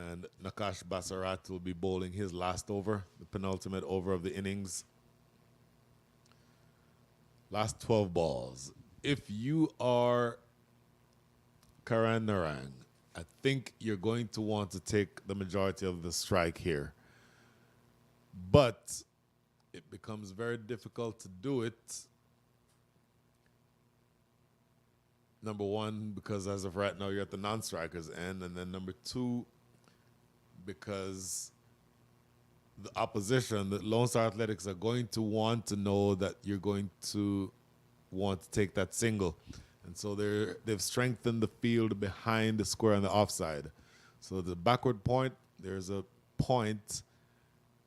and Nakash Basarat will be bowling his last over, the penultimate over of the innings. Last 12 balls. If you are Karan Narang, I think you're going to want to take the majority of the strike here. But it becomes very difficult to do it. Number one, because as of right now, you're at the non-strikers end. And then number two, because the opposition, the Lone Star Athletics, are going to want to know that you're going to want to take that single. And so they've strengthened the field behind the square on the offside. So the backward point, there's a point,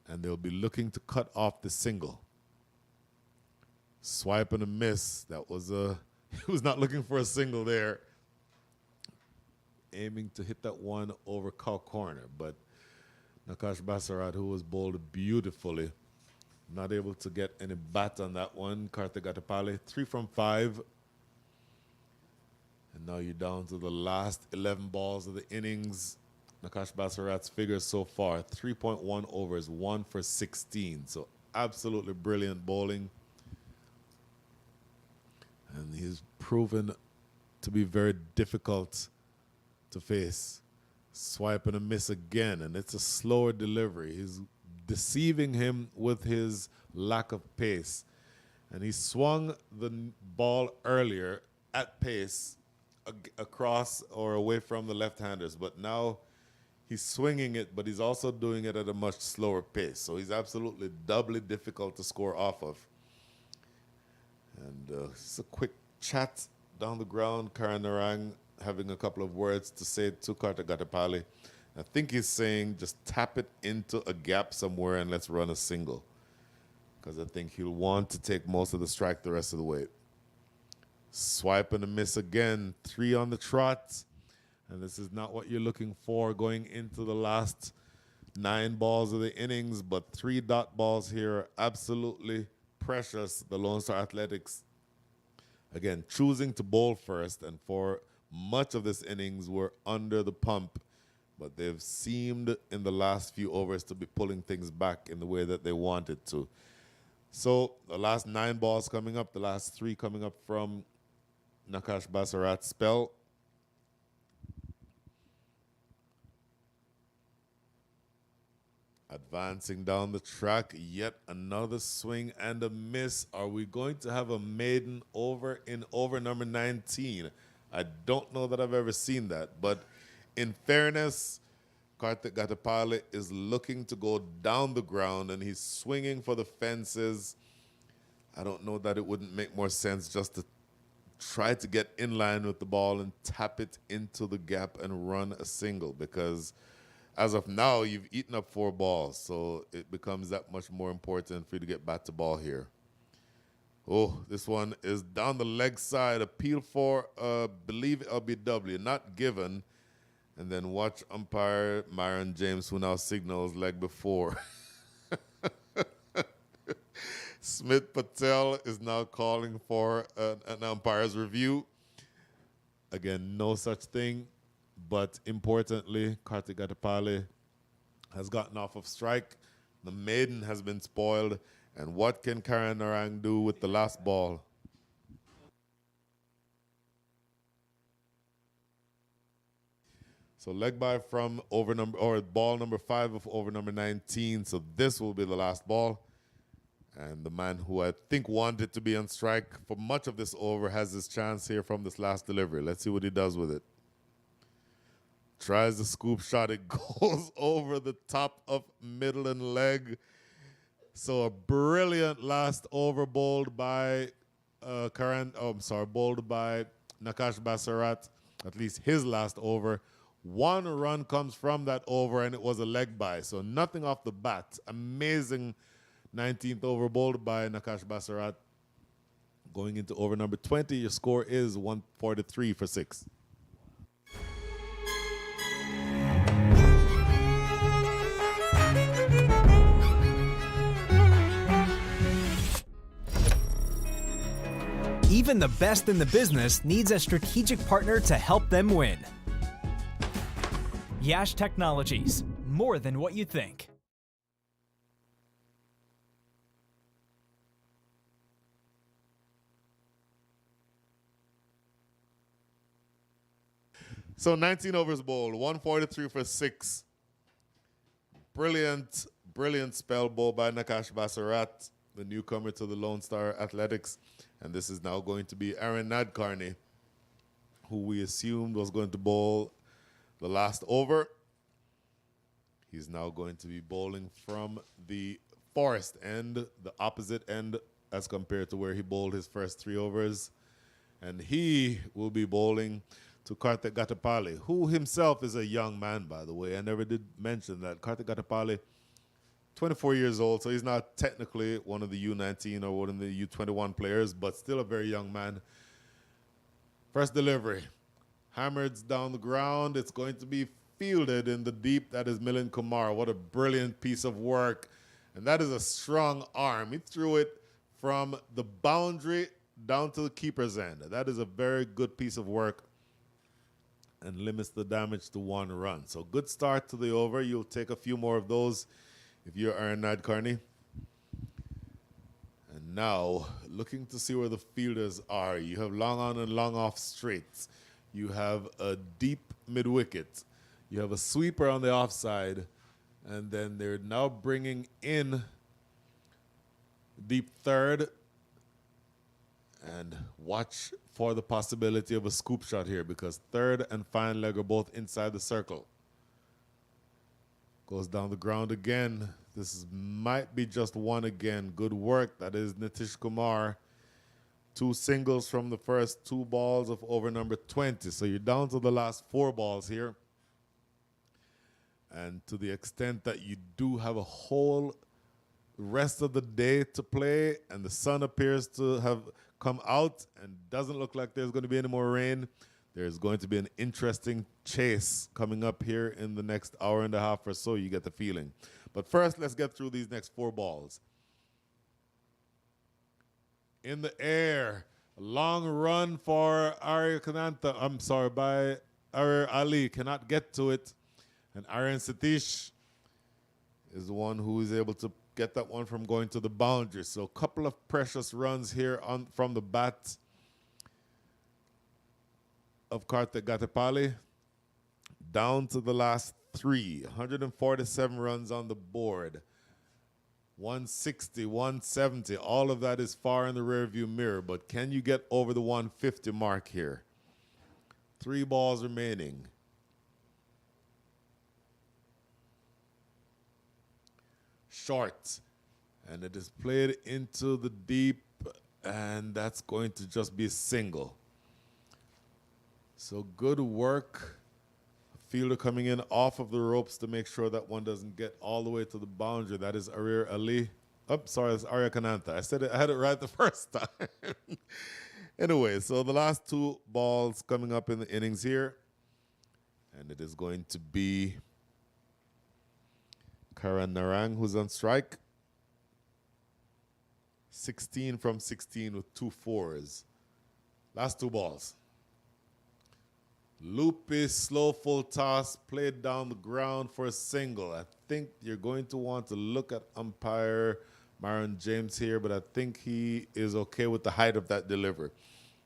and they'll be looking to cut off the single. Swipe and a miss. That was a... He was not looking for a single there. Aiming to hit that one over cow corner. But Nakash Basarat, who was bowled beautifully, not able to get any bat on that one. Karthik Gatapale, 3 from 5. And now you're down to the last 11 balls of the innings. Nakash Basarat's figures so far, 3.1 overs, 1 for 16. So absolutely brilliant bowling. And he's proven to be very difficult to face. Swipe and a miss again, and it's a slower delivery. He's deceiving him with his lack of pace. And he swung the ball earlier at pace across or away from the left-handers. But now he's swinging it, but he's also doing it at a much slower pace. So he's absolutely doubly difficult to score off of. And just a quick chat down the ground. Karan Narang having a couple of words to say to Karthik Gatapale. I think he's saying just tap it into a gap somewhere and let's run a single. Because I think he'll want to take most of the strike the rest of the way. Swipe and a miss again. 3 on the trot. And this is not what you're looking for going into the last 9 balls of the innings. But 3 dot balls here are absolutely precious. The Lone Star Athletics, again, choosing to bowl first, and for much of this innings were under the pump, but they've seemed in the last few overs to be pulling things back in the way that they wanted to. So the last 9 balls coming up, the last 3 coming up from Nakash Basarat's spell. Advancing down the track, yet another swing and a miss. Are we going to have a maiden over in over number 19? I don't know that I've ever seen that, but in fairness, Karthik Gatapale is looking to go down the ground and he's swinging for the fences. I don't know that it wouldn't make more sense just to try to get in line with the ball and tap it into the gap and run a single, because as of now, you've eaten up 4 balls, so it becomes that much more important for you to get bat to ball here. Oh, this one is down the leg side. Appeal for, believe LBW, not given. And then watch umpire Myron James, who now signals leg before. Smith Patel is now calling for an umpire's review. Again, no such thing. But importantly, Kartik Gatapale has gotten off of strike. The maiden has been spoiled. And what can Karan Narang do with the last ball? So leg by from over number, or ball number 5 of over number 19. So this will be the last ball. And the man who I think wanted to be on strike for much of this over has his chance here from this last delivery. Let's see what he does with it. Tries the scoop shot. It goes over the top of middle and leg. So a brilliant last over bowled by bowled by Nakash Basarat. At least his last over. 1 run comes from that over, and it was a leg by. So nothing off the bat. Amazing 19th over bowled by Nakash Basarat. Going into over number 20, your score is 143 for 6. Even the best in the business needs a strategic partner to help them win. Yash Technologies, more than what you think. So 19 overs bowled, 143 for 6. Brilliant, brilliant spell bowl by Nakash Basarat, the newcomer to the Lone Star Athletics. And this is now going to be Aaron Nadkarni, who we assumed was going to bowl the last over. He's now going to be bowling from the forest end, the opposite end as compared to where he bowled his first 3 overs. And he will be bowling to Kartik Gatapale, who himself is a young man, by the way. I never did mention that. Kartik Gatapale, 24 years old, so he's not technically one of the U19 or one of the U21 players, but still a very young man. First delivery. Hammered down the ground. It's going to be fielded in the deep. That is Milind Kumar. What a brilliant piece of work. And that is a strong arm. He threw it from the boundary down to the keeper's end. That is a very good piece of work and limits the damage to 1 run. So good start to the over. You'll take a few more of those if you're Aaron Nadkarni. And now, looking to see where the fielders are. You have long on and long off straights. You have a deep mid-wicket. You have a sweeper on the offside. And then they're now bringing in deep third. And watch for the possibility of a scoop shot here, because third and fine leg are both inside the circle. Goes down the ground again. Might be just 1 again. Good work. That is Nitish Kumar. 2 singles from the first 2 balls of over number 20. So you're down to the last 4 balls here. And to the extent that you do have a whole rest of the day to play, and the sun appears to have come out and doesn't look like there's going to be any more rain, there's going to be an interesting chase coming up here in the next hour and a half or so, you get the feeling. But first, let's get through these next 4 balls. In the air, a long run for Arya Kananta. By Arya Ali, cannot get to it. And Aryan Satish is the one who is able to get that one from going to the boundary. So a couple of precious runs here from the bat of Kartik Gatapale. Down to the last 3. 147 runs on the board. 160, 170. All of that is far in the rearview mirror. But can you get over the 150 mark here? 3 balls remaining. Short. And it is played into the deep. And that's going to just be a single. So good work. Fielder coming in off of the ropes to make sure that one doesn't get all the way to the boundary. That is Arya Ali. Oh, sorry, it's Arya Kananta. I had it right the first time. Anyway, so the last 2 balls coming up in the innings here. And it is going to be Karan Narang, who's on strike. 16 from 16 with 2 fours. Last 2 balls. Loopy, slow full toss, played down the ground for a single. I think you're going to want to look at umpire Myron James here, but I think he is okay with the height of that delivery.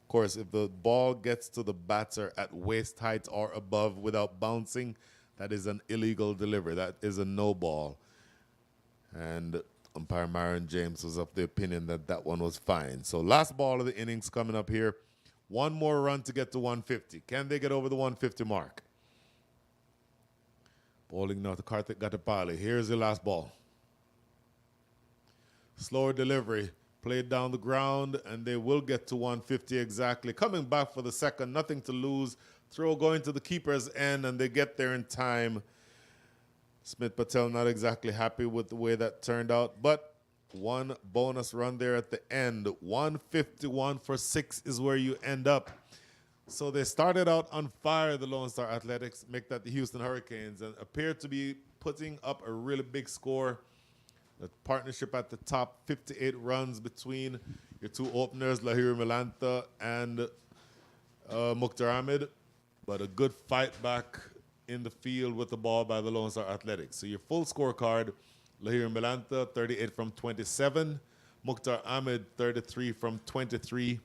Of course, if the ball gets to the batter at waist height or above without bouncing, that is an illegal delivery. That is a no ball. And umpire Myron James was of the opinion that that one was fine. So last ball of the innings coming up here. One more run to get to 150. Can they get over the 150 mark? Bowling now to Karthik Gatapali. Here's the last ball. Slower delivery. Played down the ground, and they will get to 150 exactly. Coming back for the second, nothing to lose. Throw going to the keeper's end, and they get there in time. Smith Patel not exactly happy with the way that turned out, but one bonus run there at the end. 151 for 6 is where you end up. So they started out on fire, the Lone Star Athletics, make that the Houston Hurricanes, and appear to be putting up a really big score. The partnership at the top, 58 runs between your 2 openers, Lahiri Milanta and Mukhtar Ahmed, but a good fight back in the field with the ball by the Lone Star Athletics. So your full scorecard, Lahiri Milanta, 38 from 27. Mukhtar Ahmed, 33 from 23.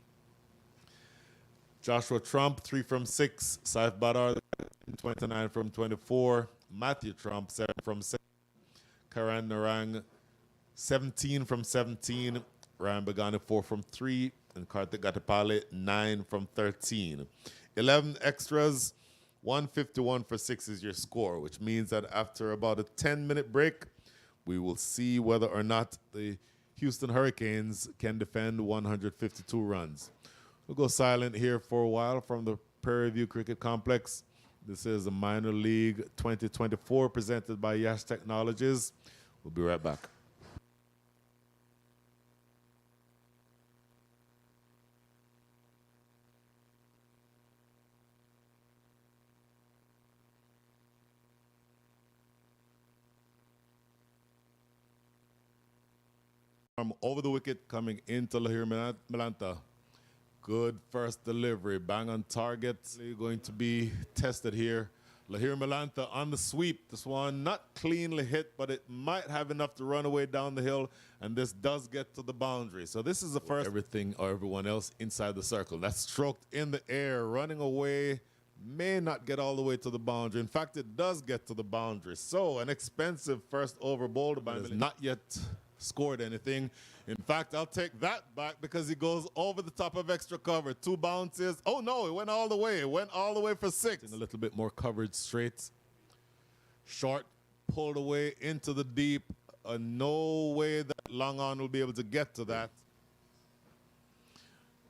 Joshua Trump, 3 from 6. Saif Badar, 29 from 24. Matthew Trump, 7 from 6. Karan Narang, 17 from 17. Ryan Bagani, 4 from 3. And Karthik Gatapali, 9 from 13. 11 extras, 151 for 6 is your score, which means that after about a 10-minute break, we will see whether or not the Houston Hurricanes can defend 152 runs. We'll go silent here for a while from the Prairie View Cricket Complex. This is the Minor League 2024 presented by Yash Technologies. We'll be right back. From over the wicket coming into Lahiri Milanta. Good first delivery, bang on target. Going to be tested here. Lahiri Milanta on the sweep. This one not cleanly hit, but it might have enough to run away down the hill, and this does get to the boundary. So this is the first. Everything or everyone else inside the circle. That's stroked in the air, running away. May not get all the way to the boundary. In fact, it does get to the boundary. So an expensive first over bowled by not yet scored anything. In fact, I'll take that back because he goes over the top of extra cover. 2 bounces. Oh, no, it went all the way. It went all the way for 6. And a little bit more coverage straight. Short, pulled away into the deep. No way that Long On will be able to get to that.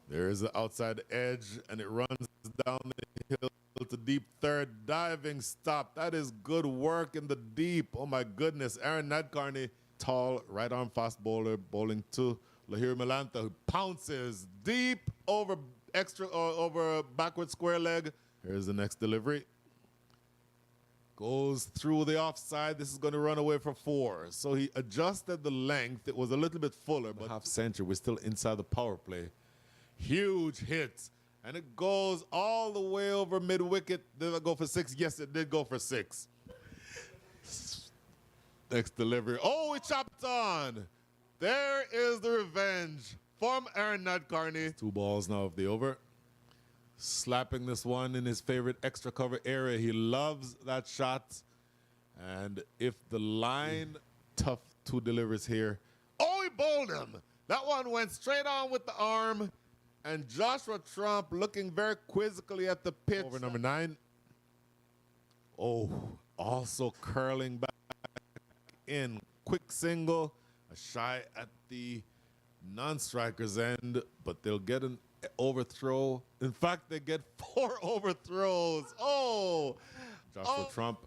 There is the outside edge, and it runs down the hill to deep third. Diving stop. That is good work in the deep. Oh, my goodness. Aaron Nadkarni, tall right arm fast bowler, bowling to Lahiri Milanta, who pounces deep over over backward square leg. Here's the next delivery. Goes through the offside. This is going to run away for 4. So he adjusted the length. It was a little bit fuller, but half century. We're still inside the power play. Huge hit. And it goes all the way over mid-wicket. Did it go for 6? Yes, it did go for 6. Next delivery. Oh, he chopped on. There is the revenge from Aaron Nadkarni. 2 balls now of the over. Slapping this one in his favorite extra cover area. He loves that shot. And if the line, tough 2 deliveries here. Oh, he bowled him. That one went straight on with the arm. And Joshua Trump looking very quizzically at the pitch. Over number 9. Oh, also curling back in. Quick single, a shy at the non-striker's end, but they'll get an overthrow. In fact, they get 4 overthrows. Oh! Joshua Trump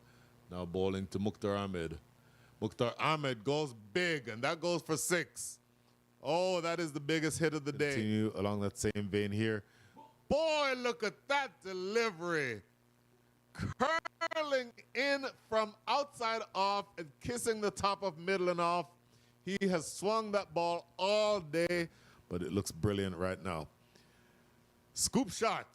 now bowling to Mukhtar Ahmed. Mukhtar Ahmed goes big, and that goes for 6. Oh, that is the biggest hit of the day. Continue along that same vein here. Boy, look at that delivery. Curling in from outside off and kissing the top of middle and off. He has swung that ball all day, but it looks brilliant right now. Scoop shot.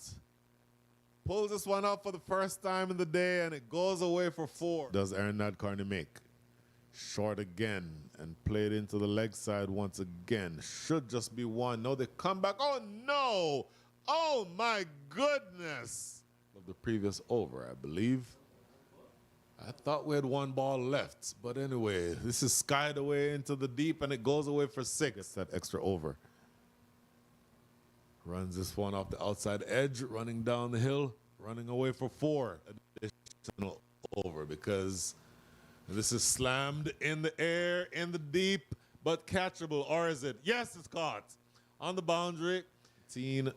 Pulls this one up for the first time in the day, and it goes away for 4. Does Aaron Nadkarni make? Short again, and played into the leg side once again. Should just be 1. No, they come back. Oh, no! Oh, my goodness! Of the previous over, I believe. I thought we had 1 ball left, but anyway, this is skied away into the deep, and it goes away for 6. It's that extra over. Runs this one off the outside edge, running down the hill, running away for 4. Additional over, because this is slammed in the air, in the deep, but catchable. Or is it? Yes, it's caught. On the boundary. 18,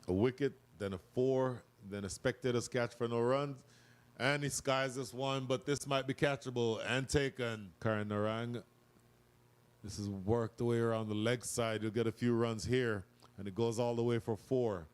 a wicket, then a 4, then a spectator's catch for no runs. And he skies this one, but this might be catchable and taken. Karan Narang. This is worked the way around the leg side. You'll get a few runs here. And it goes all the way for 4.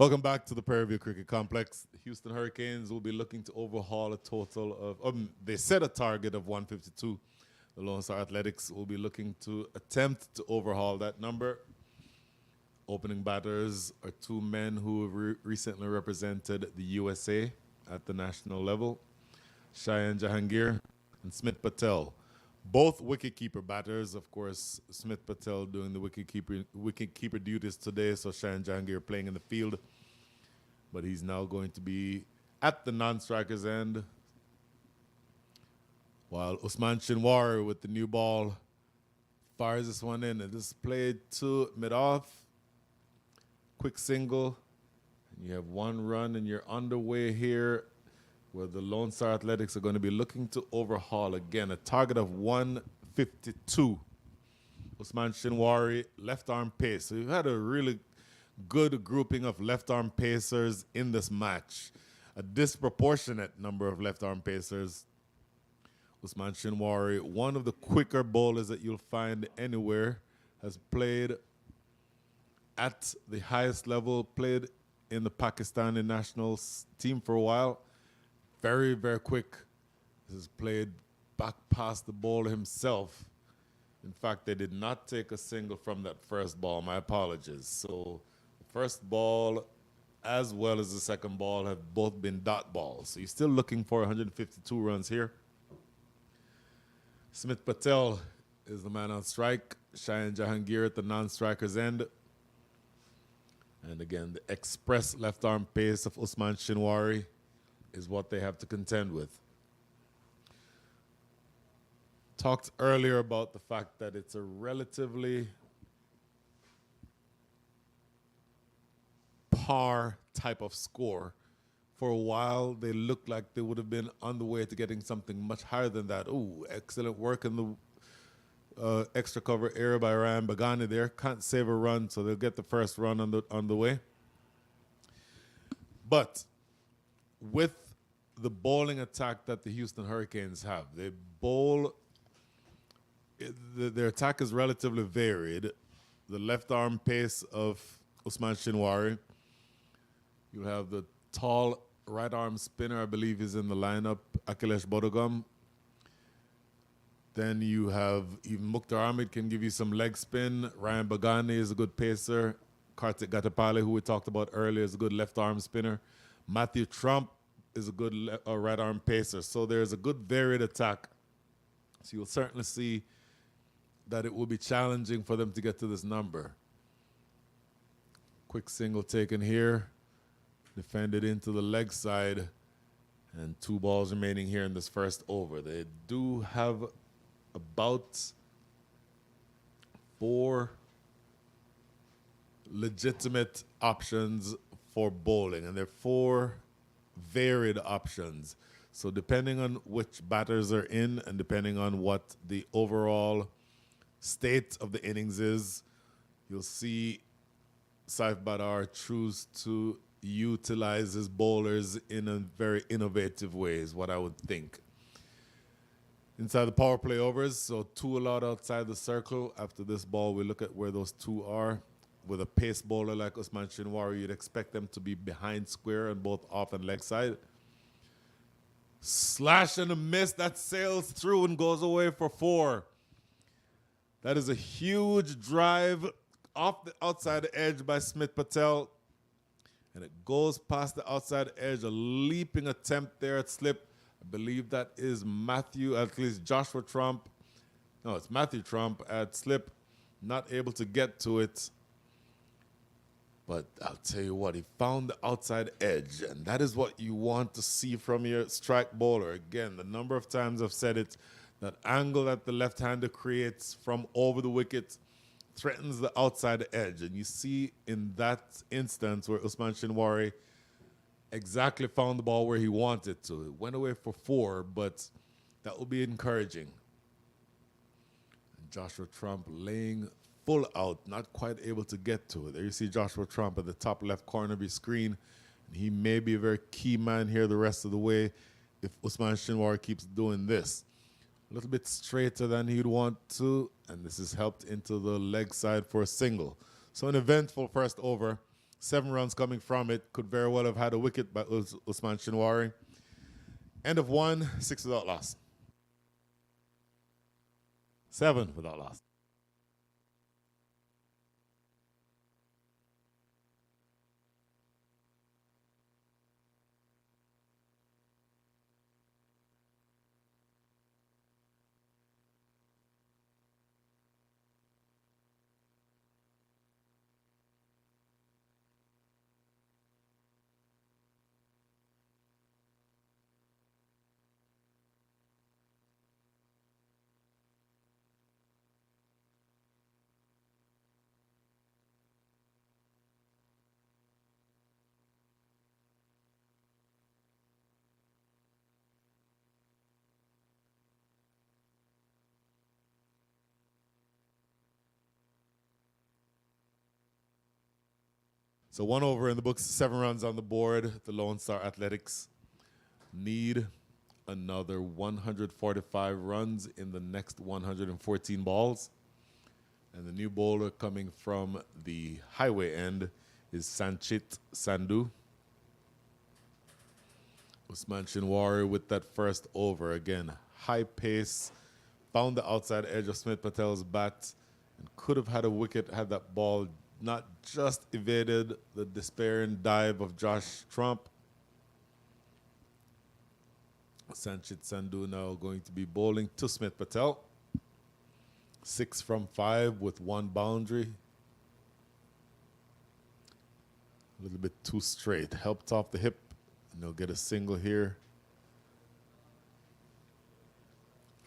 Welcome back to the Prairie View Cricket Complex. The Houston Hurricanes will be looking to overhaul a total of, they set a target of 152. The Lone Star Athletics will be looking to attempt to overhaul that number. Opening batters are two men who have recently represented the USA at the national level, Cheyenne Jahangir and Smith Patel. Both wicketkeeper batters, of course, Smith Patel doing the wicketkeeper duties today, so Cheyenne Jahangir playing in the field. But he's now going to be at the non-striker's end, while Usman Shinwari with the new ball fires this one in. And this is played to mid-off. Quick single. And you have one run, and you're underway here, where the Lone Star Athletics are going to be looking to overhaul again. A target of 152. Usman Shinwari, left arm pace. So you've had a really good grouping of left arm pacers in this match. A disproportionate number of left arm pacers. Usman Shinwari, one of the quicker bowlers that you'll find anywhere, has played at the highest level, played in the Pakistani national team for a while. Very, very quick. This is played back past the bowler himself. In fact, they did not take a single from that first ball. My apologies. So the first ball as well as the second ball have both been dot balls. So you're still looking for 152 runs here. Smith Patel is the man on strike. Cheyenne Jahangir at the non-striker's end. And again, the express left-arm pace of Usman Shinwari is what they have to contend with. Talked earlier about the fact that it's a relatively par type of score. For a while, they looked like they would have been on the way to getting something much higher than that. Ooh, excellent work in the extra cover area by Ryan Bagani there. Can't save a run, so they'll get the first run on the way. But with the bowling attack that the Houston Hurricanes have, they bowl, their attack is relatively varied. The left arm pace of Usman Shinwari. You have the tall right arm spinner, I believe is in the lineup, Akhilesh Bodogam. Then you have even Mukhtar Ahmed can give you some leg spin. Ryan Bagani is a good pacer. Kartik Gatapale, who we talked about earlier, is a good left arm spinner. Matthew Trump is a good right arm pacer. So there's a good varied attack. So you'll certainly see that it will be challenging for them to get to this number. Quick single taken here. Defended into the leg side. And 2 balls remaining here in this first over. They do have about 4 legitimate options for bowling, and they're 4 varied options. So depending on which batters are in and depending on what the overall state of the innings is, you'll see Saif Badar choose to utilize his bowlers in a very innovative way, is what I would think. Inside the power play overs, so 2 allowed outside the circle. After this ball, we look at where those 2 are. With a pace bowler like Usman Shinwari, you'd expect them to be behind square on both off and leg side. Slash and a miss that sails through and goes away for 4. That is a huge drive off the outside edge by Smith Patel. And it goes past the outside edge, a leaping attempt there at slip. I believe that is at least Joshua Trump. No, it's Matthew Trump at slip. Not able to get to it. But I'll tell you what, he found the outside edge, and that is what you want to see from your strike bowler. Again, the number of times I've said it, that angle that the left-hander creates from over the wicket threatens the outside edge. And you see in that instance where Usman Shinwari exactly found the ball where he wanted to. It went away for 4, but that will be encouraging. And Joshua Trump laying full out, not quite able to get to it. There you see Joshua Trump at the top left corner of your screen. And he may be a very key man here the rest of the way if Usman Shinwari keeps doing this. A little bit straighter than he'd want to, and this is helped into the leg side for a single. So an eventful first over. 7 runs coming from it. Could very well have had a wicket by Usman Shinwari. End of 1, 6 without loss. 7 without loss. So 1 over in the books, 7 runs on the board. The Lone Star Athletics need another 145 runs in the next 114 balls. And the new bowler coming from the highway end is Sanchit Sandhu. Usman Shinwari with that first over. Again, high pace, found the outside edge of Smith Patel's bat, and could have had a wicket had that ball not just evaded the despairing dive of Josh Trump. Sanchit Sandhu now going to be bowling to Smith Patel. 6 from 5 with 1 boundary. A little bit too straight. Helped off the hip. And they'll get a single here.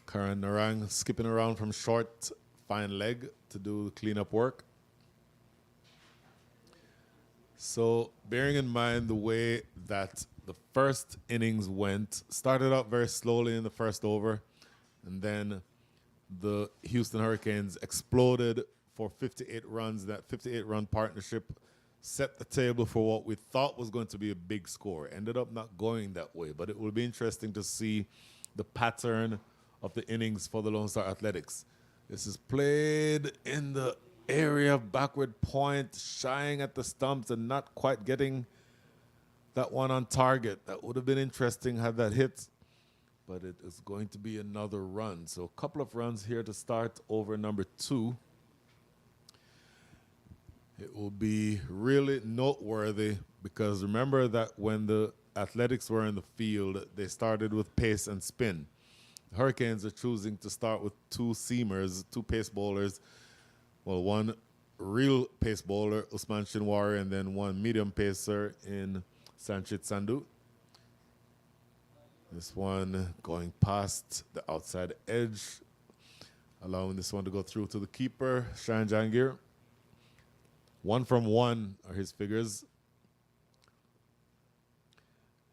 Karan Narang skipping around from short, fine leg to do the cleanup work. So bearing in mind the way that the first innings went, started out very slowly in the first over, and then the Houston Hurricanes exploded for 58 runs. That 58-run partnership set the table for what we thought was going to be a big score. Ended up not going that way, but it will be interesting to see the pattern of the innings for the Lone Star Athletics. This is played in the area of backward point, shying at the stumps and not quite getting that one on target. That would have been interesting had that hit, but it is going to be another run. So a couple of runs here to start over number 2. It will be really noteworthy because remember that when the Athletics were in the field, they started with pace and spin. The Hurricanes are choosing to start with 2 seamers, 2 pace bowlers. Well, 1 real pace bowler, Usman Shinwari, and then 1 medium pacer in Sanchit Sandhu. This one going past the outside edge, allowing this one to go through to the keeper, Shahan Jahangir. 1 from 1 are his figures.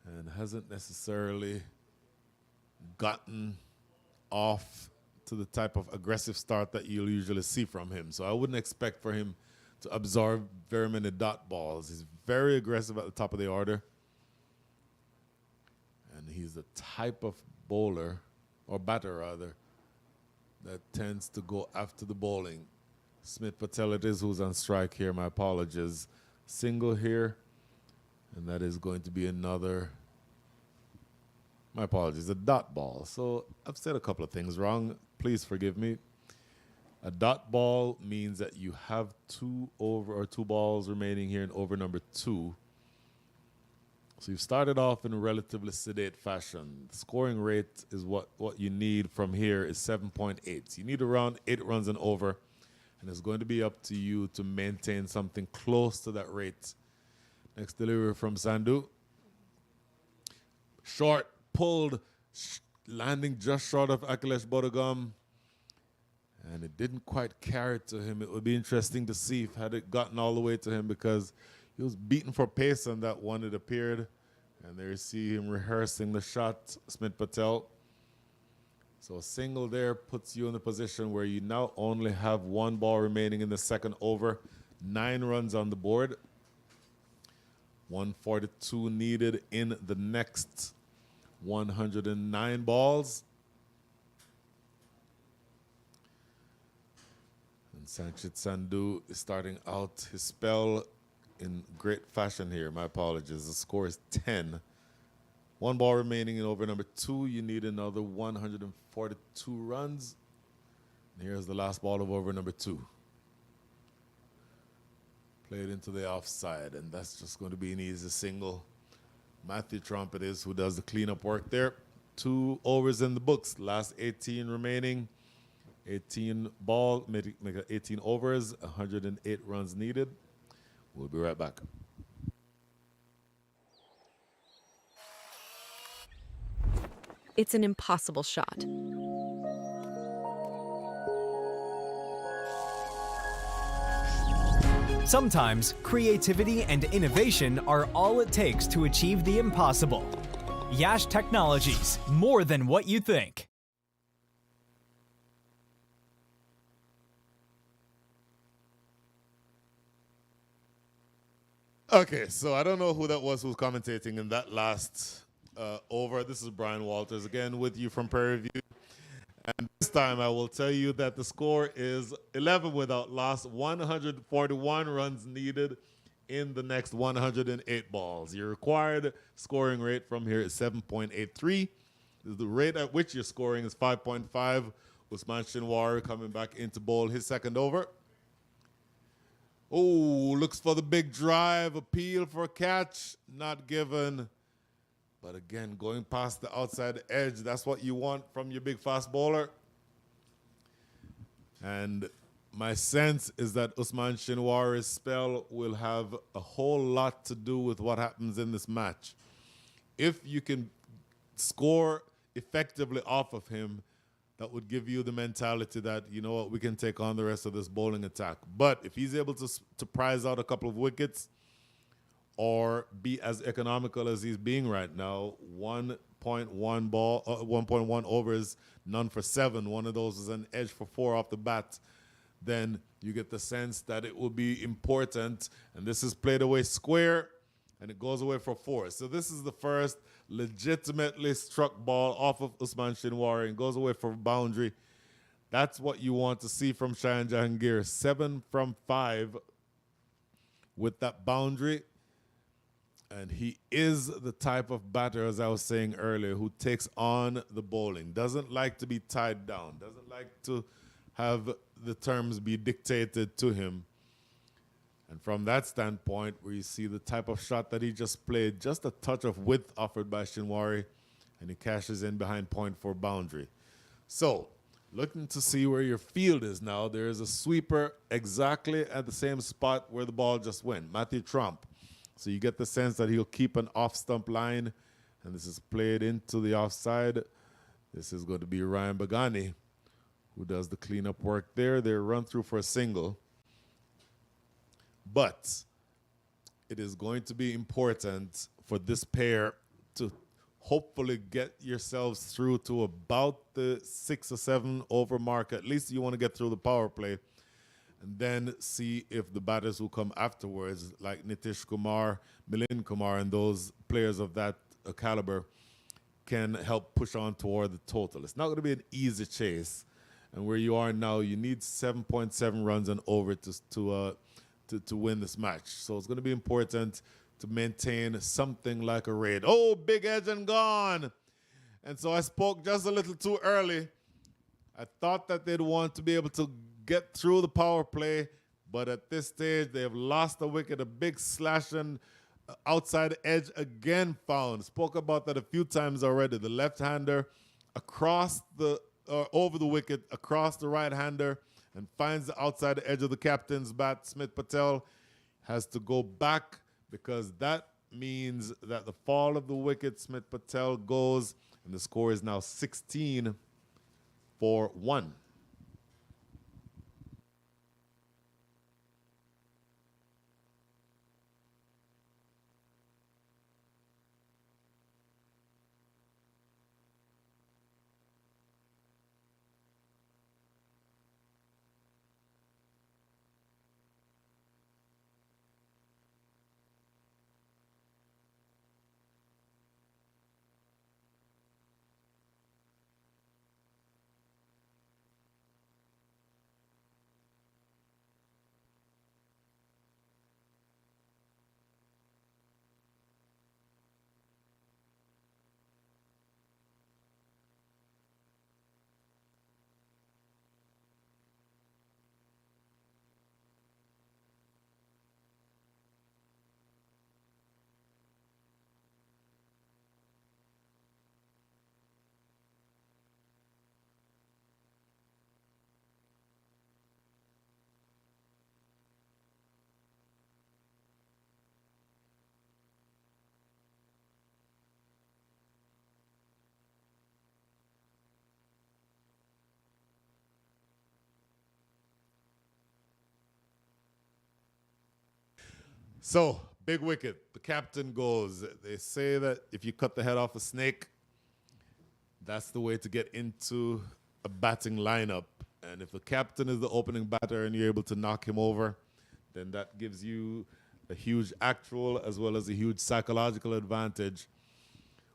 And hasn't necessarily gotten off to the type of aggressive start that you'll usually see from him. So I wouldn't expect for him to absorb very many dot balls. He's very aggressive at the top of the order. And he's the type of bowler, or batter rather, that tends to go after the bowling. Smith Patel it is who's on strike here. My apologies. Single here. And that is going to be another, my apologies, a dot ball. So I've said a couple of things wrong. Please forgive me. A dot ball means that you have 2 balls remaining here in over number 2. So you've started off in a relatively sedate fashion. The scoring rate is what you need from here is 7.8. You need around 8 runs and over, and it's going to be up to you to maintain something close to that rate. Next delivery from Sandhu. Short, pulled, landing just short of Akhilesh Bodhagam. And it didn't quite carry to him. It would be interesting to see if had it gotten all the way to him because he was beaten for pace on that one, it appeared. And there you see him rehearsing the shot, Smith Patel. So a single there puts you in the position where you now only have 1 ball remaining in the second over. 9 runs on the board. 142 needed in the next 109 balls. And Sanchit Sandhu is starting out his spell in great fashion here. My apologies. The score is 10. One ball remaining in over number 2. You need another 142 runs. And here's the last ball of over number 2. Played into the offside, and that's just going to be an easy single. Matthew Trump it is who does the cleanup work there. 2 overs in the books. Last 18 remaining. 18 ball, make it 18 overs, 108 runs needed. We'll be right back. It's an impossible shot. Sometimes creativity and innovation are all it takes to achieve the impossible. Yash Technologies, more than what you think. Okay, so I don't know who that was who's commentating in that last over. This is Brian Walters again with you from Prairie View. And this time I will tell you that the score is 11 without loss, 141 runs needed in the next 108 balls. Your required scoring rate from here is 7.83. The rate at which you're scoring is 5.5. Usman Shinwari coming back into bowl his second over. Oh, looks for the big drive, appeal for a catch, not given. But again, going past the outside edge, that's what you want from your big fast bowler. And my sense is that Usman Shinwari's spell will have a whole lot to do with what happens in this match. If you can score effectively off of him, that would give you the mentality that, you know what, we can take on the rest of this bowling attack. But if he's able to prize out a couple of wickets or be as economical as he's being right now, 1.1 overs, none for 7. One of those is an edge for 4 off the bat. Then you get the sense that it will be important. And this is played away square, and it goes away for 4. So this is the first legitimately struck ball off of Usman Shinwari and goes away for a boundary. That's what you want to see from Shayan Jahangir. 7 from 5 with that boundary. And he is the type of batter, as I was saying earlier, who takes on the bowling. Doesn't like to be tied down. Doesn't like to have the terms be dictated to him. And from that standpoint, where you see the type of shot that he just played, just a touch of width offered by Shinwari, and he cashes in behind point for boundary. So, looking to see where your field is now, there is a sweeper exactly at the same spot where the ball just went, Matthew Trump. So you get the sense that he'll keep an off-stump line, and this is played into the offside. This is going to be Ryan Bagani, who does the cleanup work there. They're run through for a single. But it is going to be important for this pair to hopefully get yourselves through to about the 6 or 7 over mark. At least you want to get through the power play and then see if the batters who come afterwards, like Nitish Kumar, Milind Kumar, and those players of that caliber can help push on toward the total. It's not going to be an easy chase. And where you are now, you need 7.7 runs and over to win this match. So it's going to be important to maintain something like a raid. Oh, big edge and gone. And so I spoke just a little too early. I thought that they'd want to be able to get through the power play, but at this stage, they have lost a wicket. A big slash and outside edge again found. Spoke about that a few times already. The left-hander across the over the wicket, across the right-hander, and finds the outside edge of the captain's bat. Smith Patel has to go back because that means that the fall of the wicket, Smith Patel goes, and the score is now 16 for 1. So, big wicket. The captain goes. They say that if you cut the head off a snake, that's the way to get into a batting lineup. And if the captain is the opening batter and you're able to knock him over, then that gives you a huge actual as well as a huge psychological advantage.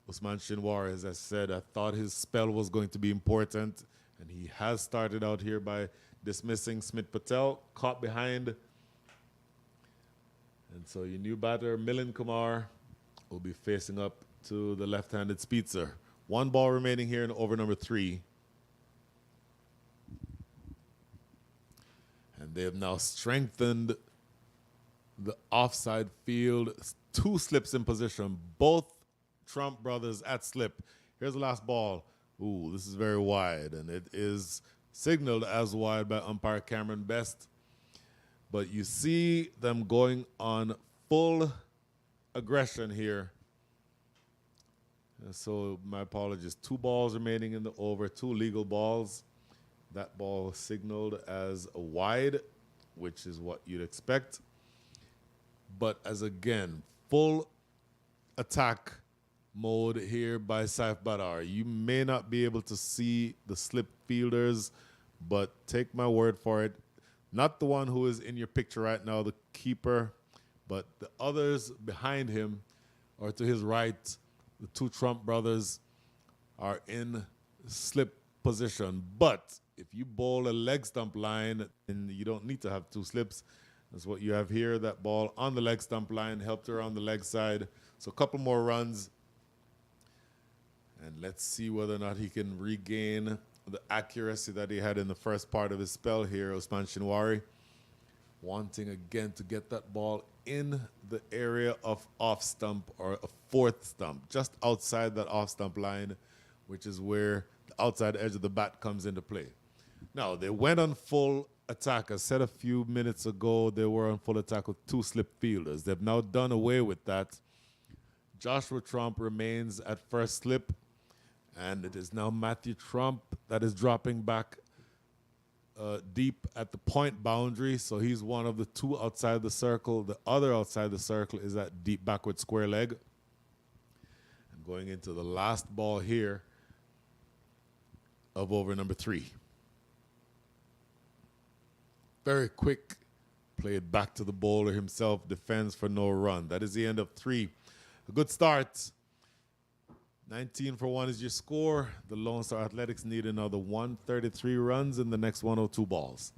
Usman Shinwar, as I said, I thought his spell was going to be important, and he has started out here by dismissing Smith Patel, caught behind. And so your new batter, Milind Kumar, will be facing up to the left-handed Spitzer. 1 ball remaining here in over number 3. And they have now strengthened the offside field. 2 slips in position. Both Trump brothers at slip. Here's the last ball. Ooh, this is very wide, and it is signaled as wide by umpire Cameron Best. But you see them going on full aggression here. And so my apologies. 2 balls remaining in the over, 2 legal balls. That ball signaled as a wide, which is what you'd expect. But as again, full attack mode here by Saif Badar. You may not be able to see the slip fielders, but take my word for it. Not the one who is in your picture right now, the keeper, but the others behind him or to his right, the 2 Trump brothers are in slip position. But if you bowl a leg stump line, then you don't need to have 2 slips. That's what you have here. That ball on the leg stump line helped her on the leg side. So a couple more runs. And let's see whether or not he can regain the accuracy that he had in the first part of his spell here, Usman Shinwari. Wanting again to get that ball in the area of off stump or a 4th stump, just outside that off stump line, which is where the outside edge of the bat comes into play. Now, they went on full attack. I said a few minutes ago they were on full attack with 2 slip fielders. They've now done away with that. Joshua Trump remains at first slip. And it is now Matthew Trump that is dropping back deep at the point boundary. So he's one of the 2 outside the circle. The other outside the circle is that deep backward square leg. And going into the last ball here of over number 3. Very quick. Played back to the bowler himself. Defends for no run. That is the end of 3. A good start. 19 for 1 is your score. The Lone Star Athletics need another 133 runs in the next 102 balls.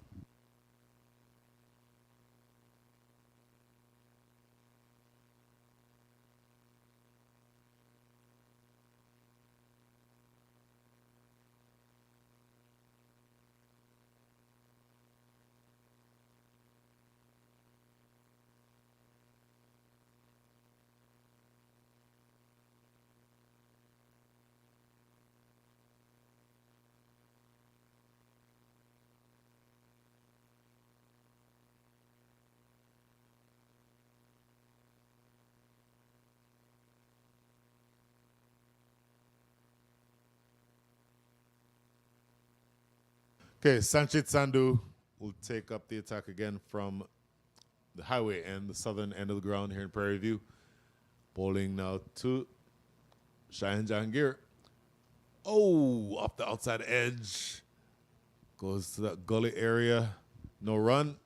Okay, Sanchit Sandhu will take up the attack again from the highway end, the southern end of the ground here in Prairie View. Bowling now to Shahin Jahangir. Oh, off the outside edge. Goes to that gully area. No run.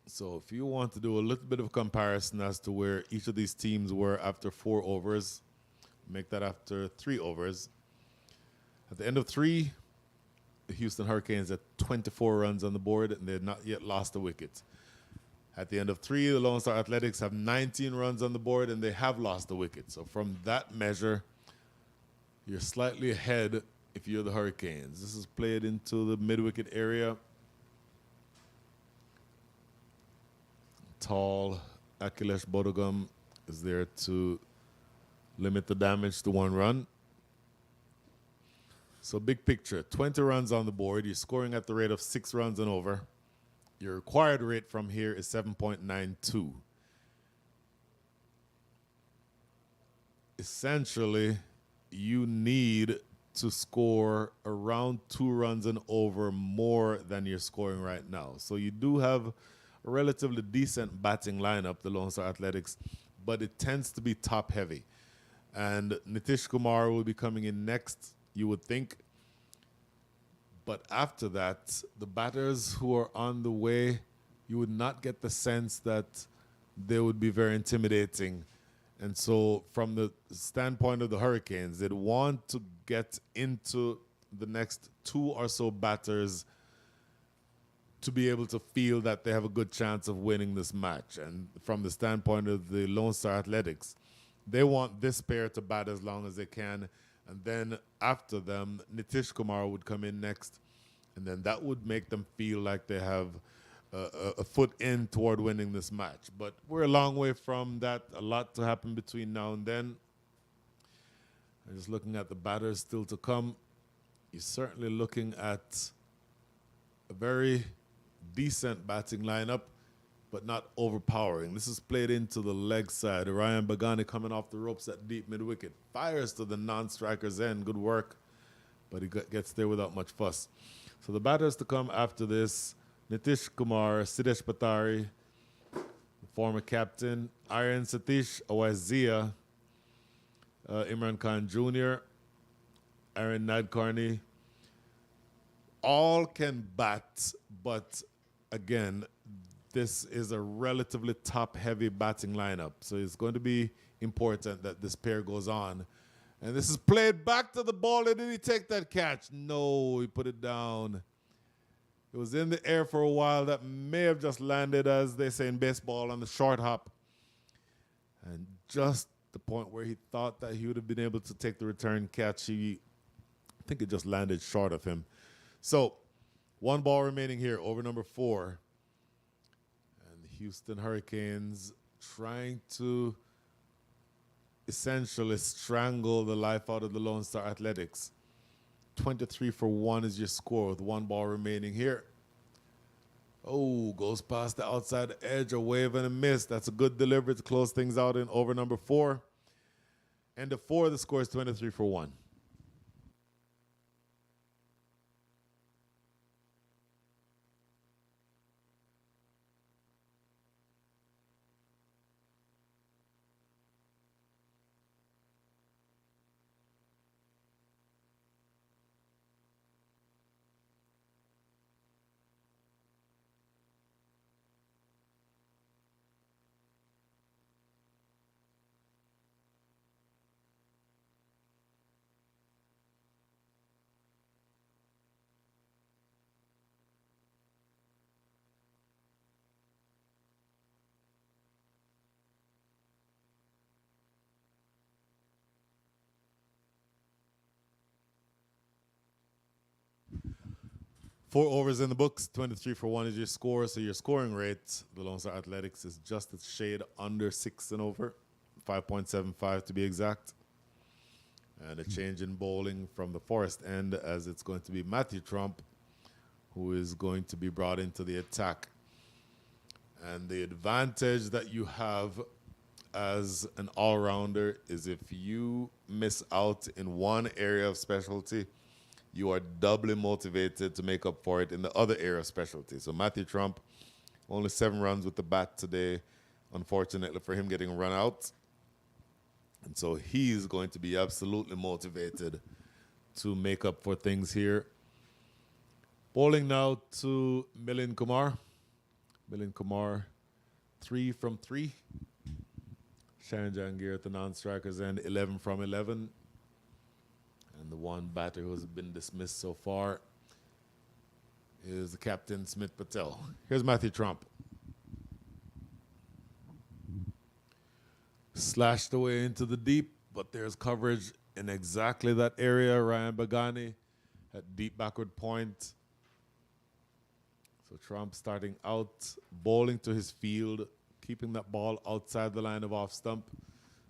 So if you want to do a little bit of a comparison as to where each of these teams were after 4 overs, make that after 3 overs. At the end of 3, the Houston Hurricanes had 24 runs on the board, and they had not yet lost a wicket. At the end of 3, the Lone Star Athletics have 19 runs on the board, and they have lost a wicket. So from that measure, you're slightly ahead if you're the Hurricanes. This is played into the mid-wicket area. Tall Akhilesh Bodogam is there to limit the damage to 1 run. So big picture, 20 runs on the board. You're scoring at the rate of 6 runs and over. Your required rate from here is 7.92. Essentially, you need to score around 2 runs and over more than you're scoring right now. So you do have a relatively decent batting lineup, the Lone Star Athletics, but it tends to be top heavy. And Nitish Kumar will be coming in next, you would think. But after that, the batters who are on the way, you would not get the sense that they would be very intimidating. And so from the standpoint of the Hurricanes, they'd want to get into the next two or so batters to be able to feel that they have a good chance of winning this match. And from the standpoint of the Lone Star Athletics, they want this pair to bat as long as they can. And then after them, Nitish Kumar would come in next. And then that would make them feel like they have a foot in toward winning this match. But we're a long way from that. A lot to happen between now and then. I'm just looking at the batters still to come. You're certainly looking at a very decent batting lineup, but not overpowering. This is played into the leg side. Ryan Bagani coming off the ropes at deep mid-wicket. Fires to the non-striker's end. Good work. But he gets there without much fuss. So the batters to come after this, Nitish Kumar, Siddesh Patari, the former captain, Aryan Satish Awazia, Imran Khan Jr., Aaron Nadkarni. All can bat, but again, this is a relatively top-heavy batting lineup. So it's going to be important that this pair goes on. And this is played back to the ball. Did he take that catch? No, he put it down. It was in the air for a while. That may have just landed, as they say in baseball, on the short hop. And just the point where he thought that he would have been able to take the return catch, I think it just landed short of him. So, one ball remaining here, over number 4. And the Houston Hurricanes trying to essentially strangle the life out of the Lone Star Athletics. 23 for 1 is your score with one ball remaining here. Oh, goes past the outside edge, a wave and a miss. That's a good delivery to close things out in over number 4. End of 4, the score is 23 for 1. Four overs in the books, 23 for 1 is your score. So your scoring rate, the Lone Star Athletics, is just a shade under 6 and over, 5.75 to be exact. And a change in bowling from the Forest end, as it's going to be Matthew Trump, who is going to be brought into the attack. And the advantage that you have as an all-rounder is if you miss out in one area of specialty, you are doubly motivated to make up for it in the other area of specialty. So Matthew Trump, only 7 runs with the bat today, unfortunately for him, getting run out. And so he's going to be absolutely motivated to make up for things here. Bowling now to Milind Kumar. Milind Kumar, 3 from 3. Sharon Jangir at the non-strikers end, 11 from 11. And the one batter who has been dismissed so far is the captain, Smith Patel. Here's Matthew Trump. Slashed away into the deep, but there's coverage in exactly that area. Ryan Bagani at deep backward point. So Trump starting out, bowling to his field, keeping that ball outside the line of off stump.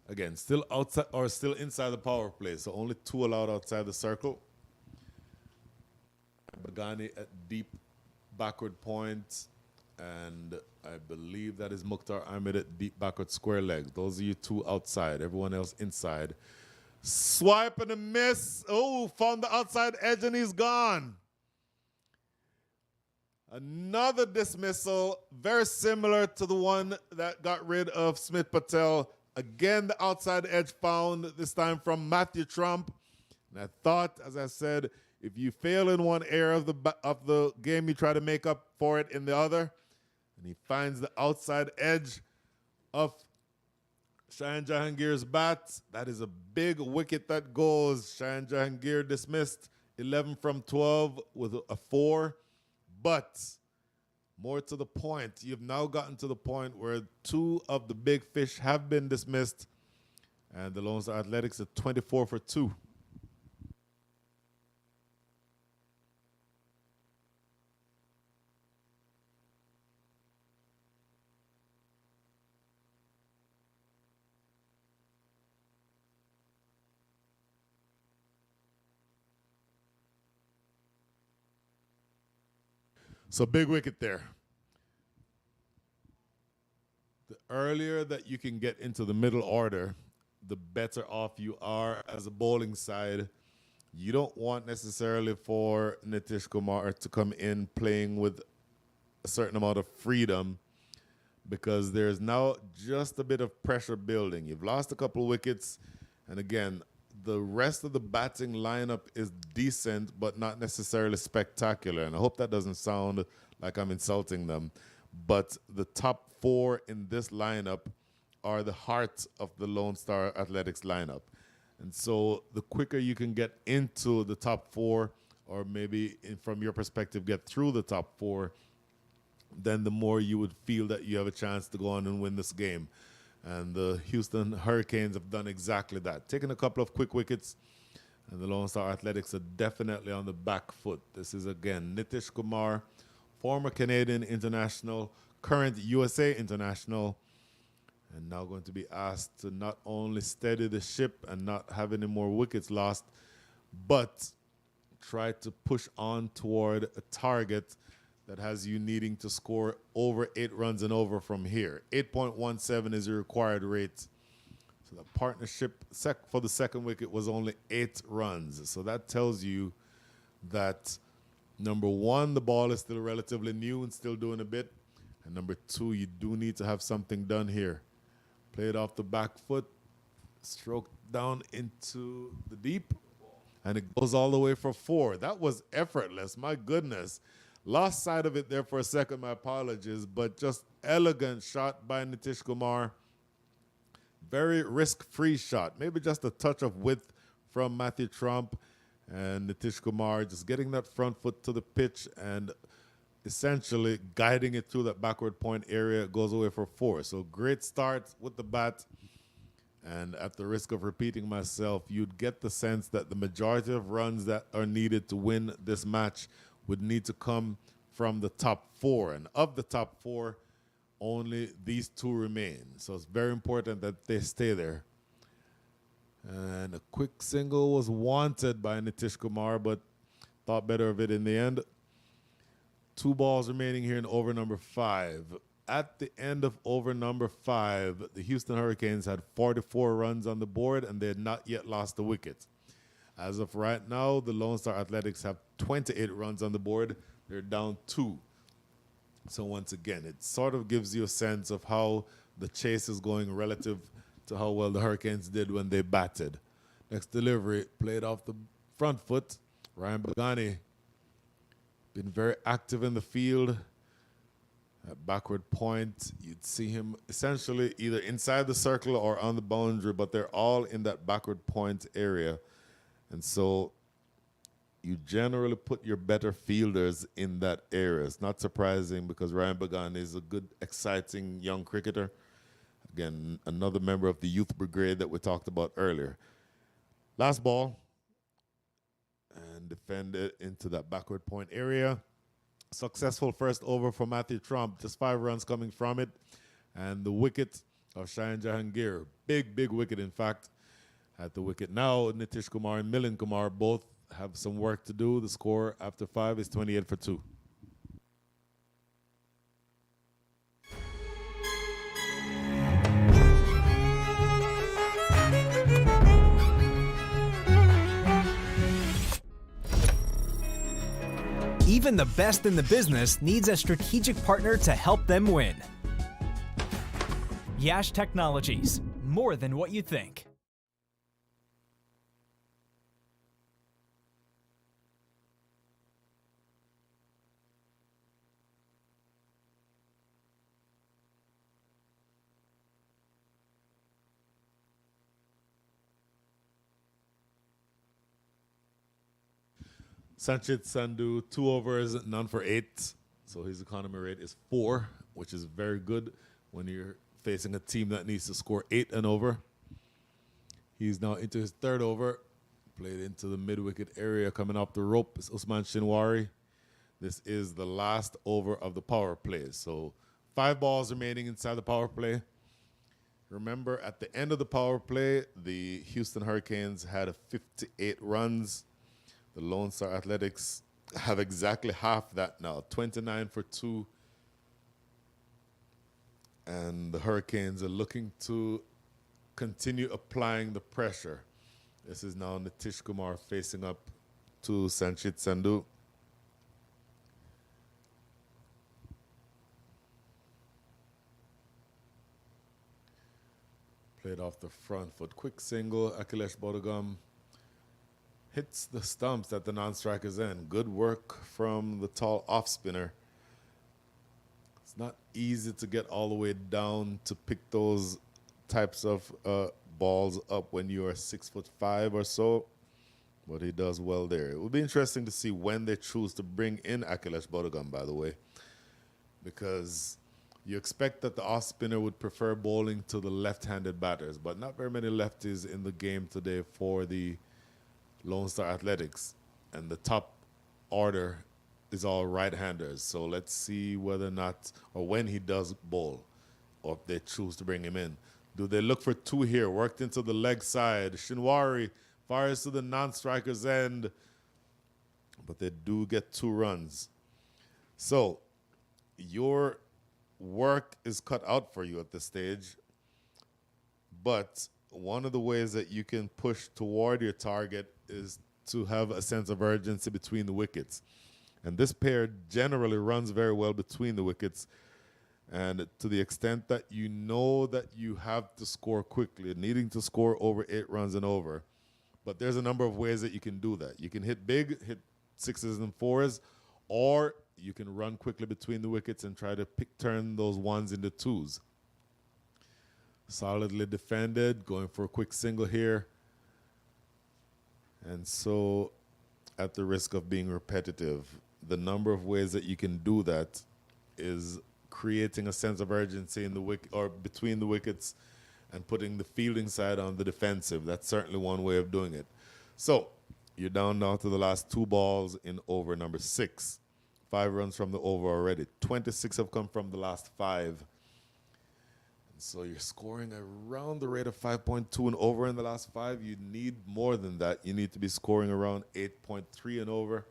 Again, still outside or still inside the power play, so only 2 allowed outside the circle. Bagani at deep backward point, and I believe that is Mukhtar Ahmed at deep backward square leg. Those are you 2 outside, everyone else inside. Swipe and a miss. Oh, found the outside edge and he's gone. Another dismissal, very similar to the one that got rid of Smith Patel. Again, the outside edge found, this time from Matthew Trump. And I thought, as I said, if you fail in one area of the game, you try to make up for it in the other. And he finds the outside edge of Cheyenne Jahangir's bat. That is a big wicket that goes. Cheyenne Jahangir dismissed 11 from 12 with a 4. But more to the point, you've now gotten to the point where 2 of the big fish have been dismissed. And the Lone Star Athletics are 24 for 2. So big wicket there. The earlier that you can get into the middle order, the better off you are as a bowling side. You don't want necessarily for Nitish Kumar to come in playing with a certain amount of freedom, because there's now just a bit of pressure building. You've lost a couple of wickets, and again, the rest of the batting lineup is decent, but not necessarily spectacular. And I hope that doesn't sound like I'm insulting them. But the top 4 in this lineup are the heart of the Lone Star Athletics lineup. And so the quicker you can get into the top 4, or maybe from your perspective, get through the top 4, then the more you would feel that you have a chance to go on and win this game. And the Houston Hurricanes have done exactly that. Taken a couple of quick wickets, and the Lone Star Athletics are definitely on the back foot. This is, again, Nitish Kumar, former Canadian international, current USA international, and now going to be asked to not only steady the ship and not have any more wickets lost, but try to push on toward a target that has you needing to score over 8 runs and over from here. 8.17 is the required rate. So the partnership for the second wicket was only 8 runs. So that tells you that, number 1, the ball is still relatively new and still doing a bit. And number 2, you do need to have something done here. Play it off the back foot, stroke down into the deep, and it goes all the way for 4. That was effortless, my goodness. Lost sight of it there for a second, my apologies, but just elegant shot by Nitish Kumar. Very risk-free shot, maybe just a touch of width from Matthew Trump, and Nitish Kumar just getting that front foot to the pitch and essentially guiding it through that backward point area. It goes away for 4. So great start with the bat, and at the risk of repeating myself, you'd get the sense that the majority of runs that are needed to win this match would need to come from the top 4. And of the top 4, only these 2 remain. So it's very important that they stay there. And a quick single was wanted by Nitish Kumar, but thought better of it in the end. 2 balls remaining here in over number 5. At the end of over number 5, the Houston Hurricanes had 44 runs on the board, and they had not yet lost a wicket. As of right now, the Lone Star Athletics have 28 runs on the board. They're down 2. So once again, it sort of gives you a sense of how the chase is going relative to how well the Hurricanes did when they batted. Next delivery, played off the front foot. Ryan Bagani been very active in the field. At backward point, you'd see him essentially either inside the circle or on the boundary, but they're all in that backward point area. And so you generally put your better fielders in that area. It's not surprising because Ryan Bagani is a good, exciting young cricketer. Again, another member of the youth brigade that we talked about earlier. Last ball, and defended into that backward point area. Successful first over for Matthew Trump, just 5 runs coming from it. And the wicket of Cheyenne Jahangir, big wicket in fact. At the wicket now, Nitish Kumar and Milind Kumar both have some work to do. The score after 5 is 28 for 2. Even the best in the business needs a strategic partner to help them win. Yash Technologies, more than what you think. Sanchit Sandhu, 2 overs, none for 8. So his economy rate is 4, which is very good when you're facing a team that needs to score 8 and over. He's now into his 3rd over. Played into the mid-wicket area coming off the rope. It's Usman Shinwari. This is the last over of the power play. So 5 balls remaining inside the power play. Remember, at the end of the power play, the Houston Hurricanes had 58 runs. The Lone Star Athletics have exactly half that now, 29 for 2. And the Hurricanes are looking to continue applying the pressure. This is now Nitish Kumar facing up to Sanchit Sandhu. Played off the front foot. Quick single. Akhilesh Bodhagam hits the stumps at the non-striker's end. Good work from the tall off spinner. It's not easy to get all the way down to pick those types of balls up when you are 6'5" or so, but he does well there. It will be interesting to see when they choose to bring in Akhilesh Bodhagam, by the way, because you expect that the off spinner would prefer bowling to the left-handed batters, but not very many lefties in the game today for the Lone Star Athletics, and the top order is all right-handers. So let's see whether or not, or when he does bowl, or if they choose to bring him in. Do they look for 2 here? Worked into the leg side. Shinwari fires to the non-striker's end, but they do get 2 runs. So your work is cut out for you at this stage, but one of the ways that you can push toward your target is to have a sense of urgency between the wickets. And this pair generally runs very well between the wickets. And to the extent that you know that you have to score quickly, needing to score over 8 runs and over. But there's a number of ways that you can do that. You can hit big, hit 6s and 4s, or you can run quickly between the wickets and try to turn those 1s into 2s. Solidly defended, going for a quick single here. And so, at the risk of being repetitive, the number of ways that you can do that is creating a sense of urgency in the wicket or between the wickets and putting the fielding side on the defensive. That's certainly one way of doing it. So, you're down now to the last 2 balls in over number 6. 5 runs from the over already. 26 have come from the last 5. So you're scoring around the rate of 5.2 and over in the last 5. You need more than that. You need to be scoring around 8.3 and over.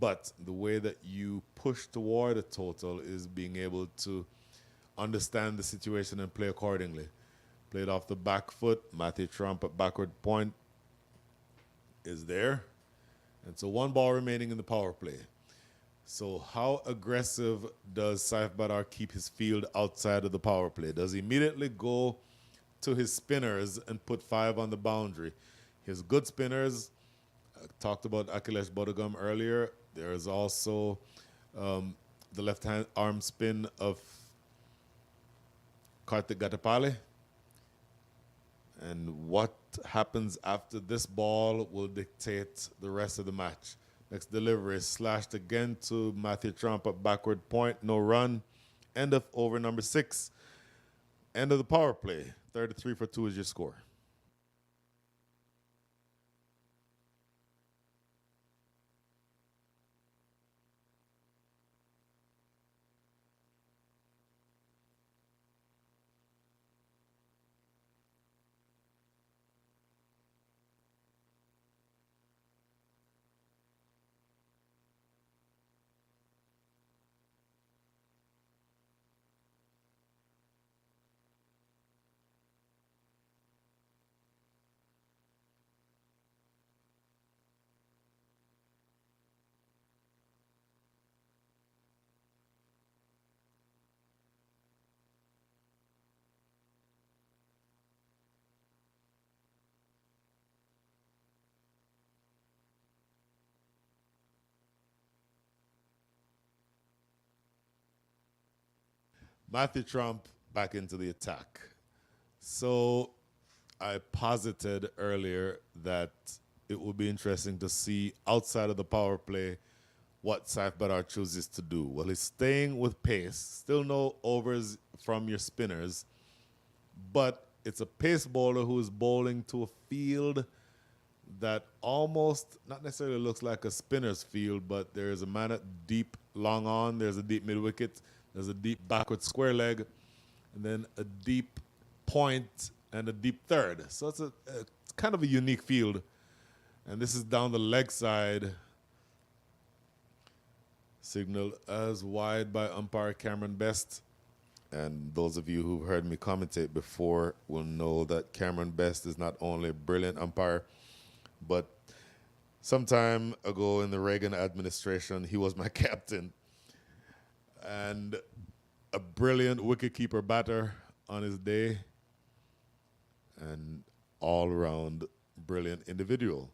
But the way that you push toward a total is being able to understand the situation and play accordingly. Played off the back foot. Matthew Trump at backward point is there. And so 1 ball remaining in the power play. So how aggressive does Saif Badar keep his field outside of the power play? Does he immediately go to his spinners and put 5 on the boundary? His good spinners, I talked about Akhilesh Bodhagam earlier. There's also the left-hand arm spin of Karthik Gatapale. And what happens after this ball will dictate the rest of the match. Next delivery is slashed again to Matthew Trump at backward point. No run. End of over number 6. End of the power play. 33 for 2 is your score. Matthew Trump back into the attack. So I posited earlier that it would be interesting to see outside of the power play what Saif Badar chooses to do. Well, he's staying with pace, still no overs from your spinners, but it's a pace bowler who is bowling to a field that almost, not necessarily looks like a spinner's field, but there is a man at deep long on, there's a deep mid wicket, there's a deep backward square leg, and then a deep point and a deep third. So it's it's kind of a unique field. And this is down the leg side. Signaled as wide by umpire Cameron Best. And those of you who've heard me commentate before will know that Cameron Best is not only a brilliant umpire, but some time ago in the Reagan administration, he was my captain. And a brilliant wicketkeeper batter on his day, and all-around brilliant individual.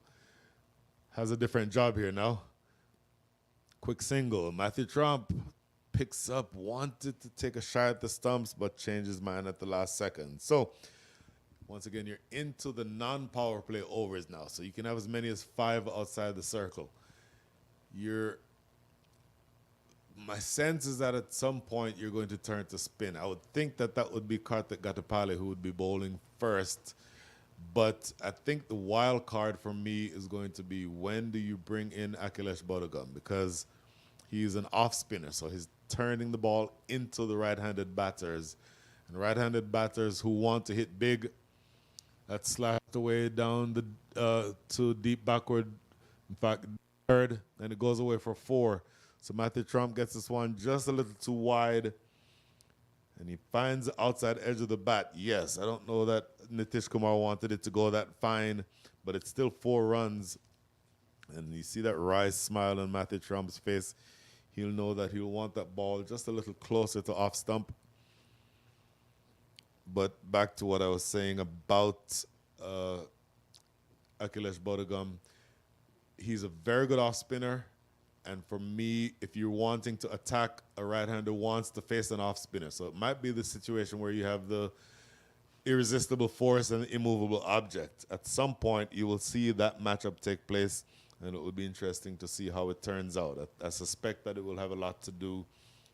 Has a different job here now. Quick single. Matthew Trump picks up, wanted to take a shot at the stumps, but changed his mind at the last second. So, once again, you're into the non-power play overs now. So you can have as many as 5 outside the circle. My sense is that at some point you're going to turn to spin. I would think that would be Karthik Gatapale who would be bowling first. But I think the wild card for me is going to be, when do you bring in Akhilesh Bodagam? Because he's an off spinner, so he's turning the ball into the right-handed batters. And right-handed batters who want to hit big, that's slapped away down to deep backward. In fact, third, and it goes away for 4. So Matthew Trump gets this one just a little too wide, and he finds the outside edge of the bat. Yes, I don't know that Nitish Kumar wanted it to go that fine, but it's still 4 runs. And you see that wry smile on Matthew Trump's face. He'll know that he'll want that ball just a little closer to off stump. But back to what I was saying about Akhilesh Bodagam. He's a very good off spinner. And for me, if you're wanting to attack, a right-hander wants to face an off spinner. So it might be the situation where you have the irresistible force and the immovable object. At some point, you will see that matchup take place, and it will be interesting to see how it turns out. I suspect that it will have a lot to do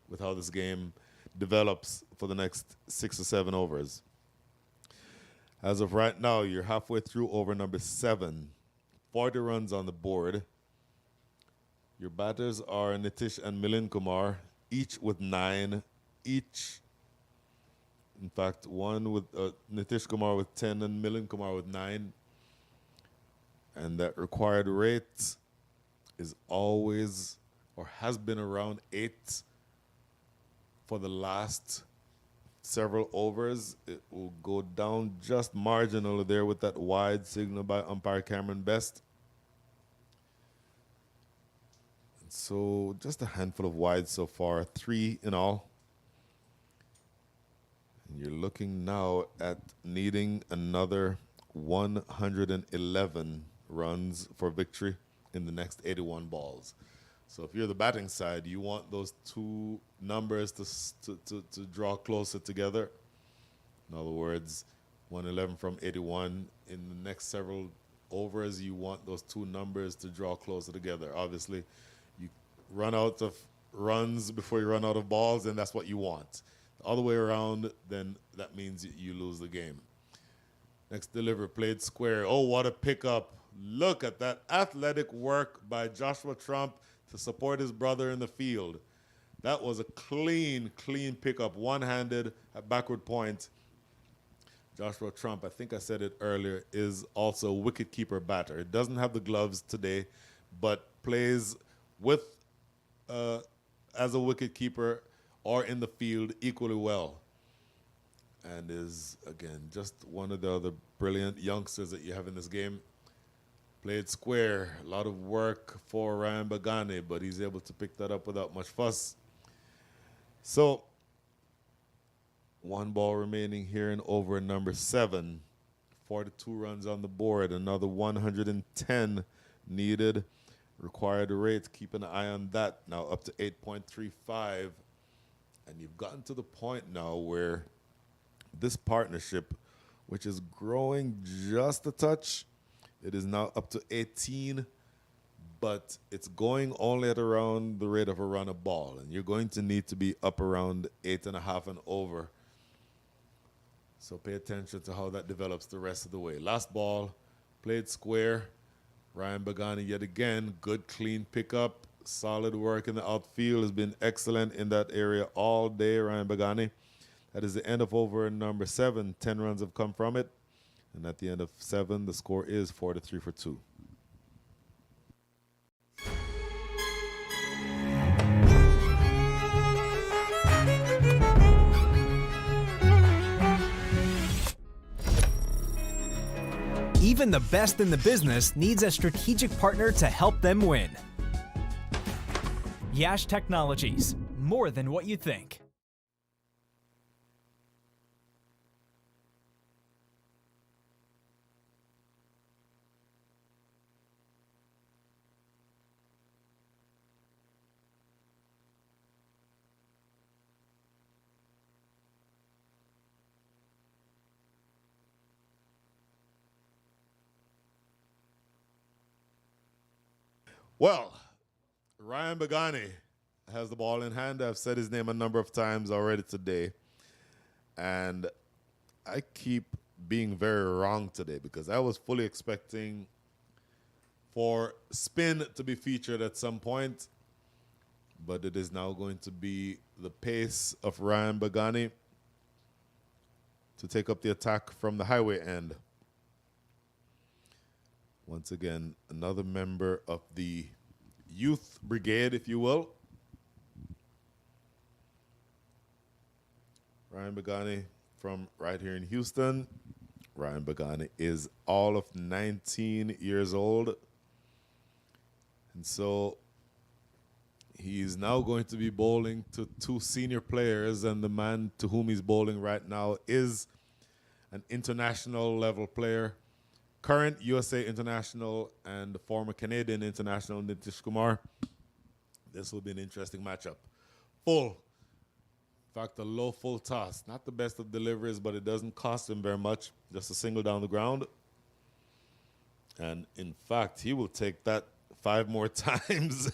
with how this game develops for the next 6 or 7 overs. As of right now, you're halfway through over number 7. 40 runs on the board. Your batters are Nitish and Milind Kumar, each with 9. Each, in fact, one with Nitish Kumar with 10 and Milind Kumar with 9. And that required rate is always, or has been, around 8 for the last several overs. It will go down just marginally there with that wide signal by umpire Cameron Best. So just a handful of wides so far, 3 in all. And you're looking now at needing another 111 runs for victory in the next 81 balls. So if you're the batting side, you want those 2 numbers to draw closer together. In other words, 111 from 81. In the next several overs, you want those 2 numbers to draw closer together. Obviously, you run out of runs before you run out of balls, and that's what you want. The other way around, then that means you lose the game. Next delivery, played square. Oh, what a pickup. Look at that athletic work by Joshua Trump to support his brother in the field. That was a clean pickup, one-handed at backward point. Joshua Trump, I think I said it earlier, is also a wicketkeeper batter. He doesn't have the gloves today, but plays with as a wicketkeeper or in the field equally well. And is, again, just one of the other brilliant youngsters that you have in this game. Played square, a lot of work for Ryan Bagane, but he's able to pick that up without much fuss. So, 1 ball remaining here in over number 7. 42 runs on the board, another 110 needed. Required rate, keep an eye on that. Now up to 8.35. And you've gotten to the point now where this partnership, which is growing just a touch, it is now up to 18, but it's going only at around the rate of a run a ball. And you're going to need to be up around 8.5 and over. So pay attention to how that develops the rest of the way. Last ball, played square. Ryan Bagani yet again, good clean pickup. Solid work in the outfield, has been excellent in that area all day, Ryan Bagani. That is the end of over number 7. 10 runs have come from it. And at the end of 7, the score is 4-3 for 2. Even the best in the business needs a strategic partner to help them win. Yash Technologies, more than what you think. Well, Ryan Bagani has the ball in hand. I've said his name a number of times already today. And I keep being very wrong today because I was fully expecting for spin to be featured at some point. But it is now going to be the pace of Ryan Bagani to take up the attack from the highway end. Once again, another member of the youth brigade, if you will. Ryan Bagani from right here in Houston. Ryan Bagani is all of 19 years old. And so he's now going to be bowling to 2 senior players, and the man to whom he's bowling right now is an international level player, current USA international and former Canadian international Nitish Kumar. This will be an interesting matchup. Full. In fact, a low full toss. Not the best of deliveries, but it doesn't cost him very much. Just a single down the ground. And in fact, he will take that 5 more times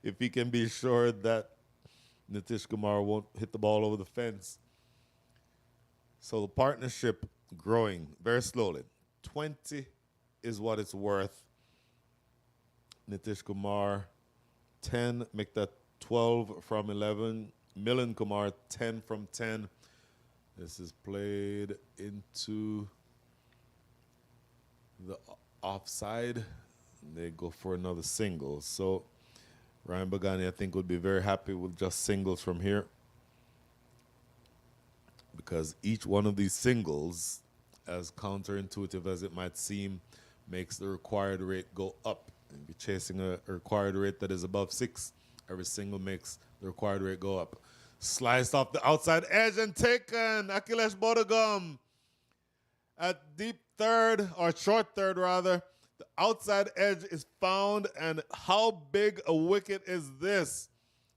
if he can be sure that Nitish Kumar won't hit the ball over the fence. So the partnership growing very slowly. 20 is what it's worth. Nitish Kumar, 10, make that 12 from 11. Milan Kumar, 10 from 10. This is played into the offside. They go for another single. So Ryan Bagani, I think, would be very happy with just singles from here, because each one of these singles, as counterintuitive as it might seem, makes the required rate go up. If you're chasing a required rate that is above 6, every single makes the required rate go up. Sliced off the outside edge and taken. Akhilesh Bodagam at deep third, or short third rather. The outside edge is found, and how big a wicket is this?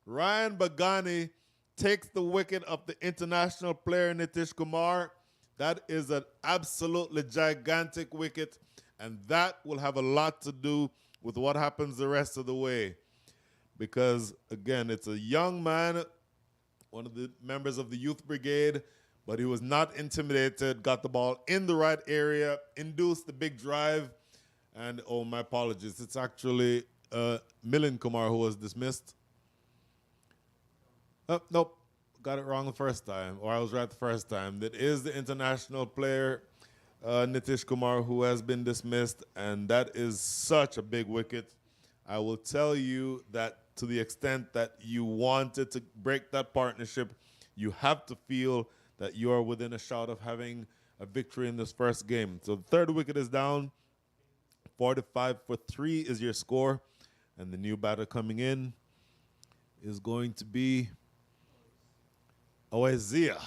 Ryan Bagani takes the wicket of the international player Nitish Kumar. That is an absolutely gigantic wicket, and that will have a lot to do with what happens the rest of the way. Because, again, it's a young man, one of the members of the youth brigade, but he was not intimidated, got the ball in the right area, induced the big drive, and, oh, my apologies, it's actually Milan Kumar who was dismissed. Oh, nope. Got it wrong the first time, or I was right the first time. That is the international player, Nitish Kumar, who has been dismissed, and that is such a big wicket. I will tell you that to the extent that you wanted to break that partnership, you have to feel that you are within a shot of having a victory in this first game. So the third wicket is down. 45 for 3 is your score, and the new batter coming in is going to be Oezia.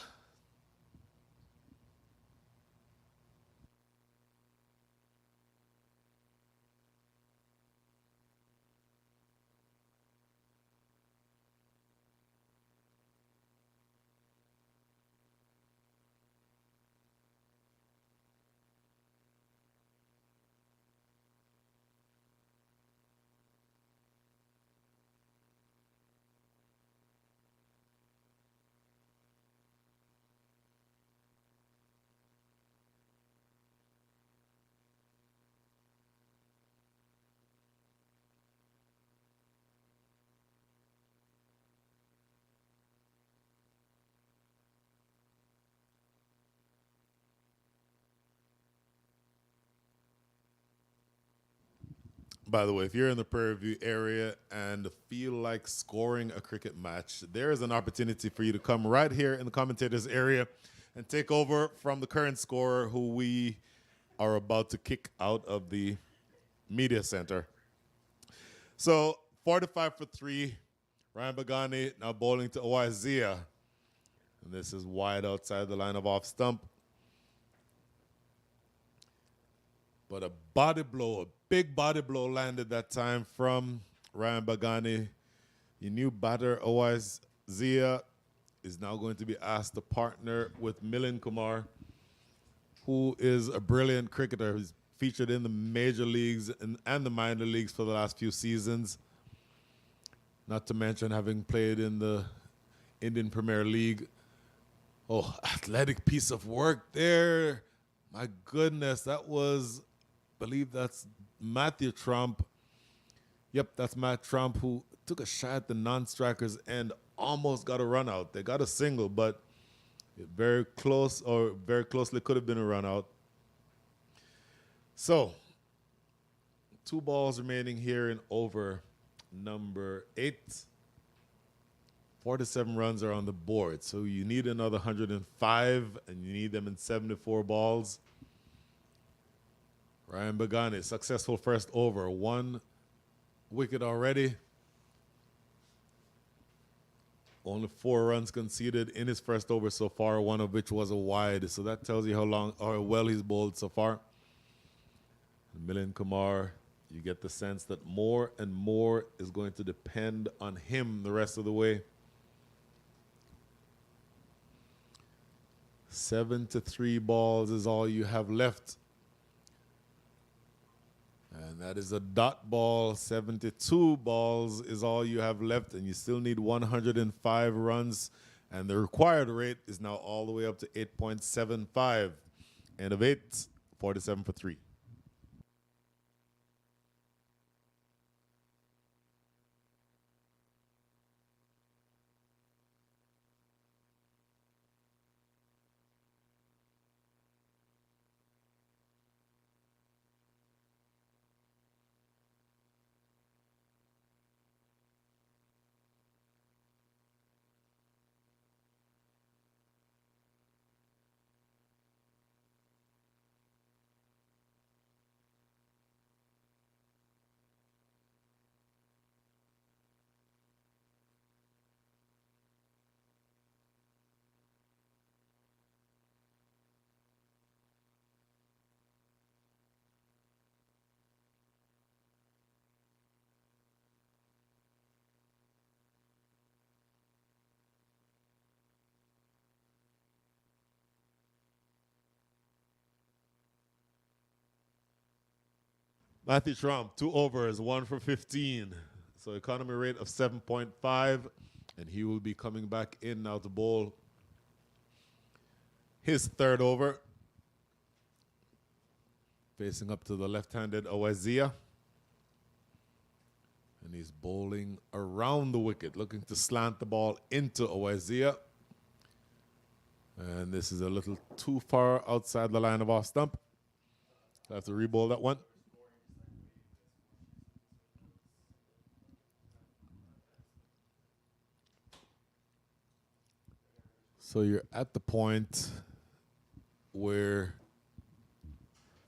By the way, if you're in the Prairie View area and feel like scoring a cricket match, there is an opportunity for you to come right here in the commentators area and take over from the current scorer who we are about to kick out of the media center. So 45 for 3, Ryan Bagani now bowling to Owazia. And this is wide outside the line of off stump. But a body blow, a big body blow landed that time from Ryan Bagani. Your new batter, Owazia, is now going to be asked to partner with Milind Kumar, who is a brilliant cricketer who's featured in the major leagues and the minor leagues for the last few seasons. Not to mention having played in the Indian Premier League. Oh, athletic piece of work there. My goodness, that was, I believe that's Matthew Trump. Yep, that's Matt Trump, who took a shot at the non-strikers and almost got a run out. They got a single, but very close, or very closely could have been a run out. So, 2 balls remaining here in over number 8. 47 runs are on the board, so you need another 105, and you need them in 74 balls. Ryan Bagani, successful first over, 1 wicket already. Only 4 runs conceded in his first over so far, 1 of which was a wide. So that tells you how long or well he's bowled so far. Milind Kumar, you get the sense that more and more is going to depend on him the rest of the way. 7-3 balls is all you have left. And that is a dot ball. 72 balls is all you have left, and you still need 105 runs. And the required rate is now all the way up to 8.75. End of 8, 47 for 3. Matthew Trump, 2 overs, 1 for 15. So economy rate of 7.5, and he will be coming back in now to bowl his 3rd over. Facing up to the left-handed Owazia. And he's bowling around the wicket, looking to slant the ball into Owazia. And this is a little too far outside the line of off stump. I have to re-bowl that one. So you're at the point where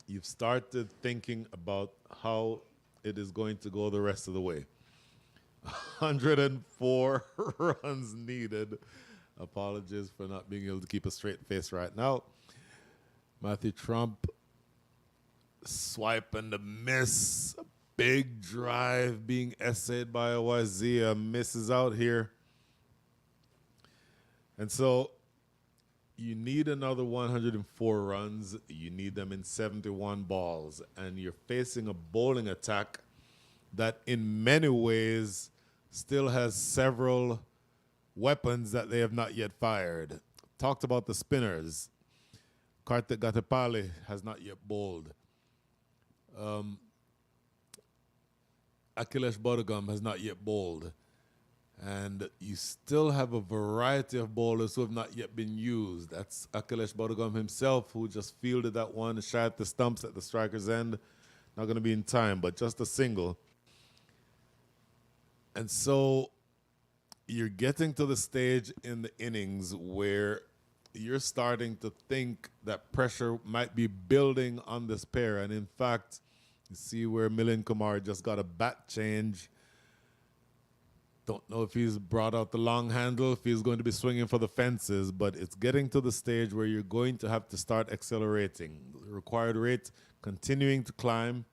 you've started thinking about how it is going to go the rest of the way. 104 runs needed. Apologies for not being able to keep a straight face right now. Matthew Trump, swipe and a miss. A big drive being essayed by Owazia. Misses out here. And so you need another 104 runs. You need them in 71 balls. And you're facing a bowling attack that in many ways still has several weapons that they have not yet fired. Talked about the spinners. Kartik Gatapali has not yet bowled. Akhilesh Bodagam has not yet bowled. And you still have a variety of bowlers who have not yet been used. That's Akhilesh Bodagam himself, who just fielded that one, shot at the stumps at the striker's end not going to be in time, but just a single. And so you're getting to the stage in the innings where you're starting to think that pressure might be building on this pair. And in fact, you see where Milind Kumar just got a bat change. Don't know if he's brought out the long handle, if he's going to be swinging for the fences, but it's getting to the stage where you're going to have to start accelerating. The required rate continuing to climb.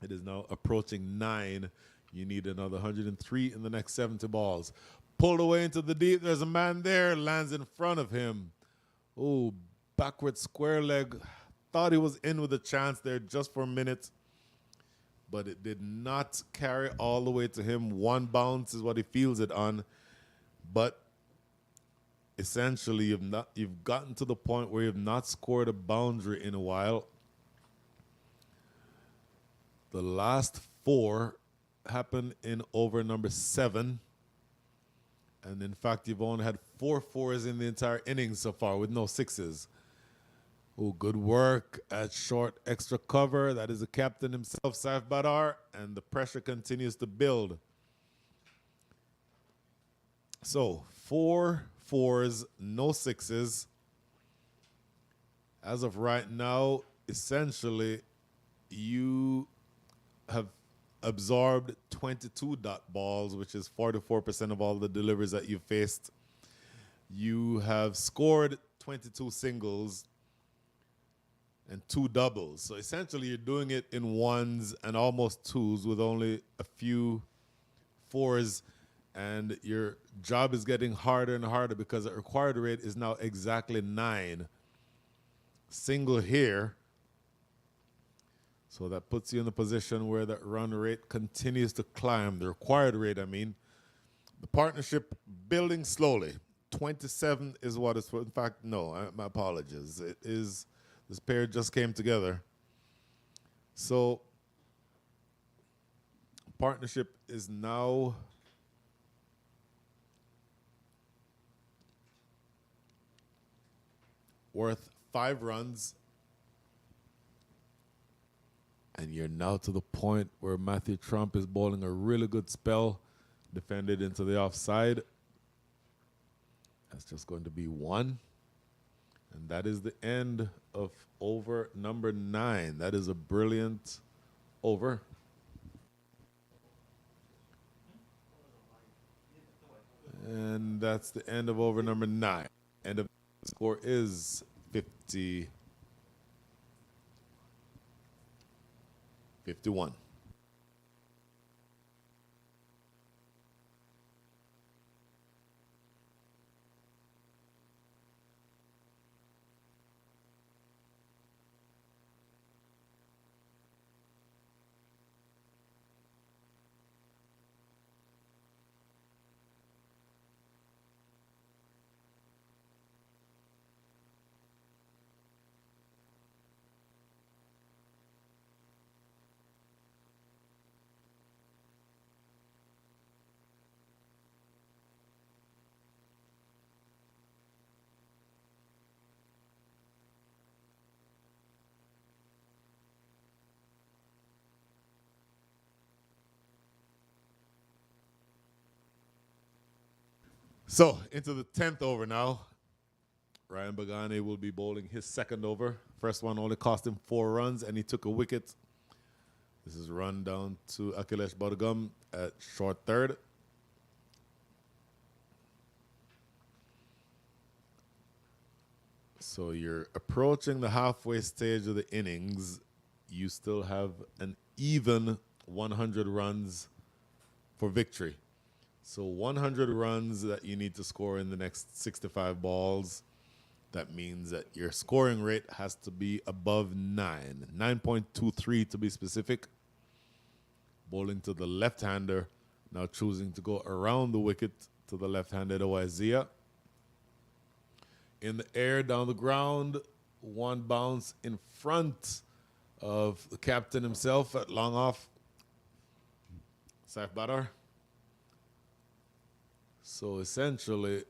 It is now approaching 9. You need another 103 in the next 70 balls. Pulled away into the deep. There's a man there. Lands in front of him. Oh, backward square leg. Thought he was in with a chance there just for a minute. But it did not carry all the way to him. One bounce is what he feels it on. But essentially, you've gotten to the point where you've not scored a boundary in a while. The last 4 happened in over number 7. And in fact, you've only had 4 4s in the entire inning so far with no 6s. Oh, good work at short extra cover. That is the captain himself, Saif Badar, and the pressure continues to build. So 4 4s, no 6s. As of right now, essentially, you have absorbed 22 dot balls, which is 44% of all the deliveries that you faced. You have scored 22 singles and 2 doubles. So essentially you're doing it in 1s and almost 2s with only a few 4s, and your job is getting harder and harder because the required rate is now exactly 9. Single here. So that puts you in the position where that run rate continues to climb. The required rate, I mean. The partnership building slowly. 27 is what it's for. In fact, no, my apologies. It is, this pair just came together. So partnership is now worth 5 runs. And you're now to the point where Matthew Trump is bowling a really good spell, defended into the offside. That's just going to be 1. And that is the end of over number 9. That is a brilliant over. And that's the end of over number 9. End of the score is 51. So, into the 10th over now. Ryan Bagani will be bowling his second over. First one only cost him 4 runs, and he took a wicket. This is run down to Akhilesh Badagam at short third. So you're approaching the halfway stage of the innings. You still have an even 100 runs for victory. So 100 runs that you need to score in the next 65 balls. That means that your scoring rate has to be above 9. 9.23 to be specific. Bowling to the left-hander. Now choosing to go around the wicket to the left-handed Owaizia. In the air, down the ground. One bounce in front of the captain himself at long off. Saif Badar. So essentially,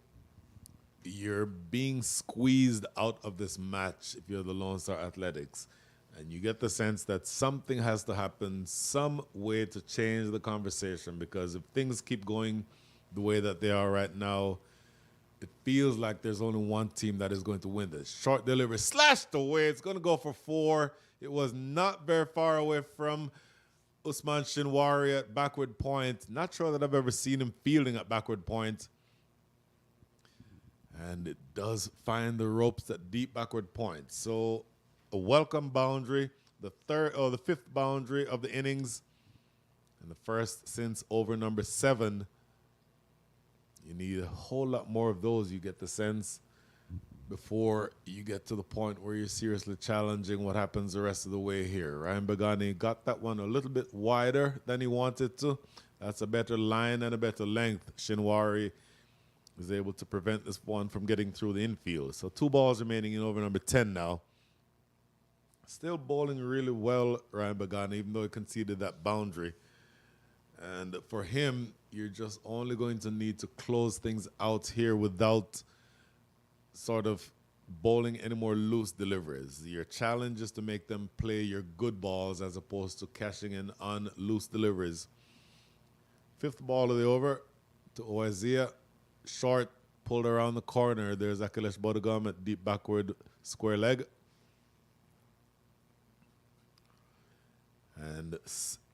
you're being squeezed out of this match if you're the Lone Star Athletics. And you get the sense that something has to happen, some way to change the conversation, because if things keep going the way that they are right now, it feels like there's only one team that is going to win this. Short delivery slashed away. It's going to go for 4. It was not very far away from Usman Shinwari at backward point. Not sure that I've ever seen him fielding at backward point. And it does find the ropes at deep backward point. So a welcome boundary, the fifth boundary of the innings, and the first since over number 7. You need a whole lot more of those, you get the sense, before you get to the point where you're seriously challenging what happens the rest of the way here. Ryan Bagani got that one a little bit wider than he wanted to. That's a better line and a better length. Shinwari was able to prevent this one from getting through the infield. So 2 balls remaining in over number 10 now. Still bowling really well, Ryan Bagani, even though he conceded that boundary. And for him, you're just only going to need to close things out here without sort of bowling any more loose deliveries. Your challenge is to make them play your good balls as opposed to cashing in on loose deliveries. 5th ball of the over to Oazia. Short, pulled around the corner. There's Akhilesh Bodagam at deep backward square leg. And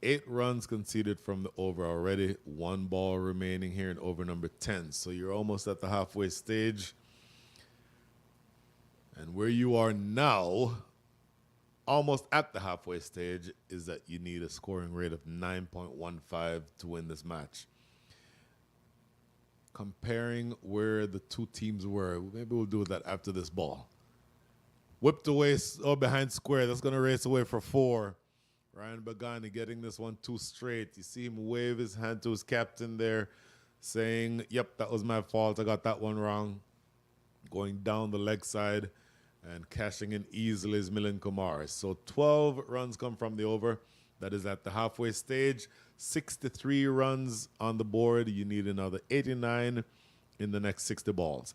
8 runs conceded from the over already. 1 ball remaining here in over number 10. So you're almost at the halfway stage. And where you are now, almost at the halfway stage, is that you need a scoring rate of 9.15 to win this match. Comparing where the two teams were, maybe we'll do that after this ball. Whipped away behind square. That's going to race away for 4. Ryan Bagani getting this one 2 straight. You see him wave his hand to his captain there, saying, yep, that was my fault. I got that one wrong. Going down the leg side and cashing in easily is Milan Kumar. So 12 runs come from the over. That is at the halfway stage. 63 runs on the board. You need another 89 in the next 60 balls.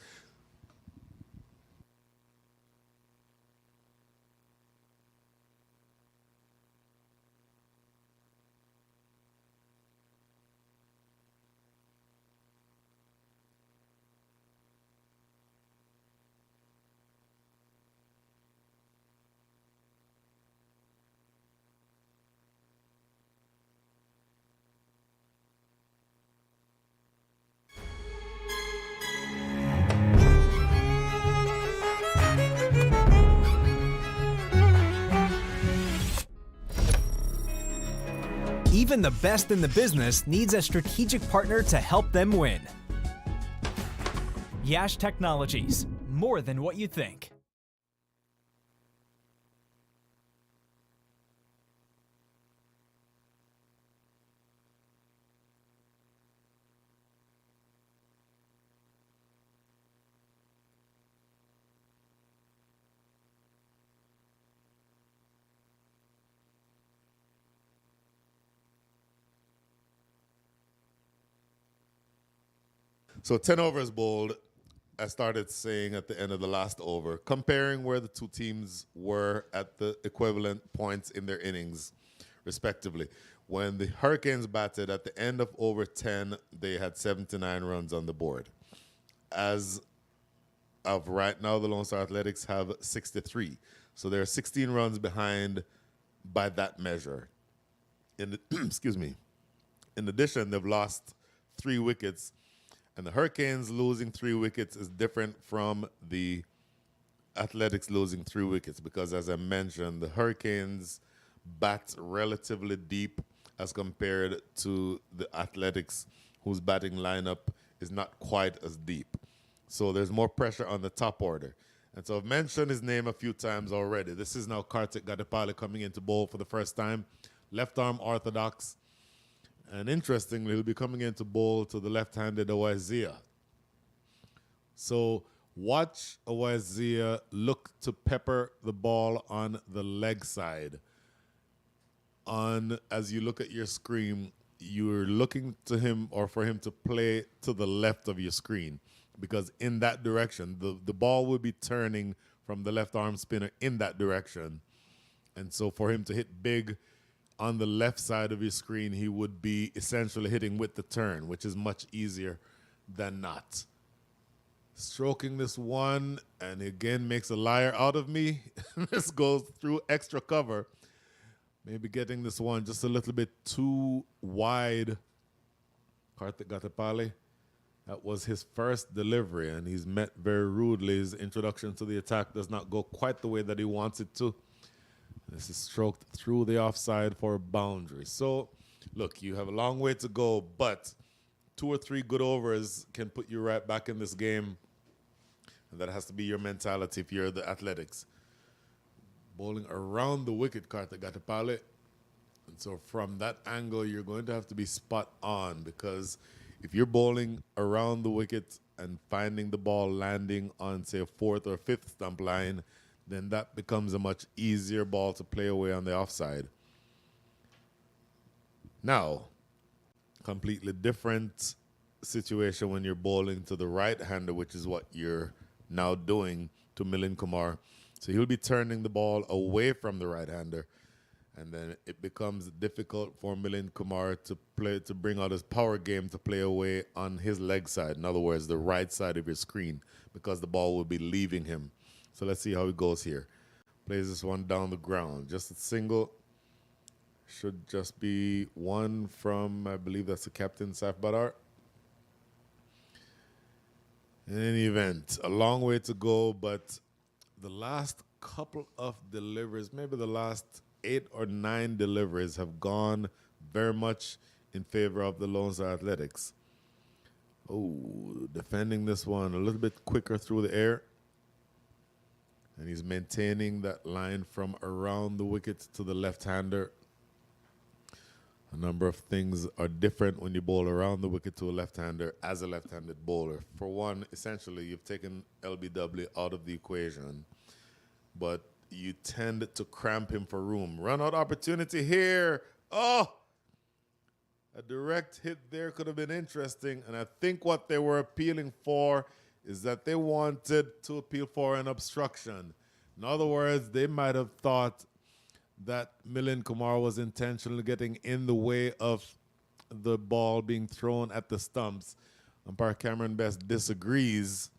Even the best in the business needs a strategic partner to help them win. Yash Technologies, more than what you think. So 10 overs bowled. I started saying at the end of the last over, comparing where the two teams were at the equivalent points in their innings, respectively. When the Hurricanes batted at the end of over 10, they had 79 runs on the board. As of right now, the Lone Star Athletics have 63. So they're 16 runs behind by that measure. Excuse me. In addition, they've lost 3 wickets. And the Hurricanes losing 3 wickets is different from the Athletics losing 3 wickets because, as I mentioned, the Hurricanes bat relatively deep as compared to the Athletics, whose batting lineup is not quite as deep. So there's more pressure on the top order. And so I've mentioned his name a few times already. This is now Kartik Gadipali coming into bowl for the first time. Left arm orthodox. And interestingly, he'll be coming into bowl to the left-handed Awazia. So watch Awazia look to pepper the ball on the leg side. As you look at your screen, you're looking to him or for him to play to the left of your screen, because in that direction, the ball will be turning from the left arm spinner in that direction. And so for him to hit big on the left side of your screen, he would be essentially hitting with the turn, which is much easier than not. Stroking this one, and again makes a liar out of me. This goes through extra cover. Maybe getting this one just a little bit too wide. Karthik Gatapali. That was his first delivery, and he's met very rudely. His introduction to the attack does not go quite the way that he wants it to. This is stroked through the offside for a boundary. So, look, you have a long way to go, but 2 or 3 good overs can put you right back in this game. And that has to be your mentality if you're the Athletics. Bowling around the wicket, Karthik Gatapali. And so from that angle, you're going to have to be spot on, because if you're bowling around the wicket and finding the ball landing on, say, a 4th or 5th stump line, then that becomes a much easier ball to play away on the offside. Now, completely different situation when you're bowling to the right-hander, which is what you're now doing to Milind Kumar. So he'll be turning the ball away from the right-hander, and then it becomes difficult for Milind Kumar to bring out his power game to play away on his leg side. In other words, the right side of your screen, because the ball will be leaving him. So let's see how he goes here. Plays this one down the ground. Just a single. Should just be one from, I believe that's the captain, Saif Badar. In any event, a long way to go, but the last couple of deliveries, maybe the last 8 or 9 deliveries, have gone very much in favor of the Lone Star Athletics. Oh, defending this one a little bit quicker through the air. And he's maintaining that line from around the wicket to the left-hander. A number of things are different when you bowl around the wicket to a left-hander as a left-handed bowler. For one, essentially, you've taken LBW out of the equation, but you tend to cramp him for room. Run out opportunity here. Oh! A direct hit there could have been interesting, and I think what they were appealing for is that they wanted to appeal for an obstruction. In other words, they might have thought that Milind Kumar was intentionally getting in the way of the ball being thrown at the stumps. Umpire Cameron Best disagrees.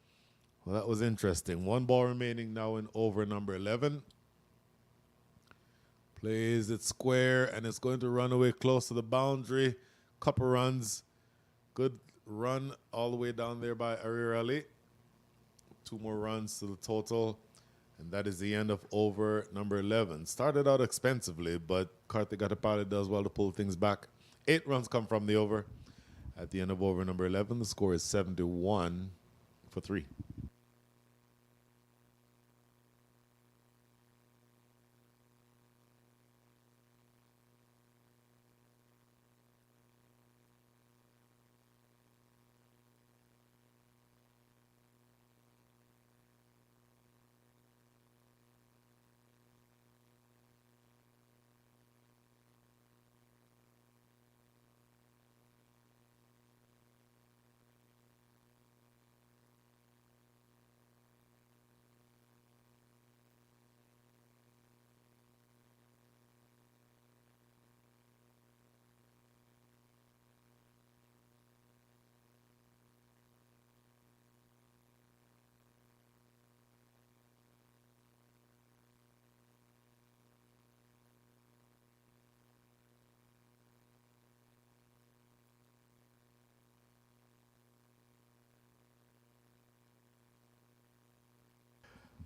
Well, that was interesting. 1 ball remaining now in over number 11. Plays it square, and it's going to run away close to the boundary. Couple runs. Good run all the way down there by Arir Ali. 2 more runs to the total. And that is the end of over number 11. Started out expensively, but Karthik Gatapali does well to pull things back. 8 runs come from the over. At the end of over number 11, the score is 71 for 3.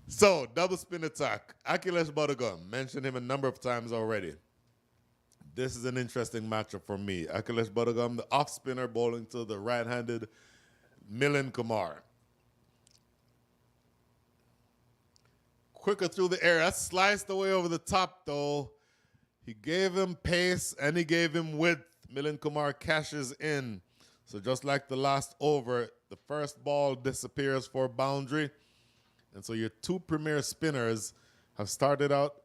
So, double spin attack. Akhilesh Bodagam, mentioned him a number of times already. This is an interesting matchup for me. Akhilesh Bodagam, the off spinner, bowling to the right-handed Milind Kumar. Quicker through the air. That's sliced away over the top, though. He gave him pace and he gave him width. Milind Kumar cashes in. So just like the last over, the first ball disappears for boundary. And so your 2 premier spinners have started out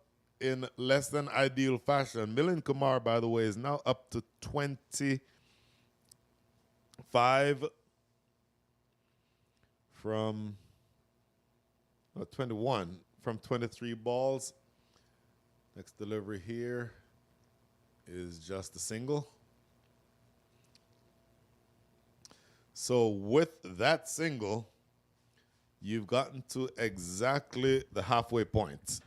in less than ideal fashion. Milind Kumar, by the way, is now up to 25 from 21 from 23 balls. Next delivery here is just a single. So with that single, you've gotten to exactly the halfway point.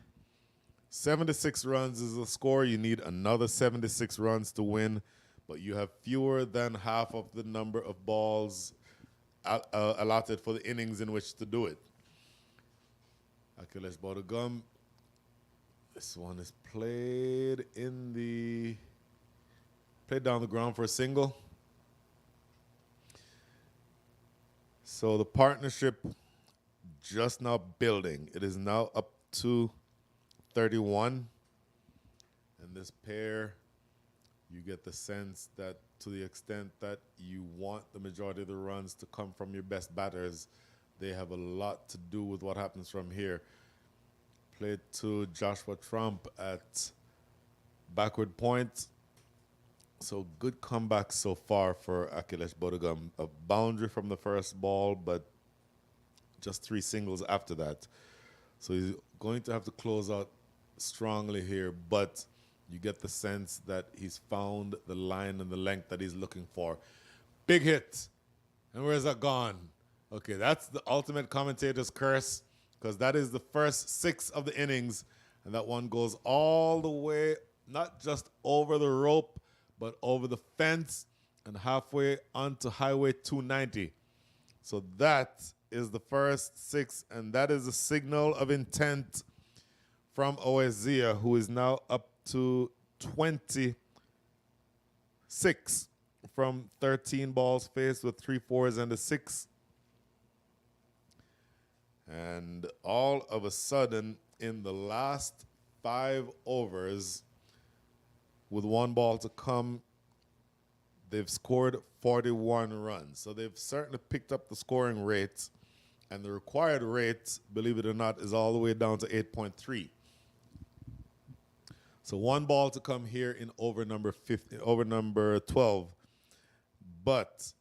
76 runs is the score. You need another 76 runs to win, but you have fewer than half of the number of balls allotted for the innings in which to do it. Achilles Bodogum. This one is played down the ground for a single. So the partnership just now building. It is now up to 31. And this pair, you get the sense that to the extent that you want the majority of the runs to come from your best batters, they have a lot to do with what happens from here. Played to Joshua Trump at backward point. So good comeback so far for Achilles Bodogum. A boundary from the first ball, but just 3 singles after that. So he's going to have to close out strongly here, but you get the sense that he's found the line and the length that he's looking for. Big hit. And where's that gone? Okay, that's the ultimate commentator's curse, because that is the first 6 of the innings, and that one goes all the way, not just over the rope, but over the fence and halfway onto Highway 290. So that is the first 6, and that is a signal of intent from Oezia, who is now up to 26 from 13 balls faced with 3 fours and a 6. And all of a sudden, in the last 5 overs, with 1 ball to come, they've scored 41 runs. So they've certainly picked up the scoring rate. And the required rate, believe it or not, is all the way down to 8.3. So 1 ball to come here in over number 12. But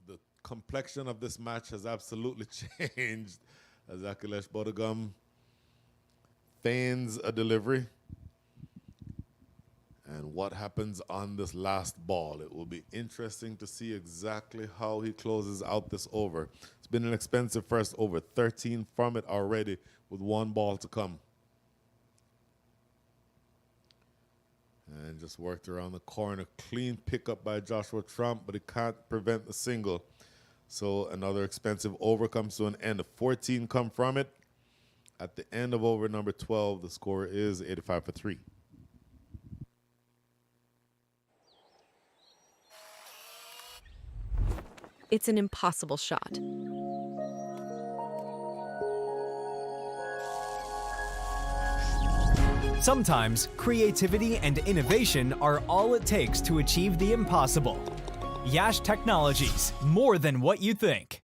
the complexion of this match has absolutely changed as Achilles Bodogum feigns a delivery. And what happens on this last ball? It will be interesting to see exactly how he closes out this over. It's been an expensive first over. 13 from it already with 1 ball to come. And just worked around the corner. Clean pickup by Joshua Trump, but he can't prevent the single. So another expensive over comes to an end. A 14 come from it. At the end of over number 12, the score is 85 for 3. It's an impossible shot. Sometimes creativity and innovation are all it takes to achieve the impossible. Yash Technologies, more than what you think.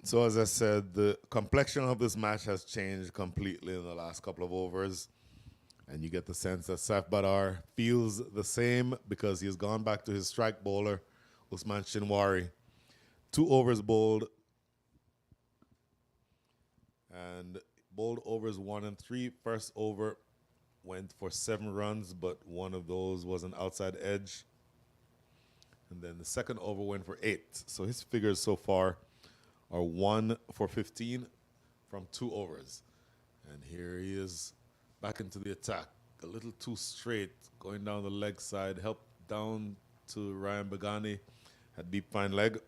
So as I said, the complexion of this match has changed completely in the last couple of overs. And you get the sense that Saif Badar feels the same because he has gone back to his strike bowler, Usman Shinwari. 2 overs bowled. And bowled overs 1 and 3. First over went for 7 runs, but one of those was an outside edge. And then the second over went for 8. So his figures so far are 1 for 15 from 2 overs. And here he is back into the attack. A little too straight, going down the leg side. Help down to Ryan Bagani. Had deep fine leg.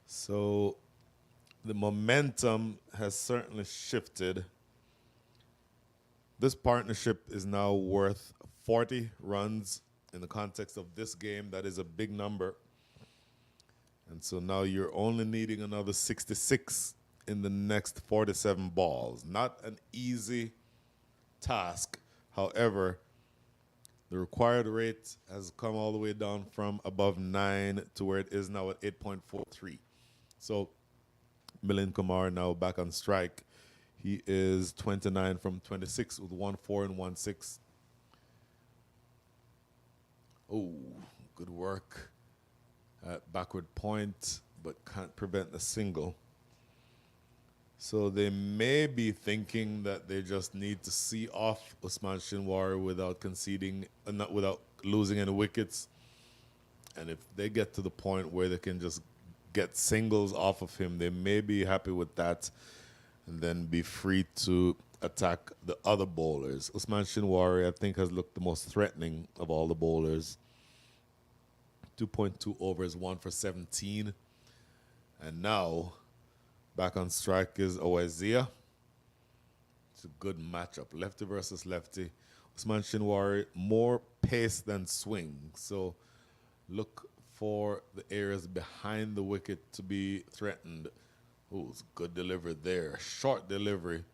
So the momentum has certainly shifted. This partnership is now worth 40 runs in the context of this game. That is a big number. And so now you're only needing another 66 in the next 47 balls. Not an easy task. However, the required rate has come all the way down from above 9 to where it is now at 8.43. So Milind Kumar now back on strike. He is 29 from 26 with 1-4 and 1-6. Oh, good work at backward point, but can't prevent the single. So they may be thinking that they just need to see off Usman Shinwari without conceding, not without losing any wickets. And if they get to the point where they can just get singles off of him, they may be happy with that and then be free to attack the other bowlers. Usman Shinwari, I think, has looked the most threatening of all the bowlers. 2.2 overs, 1 for 17. And now, back on strike is Owazia. It's a good matchup. Lefty versus lefty. Usman Shinwari, more pace than swing. So look for the areas behind the wicket to be threatened. Oh, it's a good delivery there. Short delivery.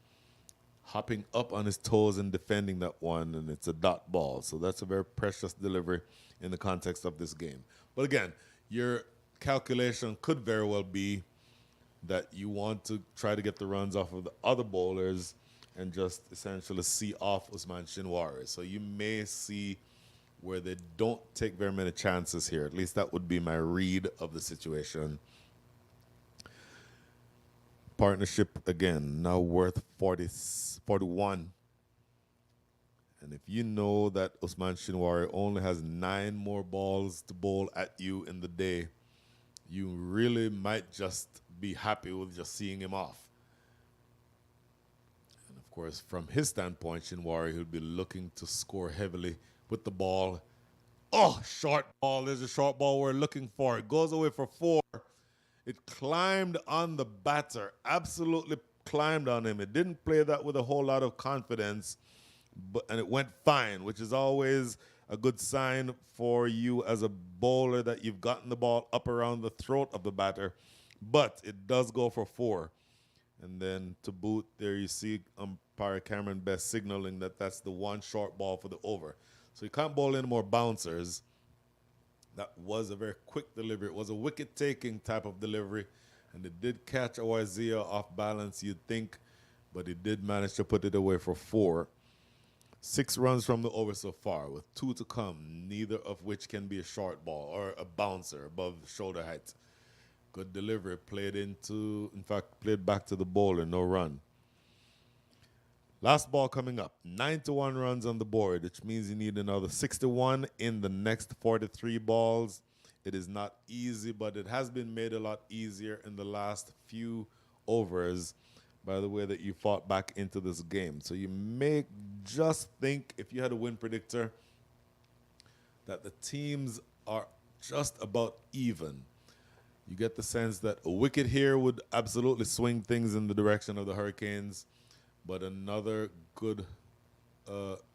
Hopping up on his toes and defending that one, and it's a dot ball. So that's a very precious delivery in the context of this game. But again, your calculation could very well be that you want to try to get the runs off of the other bowlers and just essentially see off Usman Shinwari. So you may see where they don't take very many chances here. At least that would be my read of the situation. Partnership, again, now worth 41. And if you know that Usman Shinwari only has 9 more balls to bowl at you in the day, you really might just be happy with just seeing him off. And of course, from his standpoint, Shinwari, he'll be looking to score heavily with the ball. Oh, short ball. There's a short ball we're looking for. It goes away for 4. It climbed on the batter, absolutely climbed on him. It didn't play that with a whole lot of confidence, and it went fine, which is always a good sign for you as a bowler that you've gotten the ball up around the throat of the batter. But it does go for 4. And then to boot, there you see umpire Cameron Best signaling that that's the one short ball for the over. So you can't bowl any more bouncers. That was a very quick delivery. It was a wicket-taking type of delivery, and it did catch Owazia off balance, you'd think, but it did manage to put it away for 4. 6 runs from the over so far, with 2 to come, neither of which can be a short ball or a bouncer above shoulder height. Good delivery, played back to the bowler, no run. Last ball coming up, 91 runs on the board, which means you need another 61 in the next 43 balls. It is not easy, but it has been made a lot easier in the last few overs by the way that you fought back into this game. So you may just think, if you had a win predictor, that the teams are just about even. You get the sense that a wicket here would absolutely swing things in the direction of the Hurricanes, but another good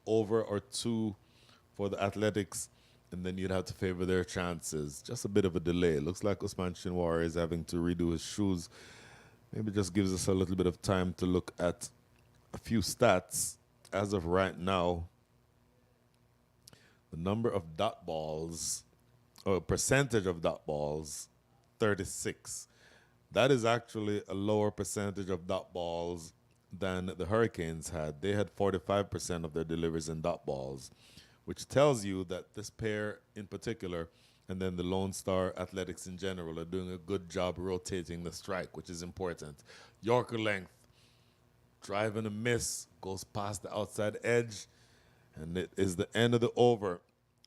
over or 2 for the Athletics, and then you'd have to favor their chances. Just a bit of a delay. Looks like Usman Shinwari is having to redo his shoes. Maybe just gives us a little bit of time to look at a few stats. As of right now, the number of dot balls, or percentage of dot balls, 36. That is actually a lower percentage of dot balls than the Hurricanes had. They had 45% of their deliveries in dot balls, which tells you that this pair in particular And then the Lone Star Athletics in general are doing a good job rotating the strike, which is important. Yorker length, driving a miss, goes past the outside edge, and it is the end of the over.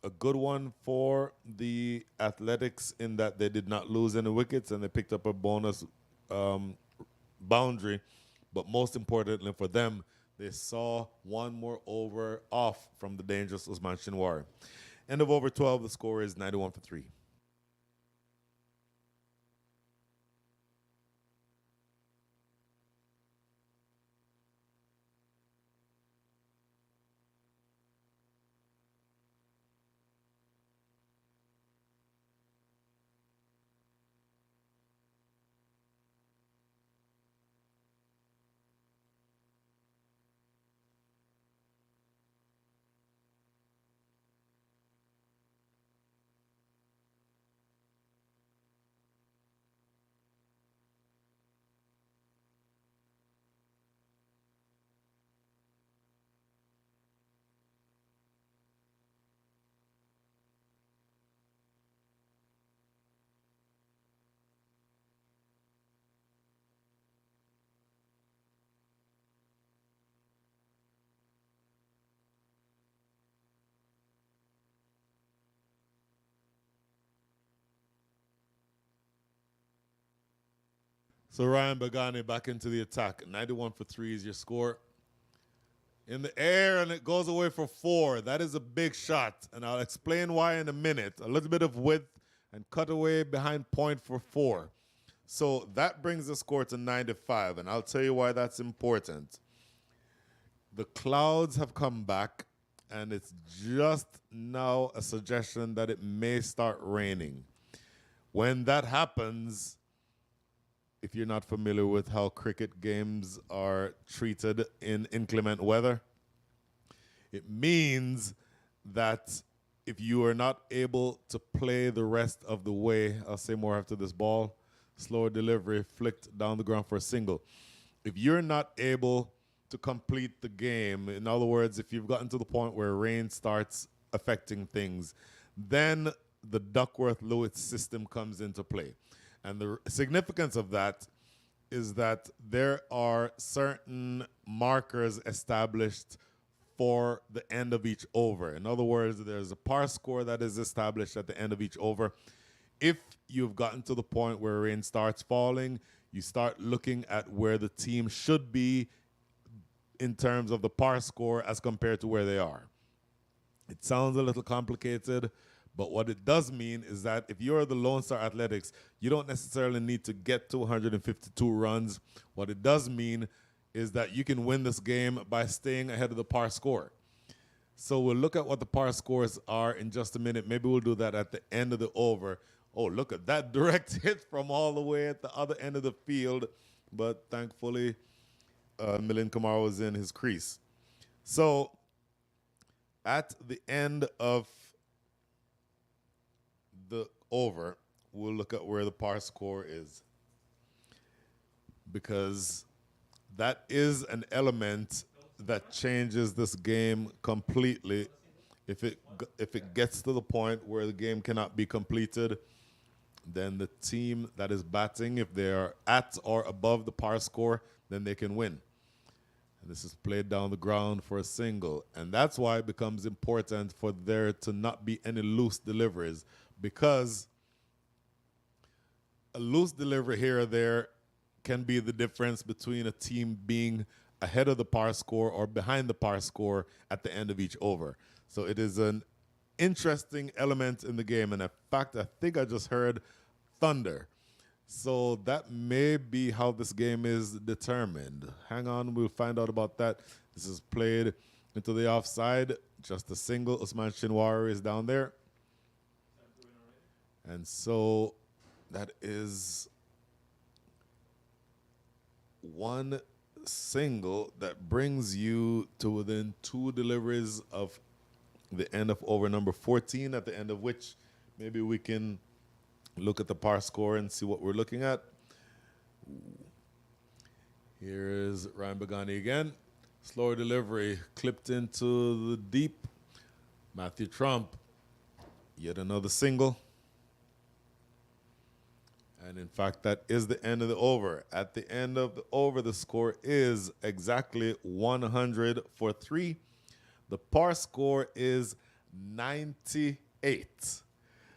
A good one for the Athletics in that they did not lose any wickets and they picked up a bonus boundary. But most importantly for them, they saw one more over off from the dangerous Usman Shinwari. End of over 12, the score is 91 for 3. So Ryan Bagani back into the attack. 91 for 3 is your score. In the air, and it goes away for 4. That is a big shot, and I'll explain why in a minute. A little bit of width and cut away behind point for 4. So that brings the score to 95, and I'll tell you why that's important. The clouds have come back, and it's just now a suggestion that it may start raining. When that happens, if you're not familiar with how cricket games are treated in inclement weather, it means that if you are not able to play the rest of the way, I'll say more after this ball, slower delivery, flicked down the ground for a single. If you're not able to complete the game, in other words, if you've gotten to the point where rain starts affecting things, then the Duckworth-Lewis system comes into play. And the significance of that is that there are certain markers established for the end of each over. In other words, there's a par score that is established at the end of each over. If you've gotten to the point where rain starts falling, you start looking at where the team should be in terms of the par score as compared to where they are. It sounds a little complicated, but what it does mean is that if you're the Lone Star Athletics, you don't necessarily need to get to 152 runs. What it does mean is that you can win this game by staying ahead of the par score. So we'll look at what the par scores are in just a minute. Maybe we'll do that at the end of the over. Oh, look at that direct hit from all the way at the other end of the field. But thankfully, Milind Kumar was in his crease. So at the end of the over, we'll look at where the par score is, because that is an element that changes this game completely. If it gets to the point where the game cannot be completed, then the team that is batting, if they are at or above the par score, then they can win. And this is played down the ground for a single, and that's why it becomes important for there to not be any loose deliveries, because a loose delivery here or there can be the difference between a team being ahead of the par score or behind the par score at the end of each over. So it is an interesting element in the game. And in fact, I think I just heard thunder. So that may be how this game is determined. Hang on, we'll find out about that. This is played into the offside. Just a single. Usman Shinwari is down there. And so that is one single that brings you to within 2 deliveries of the end of over number 14, at the end of which maybe we can look at the par score and see what we're looking at. Here is Ryan Bagani again. Slower delivery, clipped into the deep. Matthew Trump, yet another single. And in fact, that is the end of the over. At the end of the over, the score is exactly 100 for 3. The par score is 98.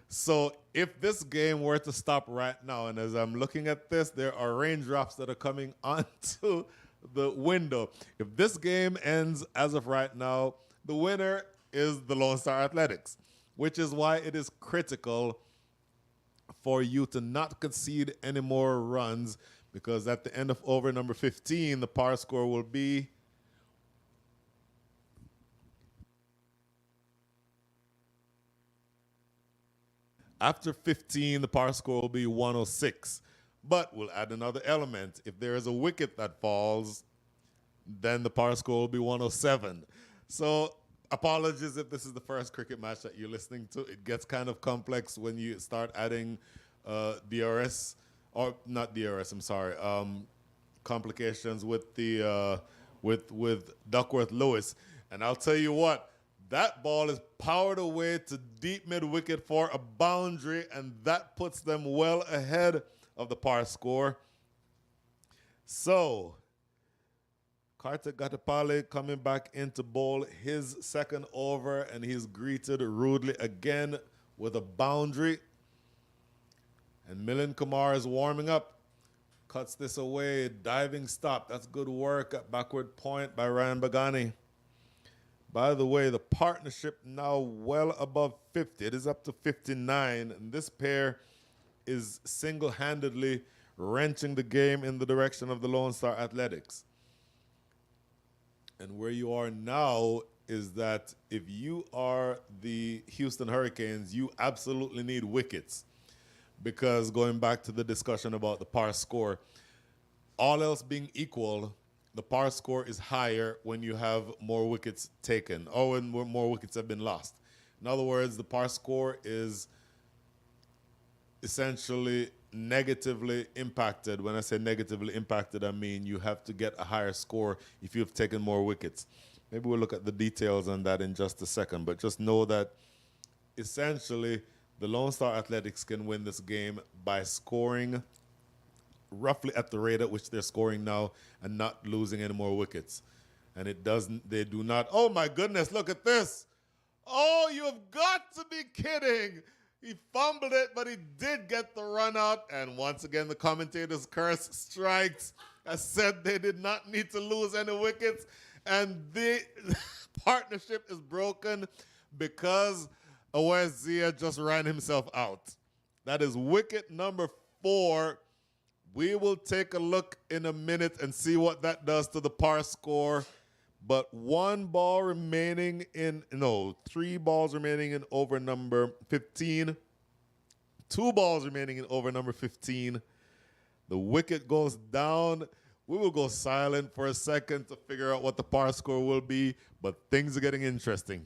So if this game were to stop right now, and as I'm looking at this, there are raindrops that are coming onto the window. If this game ends as of right now, the winner is the Lone Star Athletics, which is why it is critical for you to not concede any more runs, because at the end of over number 15, the par score will be after 15, the par score will be 106. But we'll add another element. If there is a wicket that falls, then the par score will be 107. So apologies if this is the first cricket match that you're listening to. It gets kind of complex when you start adding DRS, or not DRS, I'm sorry, complications with the with Duckworth Lewis. And I'll tell you what, that ball is powered away to deep mid-wicket for a boundary, and that puts them well ahead of the par score. So, Kartik Gatapale coming back into bowl his second over, and he's greeted rudely again with a boundary. And Milind Kumar is warming up. Cuts this away, diving stop. That's good work at backward point by Ryan Bagani. By the way, the partnership now well above 50. It is up to 59, and this pair is single-handedly wrenching the game in the direction of the Lone Star Athletics. And where you are now is that if you are the Houston Hurricanes, you absolutely need wickets, because going back to the discussion about the par score, all else being equal, the par score is higher when you have more wickets taken or when more wickets have been lost. In other words, the par score is essentially negatively impacted. When I say negatively impacted, I mean you have to get a higher score if you've taken more wickets. Maybe we'll look at the details on that in just a second, but just know that essentially the Lone Star Athletics can win this game by scoring roughly at the rate at which they're scoring now and not losing any more wickets. And they do not, oh my goodness, look at this. Oh, you have got to be kidding. He fumbled it, but he did get the run out. And once again, the commentator's curse strikes. I said they did not need to lose any wickets. And the partnership is broken because Awazia just ran himself out. That is wicket number 4. We will take a look in a minute and see what that does to the par score. But 3 balls remaining in over number 15. 2 balls remaining in over number 15. The wicket goes down. We will go silent for a second to figure out what the par score will be, but things are getting interesting.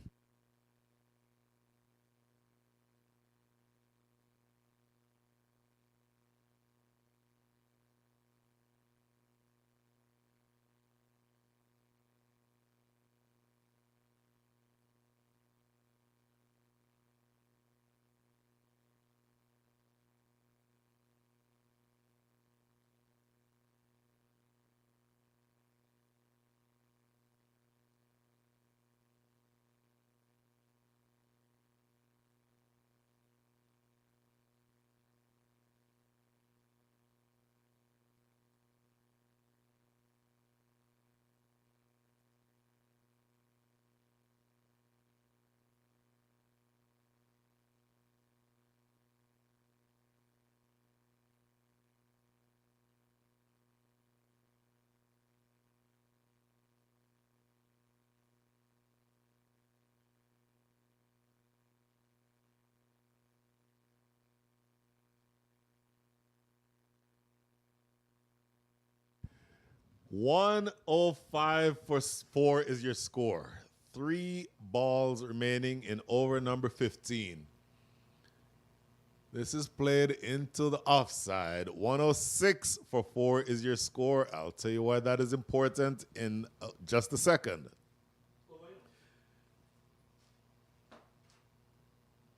.105 for 4 is your score. 3 balls remaining in over number 15. This is played into the offside. 106 for 4 is your score. I'll tell you why that is important in just a second.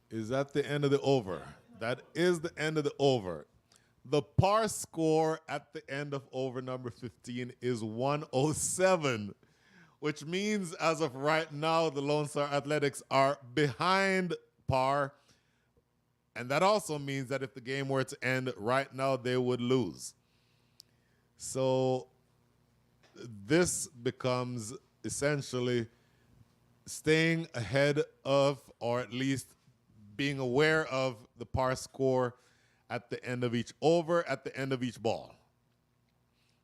Is that the end of the over? That is the end of the over. The par score at the end of over number 15 is 107, which means as of right now, the Lone Star Athletics are behind par. And that also means that if the game were to end right now, they would lose. So this becomes essentially staying ahead of, or at least being aware of, the par score at the end of each over, at the end of each ball.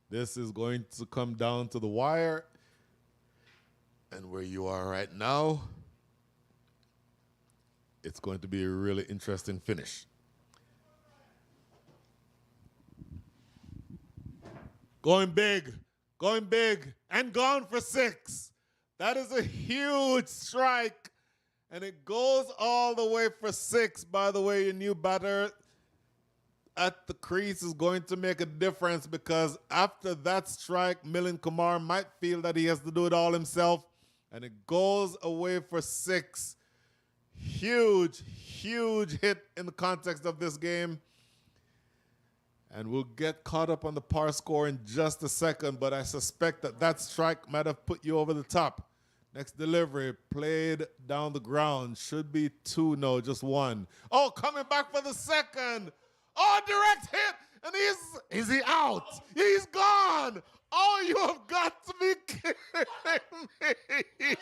This is going to come down to the wire. And where you are right now, it's going to be a really interesting finish. Going big, and gone for 6. That is a huge strike, and it goes all the way for 6. By the way, your new batter at the crease is going to make a difference, because after that strike, Milind Kumar might feel that he has to do it all himself, and it goes away for 6. Huge, huge hit in the context of this game. And we'll get caught up on the par score in just a second, but I suspect that that strike might have put you over the top. Next delivery, played down the ground. Should be 2, no, just 1. Oh, coming back for the second. Oh, direct hit, and is he out? He's gone. Oh, you have got to be kidding me.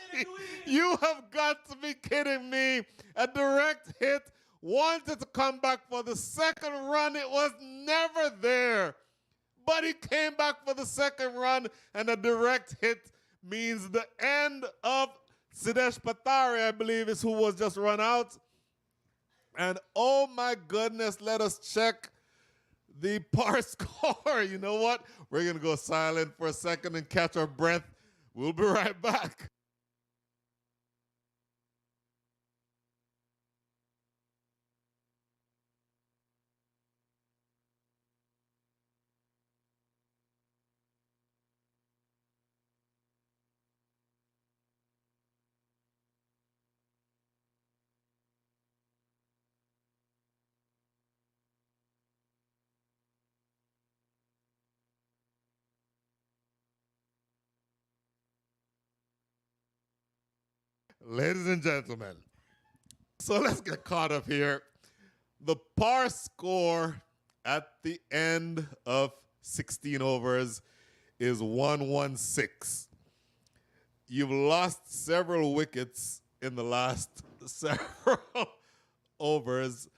You have got to be kidding me. A direct hit, wanted to come back for the second run. It was never there. But he came back for the second run, and a direct hit means the end of Sidesh Patari, I believe, is who was just run out. And oh my goodness, let us check the par score. You know what? We're going to go silent for a second and catch our breath. We'll be right back. Ladies and gentlemen, so let's get caught up here. The par score at the end of 16 overs is 116. You've lost several wickets in the last several overs,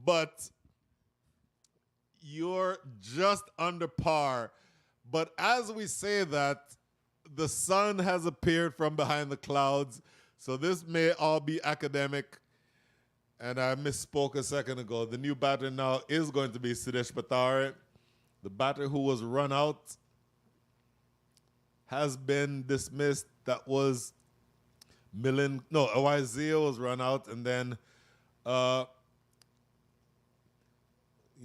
but you're just under par. But as we say that, the sun has appeared from behind the clouds. So this may all be academic, and I misspoke a second ago. The new batter now is going to be Sidesh Patari. The batter who was run out has been dismissed. That was Awazia was run out, and then, you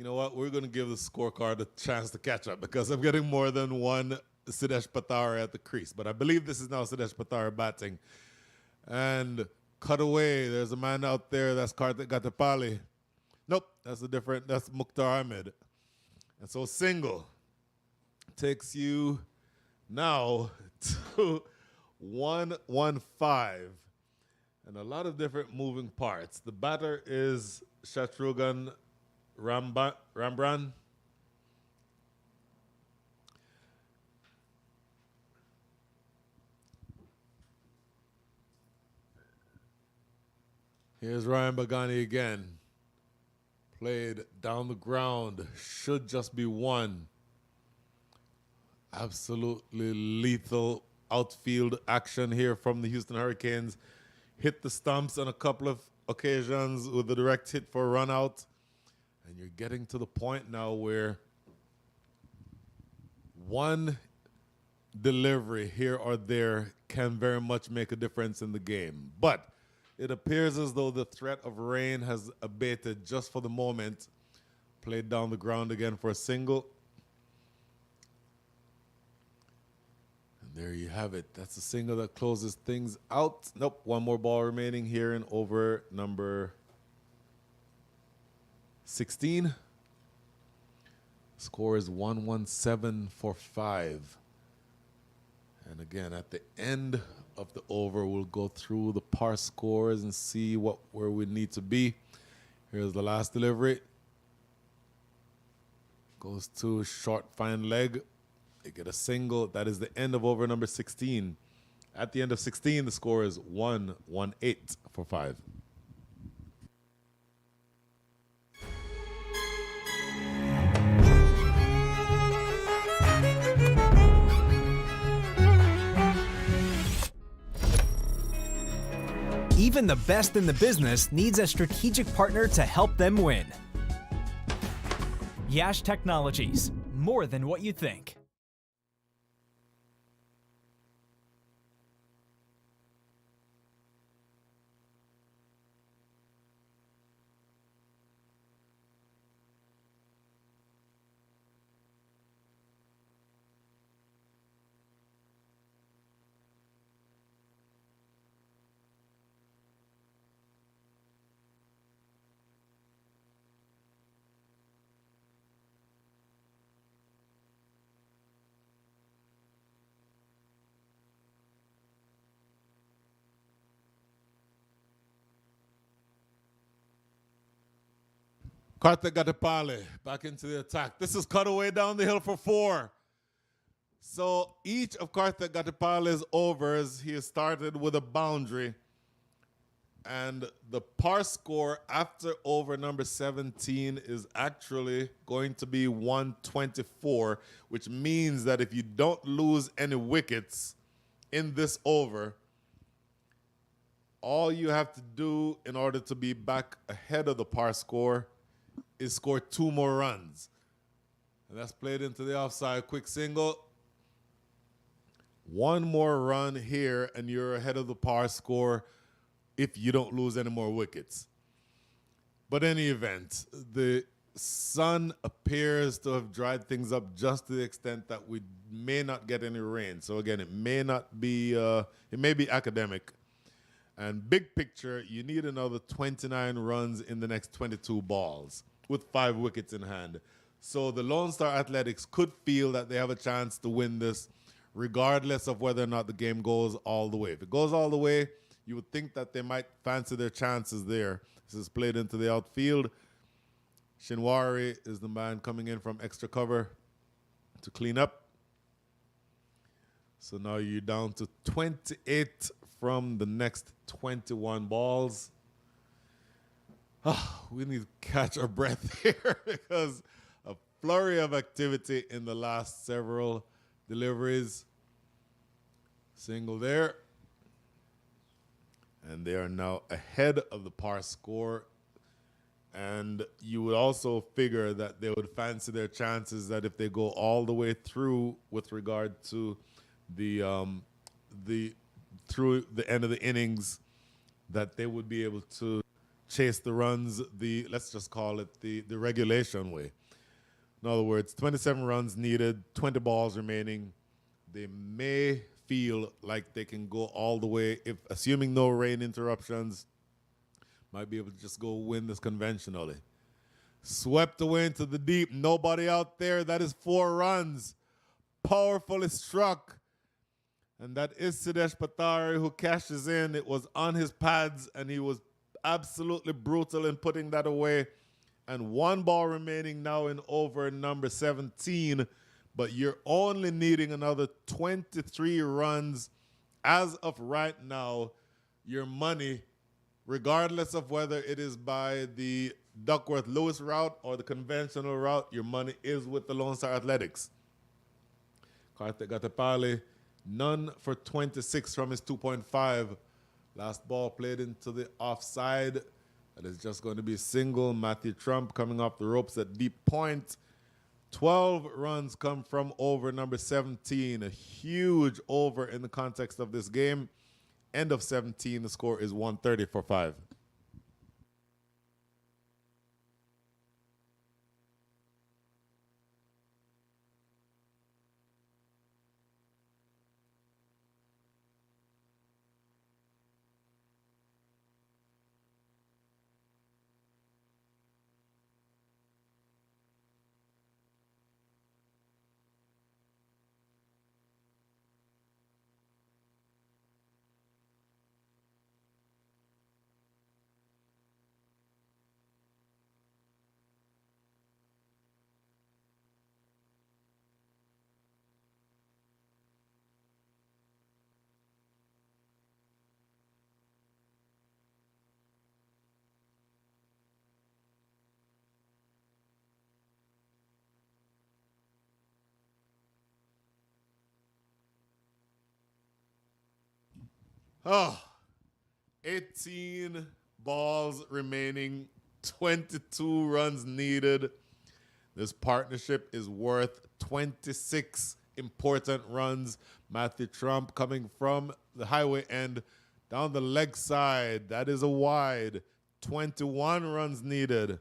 know what? We're going to give the scorecard a chance to catch up, because I'm getting more than one Sidesh Patari at the crease. But I believe this is now Sidesh Patari batting. And cut away. There's a man out there. That's Karthik Gatapali. Nope, that's Mukhtar Ahmed. And so single takes you now to 115. And a lot of different moving parts. The batter is Shatrughan Rambran. Here's Ryan Bagani again. Played down the ground. Should just be 1. Absolutely lethal outfield action here from the Houston Hurricanes. Hit the stumps on a couple of occasions with a direct hit for a run out. And you're getting to the point now where one delivery here or there can very much make a difference in the game. But it appears as though the threat of rain has abated just for the moment. Played down the ground again for a single. And there you have it. That's a single that closes things out. Nope, one more ball remaining here in over number 16. Score is 117 for 5. And again, at the end of the over, we'll go through the par scores and see where we need to be. Here's the last delivery. Goes to short fine leg. They get a single. That is the end of over number 16. At the end of 16, the score is 118 for 5. Even the best in the business needs a strategic partner to help them win. Yash Technologies, more than what you think. Karthik Gatipale back into the attack. This is cutaway down the hill for 4. So each of Karthik Gatipale's overs, he has started with a boundary. And the par score after over number 17 is actually going to be 124, which means that if you don't lose any wickets in this over, all you have to do in order to be back ahead of the par score is score 2 more runs. And that's played into the offside. Quick single. 1 more run here, and you're ahead of the par score if you don't lose any more wickets. But in any event, the sun appears to have dried things up just to the extent that we may not get any rain. So again, it may not be, it may be academic. And big picture, you need another 29 runs in the next 22 balls with 5 wickets in hand. So the Lone Star Athletics could feel that they have a chance to win this regardless of whether or not the game goes all the way. If it goes all the way, you would think that they might fancy their chances there. This is played into the outfield. Shinwari is the man coming in from extra cover to clean up. So now you're down to 28 from the next 21 balls. We need to catch our breath here because a flurry of activity in the last several deliveries. Single there. And they are now ahead of the par score. And you would also figure that they would fancy their chances that if they go all the way through with regard to through the end of the innings, that they would be able to chase the runs, let's just call it the regulation way. In other words, 27 runs needed, 20 balls remaining. They may feel like they can go all the way, if assuming no rain interruptions, might be able to just go win this conventionally. Swept away into the deep, nobody out there. That is 4 runs. Powerfully struck. And that is Sidesh Patari who cashes in. It was on his pads, and he was absolutely brutal in putting that away. And 1 ball remaining now in over number 17. But you're only needing another 23 runs. As of right now, your money, regardless of whether it is by the Duckworth-Lewis route or the conventional route, your money is with the Lone Star Athletics. Karthik Gatipale, none for 26 from his 2.5. Last ball played into the offside. That is just going to be a single. Matthew Trump coming off the ropes at deep point. 12 runs come from over number 17. A huge over in the context of this game. End of 17, the score is 130 for 5. Oh, 18 balls remaining, 22 runs needed. This partnership is worth 26 important runs. Matthew Trump coming from the highway end down the leg side. That is a wide. 21 runs needed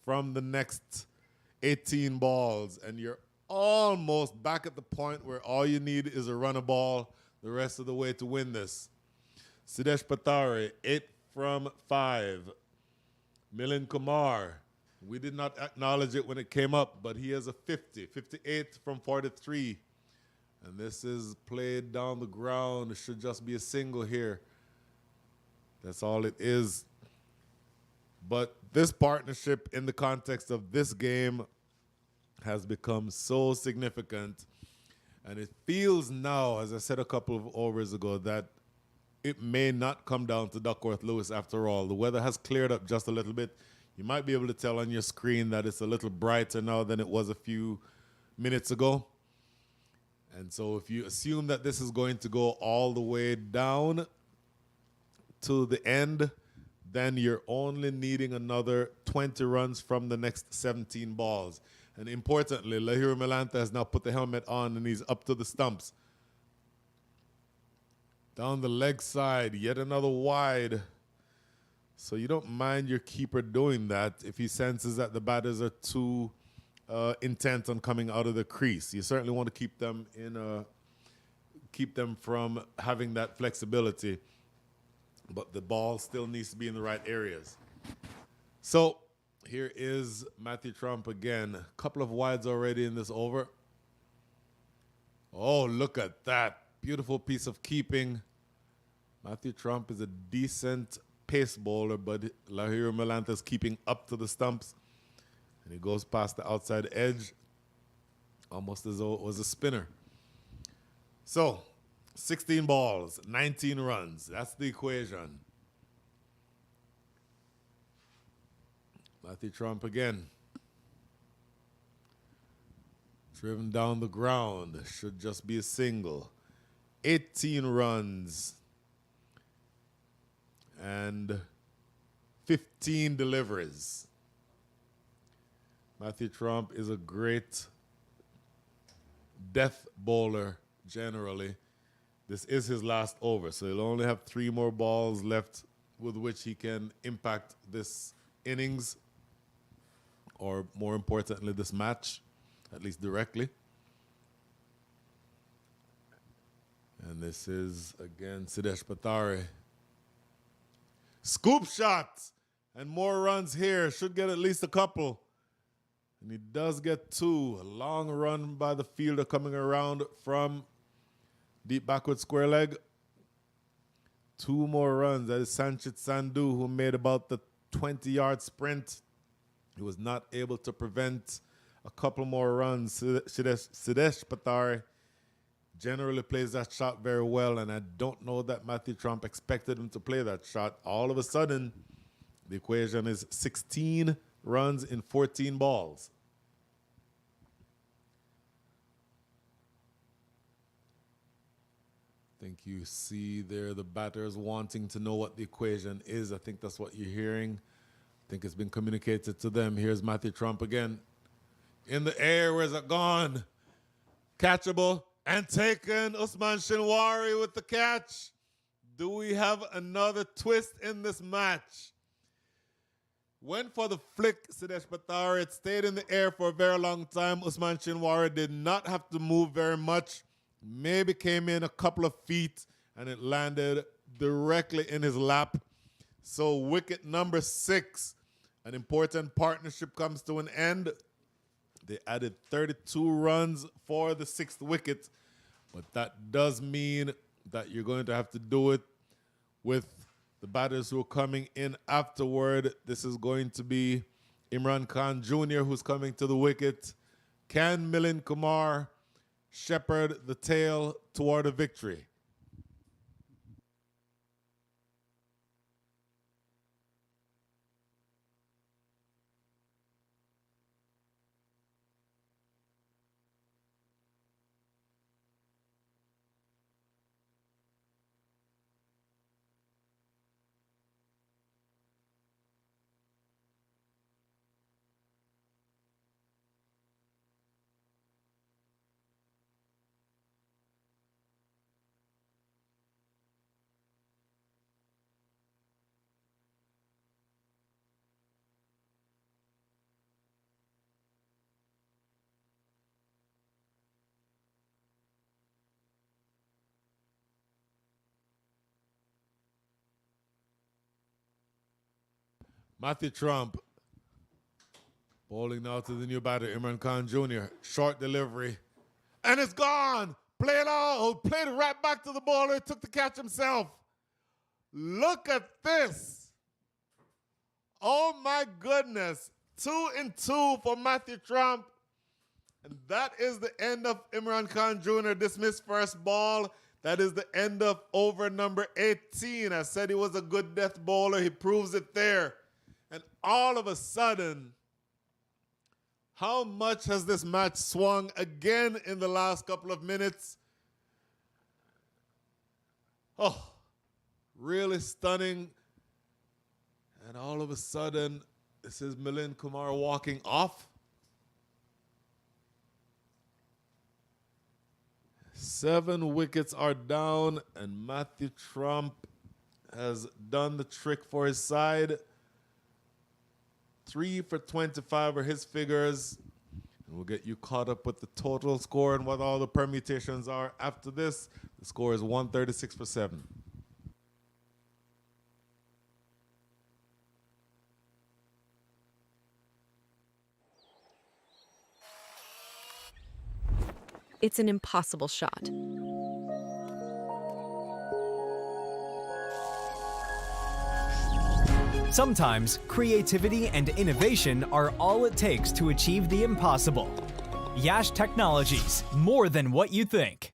from the next 18 balls. And you're almost back at the point where all you need is a runner ball the rest of the way to win this. Sidesh Patari, 8 from 5. Milind Kumar, we did not acknowledge it when it came up, but he has a 50. 58 from 43. And this is played down the ground. It should just be a single here. That's all it is. But this partnership in the context of this game has become so significant. And it feels now, as I said a couple of overs ago, that it may not come down to Duckworth-Lewis after all. The weather has cleared up just a little bit. You might be able to tell on your screen that it's a little brighter now than it was a few minutes ago. And so if you assume that this is going to go all the way down to the end, then you're only needing another 20 runs from the next 17 balls. And importantly, Lahiri Milanta has now put the helmet on and he's up to the stumps. Down the leg side, yet another wide. So you don't mind your keeper doing that if he senses that the batters are too intent on coming out of the crease. You certainly want to keep them from having that flexibility. But the ball still needs to be in the right areas. So here is Matthew Trump again. A couple of wides already in this over. Oh, look at that. Beautiful piece of keeping. Matthew Trump is a decent pace bowler, but Lahiri Milanta is keeping up to the stumps. And he goes past the outside edge, almost as though it was a spinner. So, 16 balls, 19 runs. That's the equation. Matthew Trump again. Driven down the ground. Should just be a single. 18 runs. And 15 deliveries. Matthew Trump is a great death bowler generally. This is his last over, so he'll only have 3 more balls left with which he can impact this innings, or more importantly, this match, at least directly. And this is, again, Sidesh Patari. Scoop shot! And more runs here. Should get at least a couple. And he does get 2. A long run by the fielder coming around from deep backward square leg. 2 more runs. That is Sanchit Sandhu, who made about the 20-yard sprint. He was not able to prevent a couple more runs. Sidesh Patari generally plays that shot very well, and I don't know that Matthew Trump expected him to play that shot. All of a sudden, the equation is 16 runs in 14 balls. I think you see there the batters wanting to know what the equation is. I think that's what you're hearing. I think it's been communicated to them. Here's Matthew Trump again. In the air, where's it gone? Catchable and taken. Usman Shinwari with the catch. Do we have another twist in this match? Went for the flick, Sidesh Patari. It stayed in the air for a very long time. Usman Shinwari did not have to move very much. Maybe came in a couple of feet, and it landed directly in his lap. So wicket number 6, an important partnership comes to an end. They added 32 runs for the 6th wicket, but that does mean that you're going to have to do it with the batters who are coming in afterward. This is going to be Imran Khan Jr., who's coming to the wicket. Can Milind Kumar shepherd the tail toward a victory? Matthew Trump bowling now to the new batter, Imran Khan Jr. Short delivery. And it's gone. Play it out. Played it right back to the bowler. Took the catch himself. Look at this. Oh my goodness. 2-2 for Matthew Trump. And that is the end of Imran Khan Jr. dismissed first ball. That is the end of over number 18. I said he was a good death bowler. He proves it there. And all of a sudden, how much has this match swung again in the last couple of minutes? Oh, really stunning. And all of a sudden, this is Milind Kumar walking off. 7 wickets are down, and Matthew Trump has done the trick for his side. 3 for 25 are his figures. And we'll get you caught up with the total score and what all the permutations are after this. The score is 136 for 7. It's an impossible shot. Sometimes creativity and innovation are all it takes to achieve the impossible. Yash Technologies, more than what you think.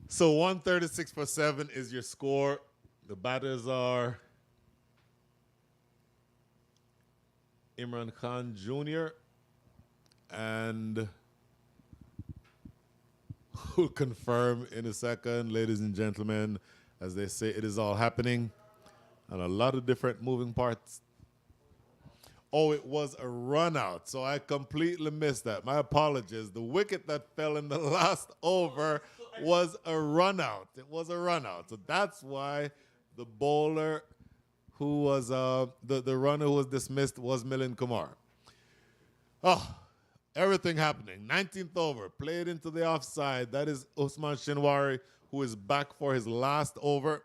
So 136 for 7 is your score. The batters are Imran Khan Jr. and we'll confirm in a second, ladies and gentlemen, as they say, it is all happening and a lot of different moving parts. Oh, it was a run out, so I completely missed that. My apologies. The wicket that fell in the last over was a run out. It was a run out. So that's why the bowler who was, the runner who was dismissed was Milind Kumar. Oh, everything happening. 19th over, played into the offside. That is Usman Shinwari, who is back for his last over.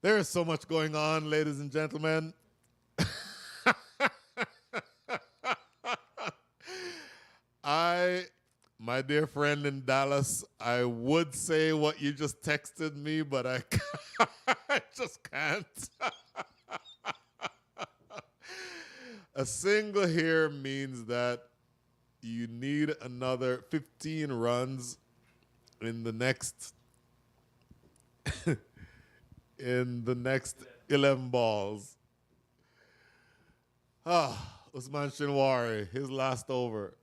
There is so much going on, ladies and gentlemen. My dear friend in Dallas, I would say what you just texted me, but I just can't. A single here means that you need another 15 runs in the next 11 balls. Usman Shinwari, his last over.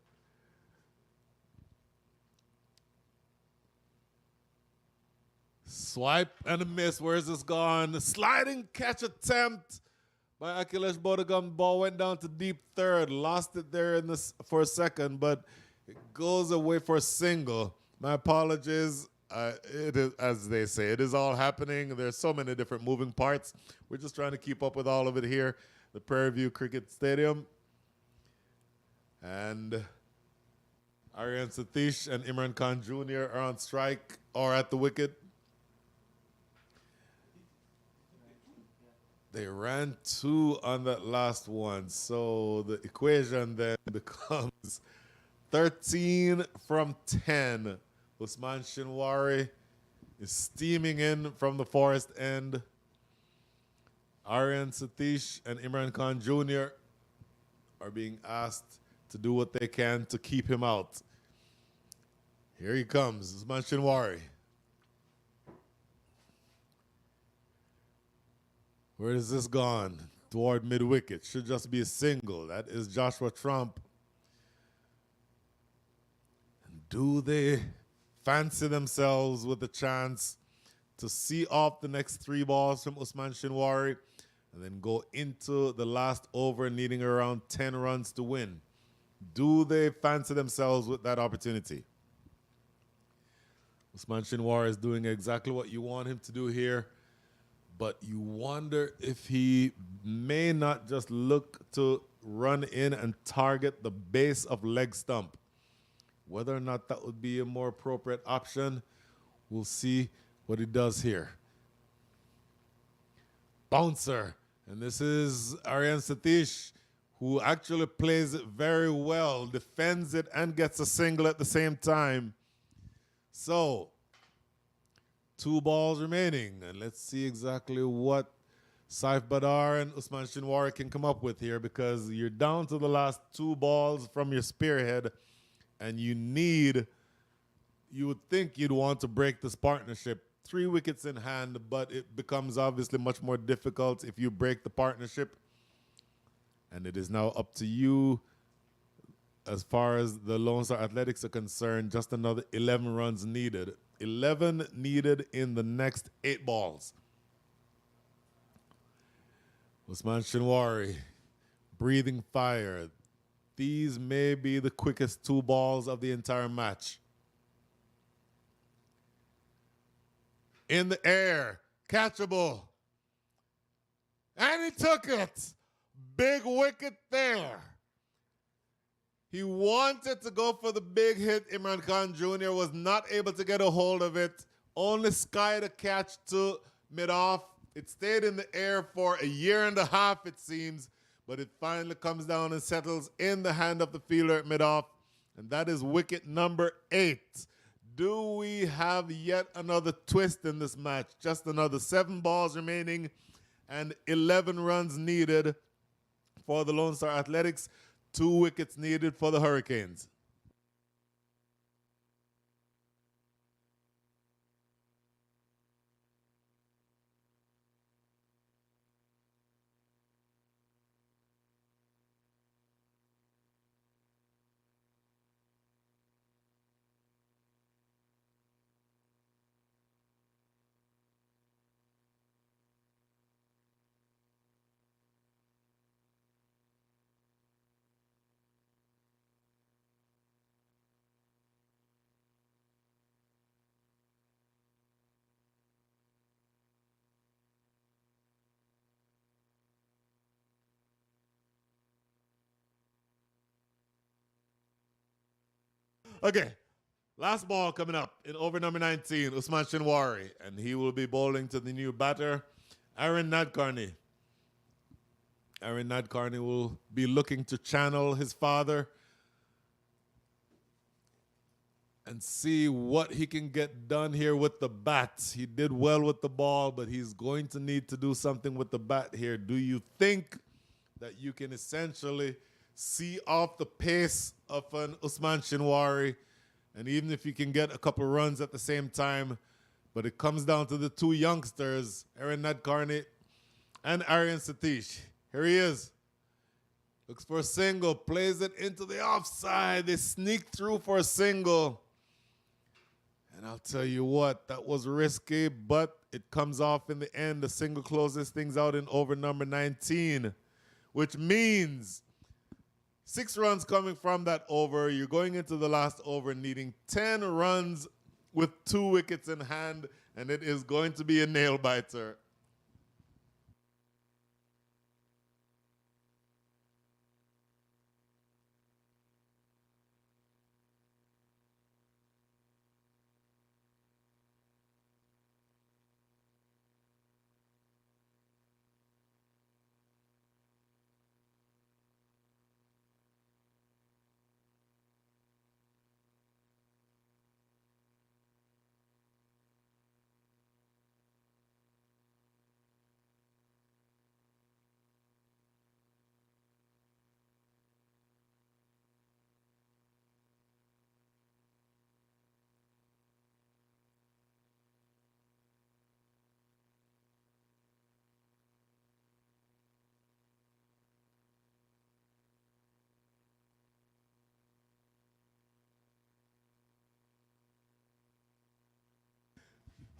Swipe and a miss. Where's this gone? Sliding catch attempt by Akhilesh Bodagam. Ball went down to deep third. Lost it there for a second, but it goes away for a single. My apologies. It is, as they say, it is all happening. There's so many different moving parts. We're just trying to keep up with all of it here. The Prairie View Cricket Stadium. And Aryan Satish and Imran Khan Jr. are on strike or at the wicket. They ran 2 on that last one. So the equation then becomes 13 from 10. Usman Shinwari is steaming in from the forest end. Aryan Satish and Imran Khan Jr. are being asked to do what they can to keep him out. Here he comes, Usman Shinwari. Where is this gone? Toward mid-wicket. Should just be a single. That is Joshua Trump. And do they fancy themselves with a chance to see off the next 3 balls from Usman Shinwari and then go into the last over needing around 10 runs to win. Do they fancy themselves with that opportunity? Usman Shinwari is doing exactly what you want him to do here, but you wonder if he may not just look to run in and target the base of leg stump. Whether or not that would be a more appropriate option, we'll see what he does here. Bouncer. And this is Aryan Satish, who actually plays it very well, defends it, and gets a single at the same time. So, 2 balls remaining. And let's see exactly what Saif Badar and Usman Shinwari can come up with here, because you're down to the last 2 balls from your spearhead, and you would think you'd want to break this partnership. 3 wickets in hand, but it becomes obviously much more difficult if you break the partnership. And it is now up to you as far as the Lone Star Athletics are concerned. Just another 11 runs needed. 11 needed in the next 8 balls. Usman Shinwari, breathing fire. These may be the quickest 2 balls of the entire match. In the air, catchable. And he took it. Big wicket there. He wanted to go for the big hit. Imran Khan Jr. was not able to get a hold of it. Only skied a catch to mid-off. It stayed in the air for a year and a half, it seems, but it finally comes down and settles in the hand of the fielder at mid-off, and that is wicket number 8. Do we have yet another twist in this match? Just another 7 balls remaining and 11 runs needed for the Lone Star Athletics. 2 wickets needed for the Hurricanes. Okay, last ball coming up in over number 19, Usman Shinwari, and he will be bowling to the new batter, Aaron Nadkarni. Aaron Nadkarni will be looking to channel his father and see what he can get done here with the bat. He did well with the ball, but he's going to need to do something with the bat here. Do you think that you can essentially see off the pace of an Usman Shinwari, and even if you can get a couple runs at the same time, but it comes down to the 2 youngsters, Aaron Nadkarni and Aryan Satish. Here he is. Looks for a single, plays it into the offside. They sneak through for a single. And I'll tell you what, that was risky, but it comes off in the end. The single closes things out in over number 19, which means 6 runs coming from that over. You're going into the last over needing 10 runs with 2 wickets in hand, and it is going to be a nail-biter.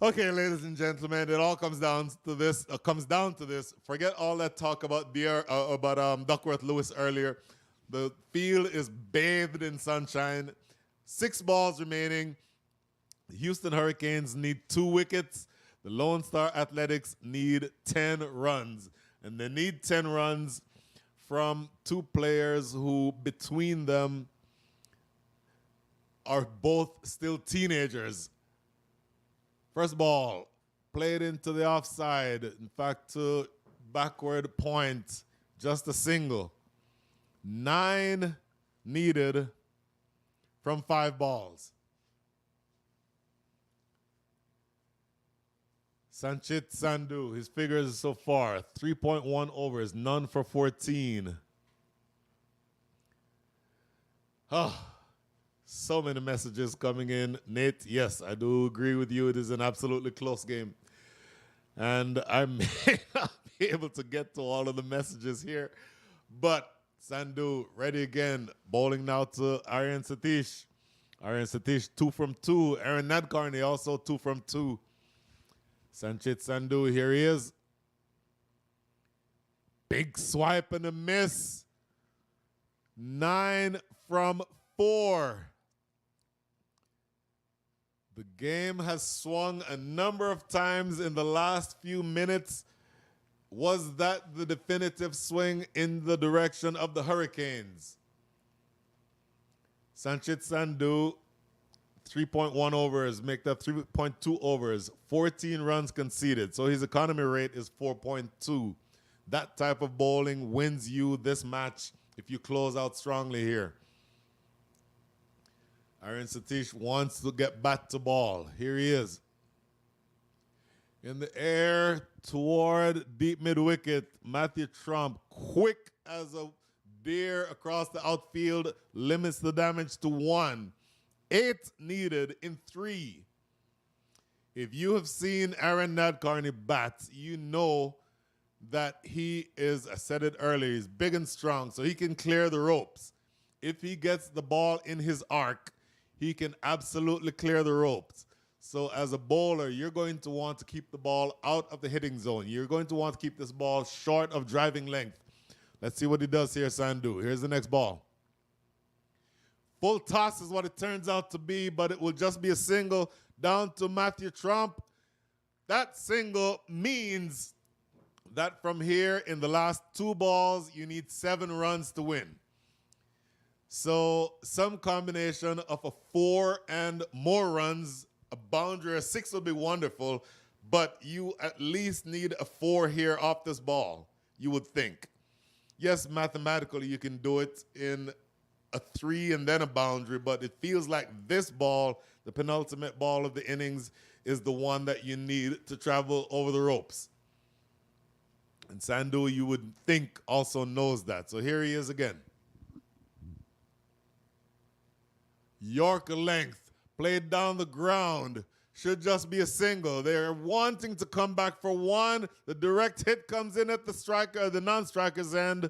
Okay, ladies and gentlemen, it all comes down to this. Forget all that talk about Duckworth Lewis earlier. The field is bathed in sunshine. 6 balls remaining. The Houston Hurricanes need 2 wickets. The Lone Star Athletics need 10 runs. And they need 10 runs from 2 players who, between them, are both still teenagers. First ball, played into the offside. In fact, to backward point, just a single. 9 needed from 5 balls. Sanchit Sandhu, his figures so far, 3.1 overs, none for 14. So many messages coming in. Nate, yes, I do agree with you. It is an absolutely close game. And I may not be able to get to all of the messages here. But Sandhu, ready again. Bowling now to Aryan Satish. Aryan Satish, 2 from 2. Aaron Nadkarni, also 2 from 2. Sanchit Sandhu, here he is. Big swipe and a miss. 9 from 4. The game has swung a number of times in the last few minutes. Was that the definitive swing in the direction of the Hurricanes? Sanchit Sandhu, 3.1 overs, make that 3.2 overs, 14 runs conceded. So his economy rate is 4.2. That type of bowling wins you this match if you close out strongly here. Aryan Satish wants to get back to ball. Here he is. In the air toward deep mid-wicket, Matthew Trump, quick as a deer across the outfield, limits the damage to 1. 8 needed in 3. If you have seen Aaron Nadkarni bat, you know that he is, I said it earlier, he's big and strong, so he can clear the ropes. If he gets the ball in his arc, he can absolutely clear the ropes. So as a bowler, you're going to want to keep the ball out of the hitting zone. You're going to want to keep this ball short of driving length. Let's see what he does here, Sandhu. Here's the next ball. Full toss is what it turns out to be, but it will just be a single down to Matthew Trump. That single means that from here in the last 2 balls, you need 7 runs to win. So some combination of a 4 and more runs, a boundary, a 6 would be wonderful, but you at least need a 4 here off this ball, you would think. Yes, mathematically you can do it in a 3 and then a boundary, but it feels like this ball, the penultimate ball of the innings, is the one that you need to travel over the ropes. And Sandhu, you would think, also knows that. So here he is again. Yorker length, played down the ground, should just be a single. They're wanting to come back for 1. The direct hit comes in at the striker, the non-striker's end.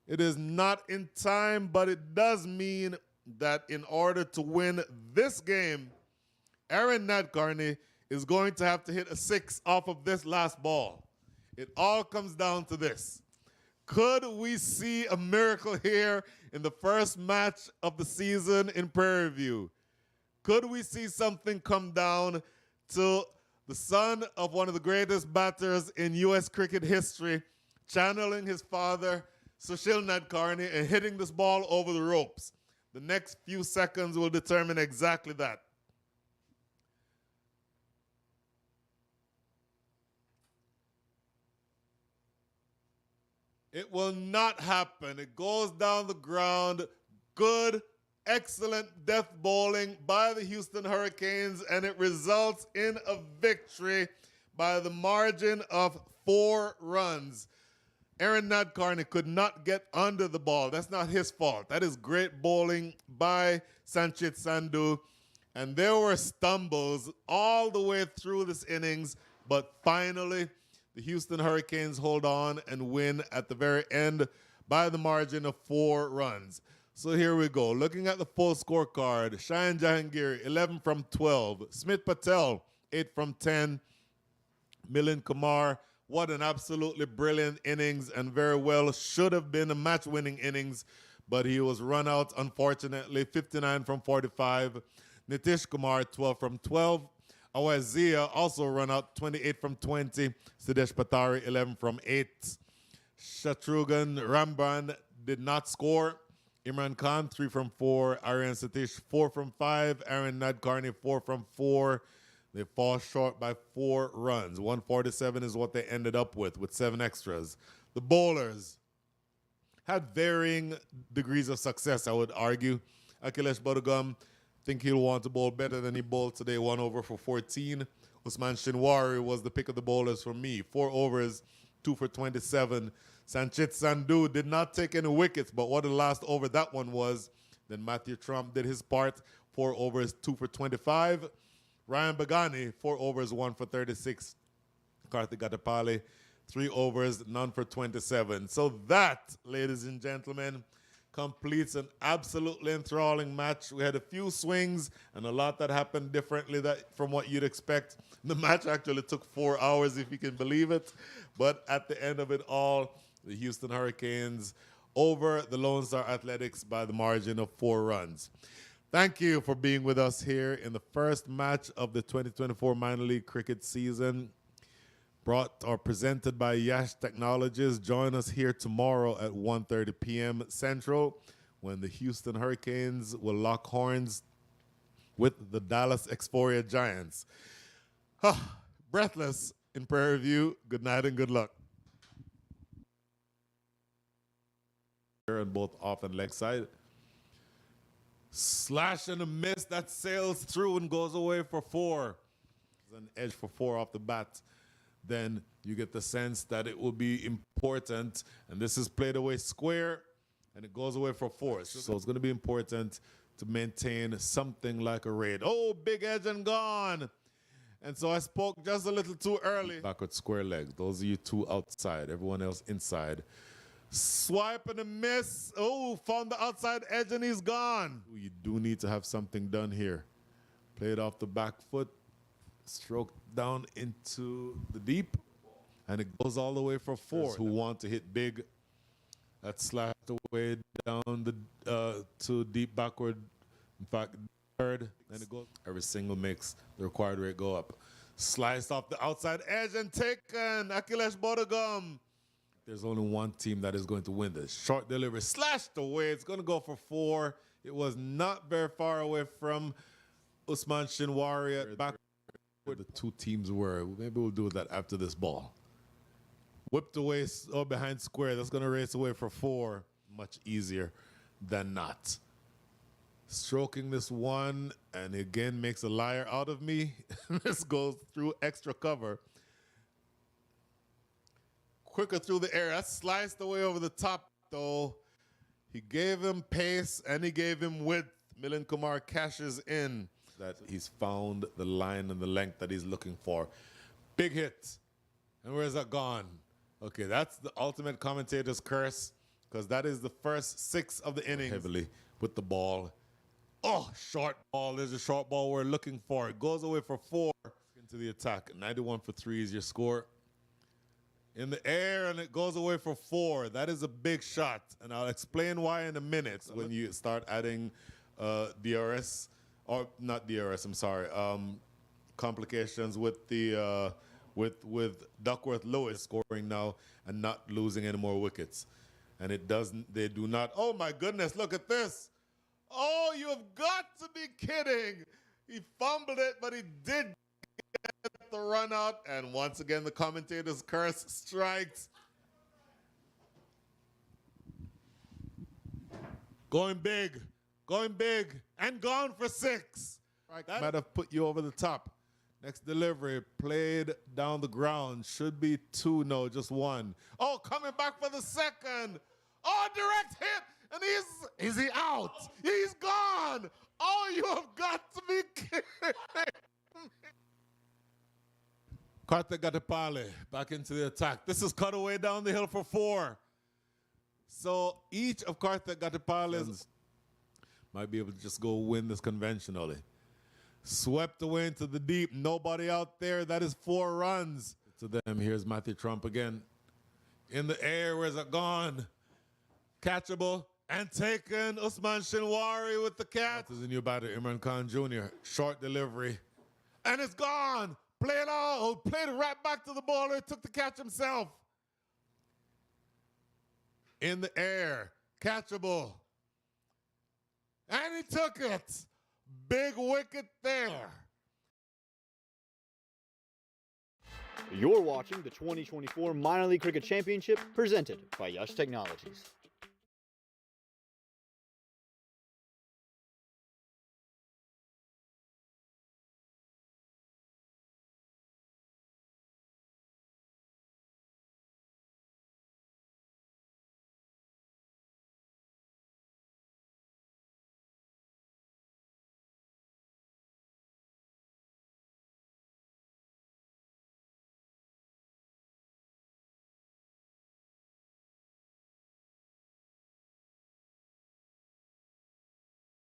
It is not in time, but it does mean that in order to win this game, Aaron Nadkarni is going to have to hit a 6 off of this last ball. It all comes down to this. Could we see a miracle here in the first match of the season in Prairie View? Could we see something come down to the son of one of the greatest batters in U.S. cricket history, channeling his father, Sushil Nadkarni, and hitting this ball over the ropes? The next few seconds will determine exactly that. It will not happen. It goes down the ground. Good, excellent death bowling by the Houston Hurricanes, and it results in a victory by the margin of 4 runs. Aaron Nadkarni could not get under the ball. That's not his fault. That is great bowling by Sanchit Sandhu. And there were stumbles all the way through this innings, but finally, the Houston Hurricanes hold on and win at the very end by the margin of 4 runs. So here we go. Looking at the full scorecard, Shayan Jahangiri, 11 from 12. Smith Patel, 8 from 10. Milind Kumar, what an absolutely brilliant innings, and very well should have been a match-winning innings, but he was run out, unfortunately. 59 from 45. Nitish Kumar, 12 from 12. Awazia also run out, 28 from 20. Sidesh Patari, 11 from 8. Shatrughn Ramban did not score. Imran Khan, 3 from 4. Aryan Satish, 4 from 5. Aaron Nadkarni, 4 from 4. They fall short by 4 runs. 147 is what they ended up with 7 extras. The bowlers had varying degrees of success, I would argue. Akhilesh Bodugam, think he'll want to bowl better than he bowled today. 1 over for 14. Usman Shinwari was the pick of the bowlers for me. 4 overs, 2 for 27. Sanchit Sandhu did not take any wickets, but what a last over that one was. Then Matthew Trump did his part. 4 overs, 2 for 25. Ryan Bagani, 4 overs, 1 for 36. Karthik Gatapali, 3 overs, none for 27. So that, ladies and gentlemen, completes an absolutely enthralling match. We had a few swings and a lot that happened differently from what you'd expect. The match actually took 4 hours, if you can believe it. But at the end of it all, the Houston Hurricanes over the Lone Star Athletics by the margin of 4 runs. Thank you for being with us here in the first match of the 2024 minor league cricket season. Brought or presented by Yash Technologies. Join us here tomorrow at 1:30 p.m. Central when the Houston Hurricanes will lock horns with the Dallas Exploria Giants. Breathless in Prairie View. Good night and good luck. On both off and leg side. Slash and a miss that sails through and goes away for 4. An edge for 4 off the bat. Then you get the sense that it will be important, and this is played away square, and it goes away for 4. So it's going to be important to maintain something like a raid. Oh, big edge and gone. And so I spoke just a little too early. Backward square leg. Those of you 2 outside, everyone else inside. Swipe and a miss. Oh, found the outside edge and he's gone. You do need to have something done here. Play it off the back foot. Stroke down into the deep. And it goes all the way for 4. Who want to hit big. That slashed away down the to deep backward. In fact, third. And it goes. Every single makes the required rate go up. Sliced off the outside edge and taken. Akhilesh Bodugam. There's only one team that is going to win this. Short delivery slashed away. It's going to go for 4. It was not very far away from Usman Shinwari. Back where the 2 teams were. Maybe we'll do that after this ball. Whipped away behind square. That's going to race away for 4. Much easier than not. Stroking this one, and again makes a liar out of me. This goes through extra cover. Quicker through the air. That's sliced away over the top, though. He gave him pace, and he gave him width. Milind Kumar cashes in. That he's found the line and the length that he's looking for. Big hit. And where's that gone? Okay, that's the ultimate commentator's curse, because that is the first 6 of the innings. Heavily with the ball. Oh, short ball. There's a short ball we're looking for. It goes away for 4 into the attack. 91 for 3 is your score. In the air, and it goes away for 4. That is a big shot, and I'll explain why in a minute when you start adding DRS, or not DRS, I'm sorry, complications with the with Duckworth Lewis scoring now and not losing any more wickets. And it doesn't, they do not, oh my goodness, look at this. Oh, you have got to be kidding. He fumbled it, but he did get the run out, and once again the commentator's curse strikes. Going big, and gone for 6. That might have put you over the top. Next delivery, played down the ground. Should be 2, no, just 1. Oh, coming back for the second. Oh, direct hit, and is he out? He's gone. Oh, you have got to be kidding. Karthik Gatapali back into the attack. This is cut away down the hill for 4. So each of Karthik Gatapali's might be able to just go win this conventionally. Swept away into the deep. Nobody out there. That is 4 runs. To them, here's Matthew Trump again. In the air, where's it gone? Catchable and taken. Usman Shinwari with the catch. This is a new batter, Imran Khan Jr. Short delivery. And it's gone. Play it out. Played it right back to the bowler. Took the catch himself. In the air. Catchable. And he took it. Big wicket there. You're watching the 2024 Minor League Cricket Championship presented by Yash Technologies.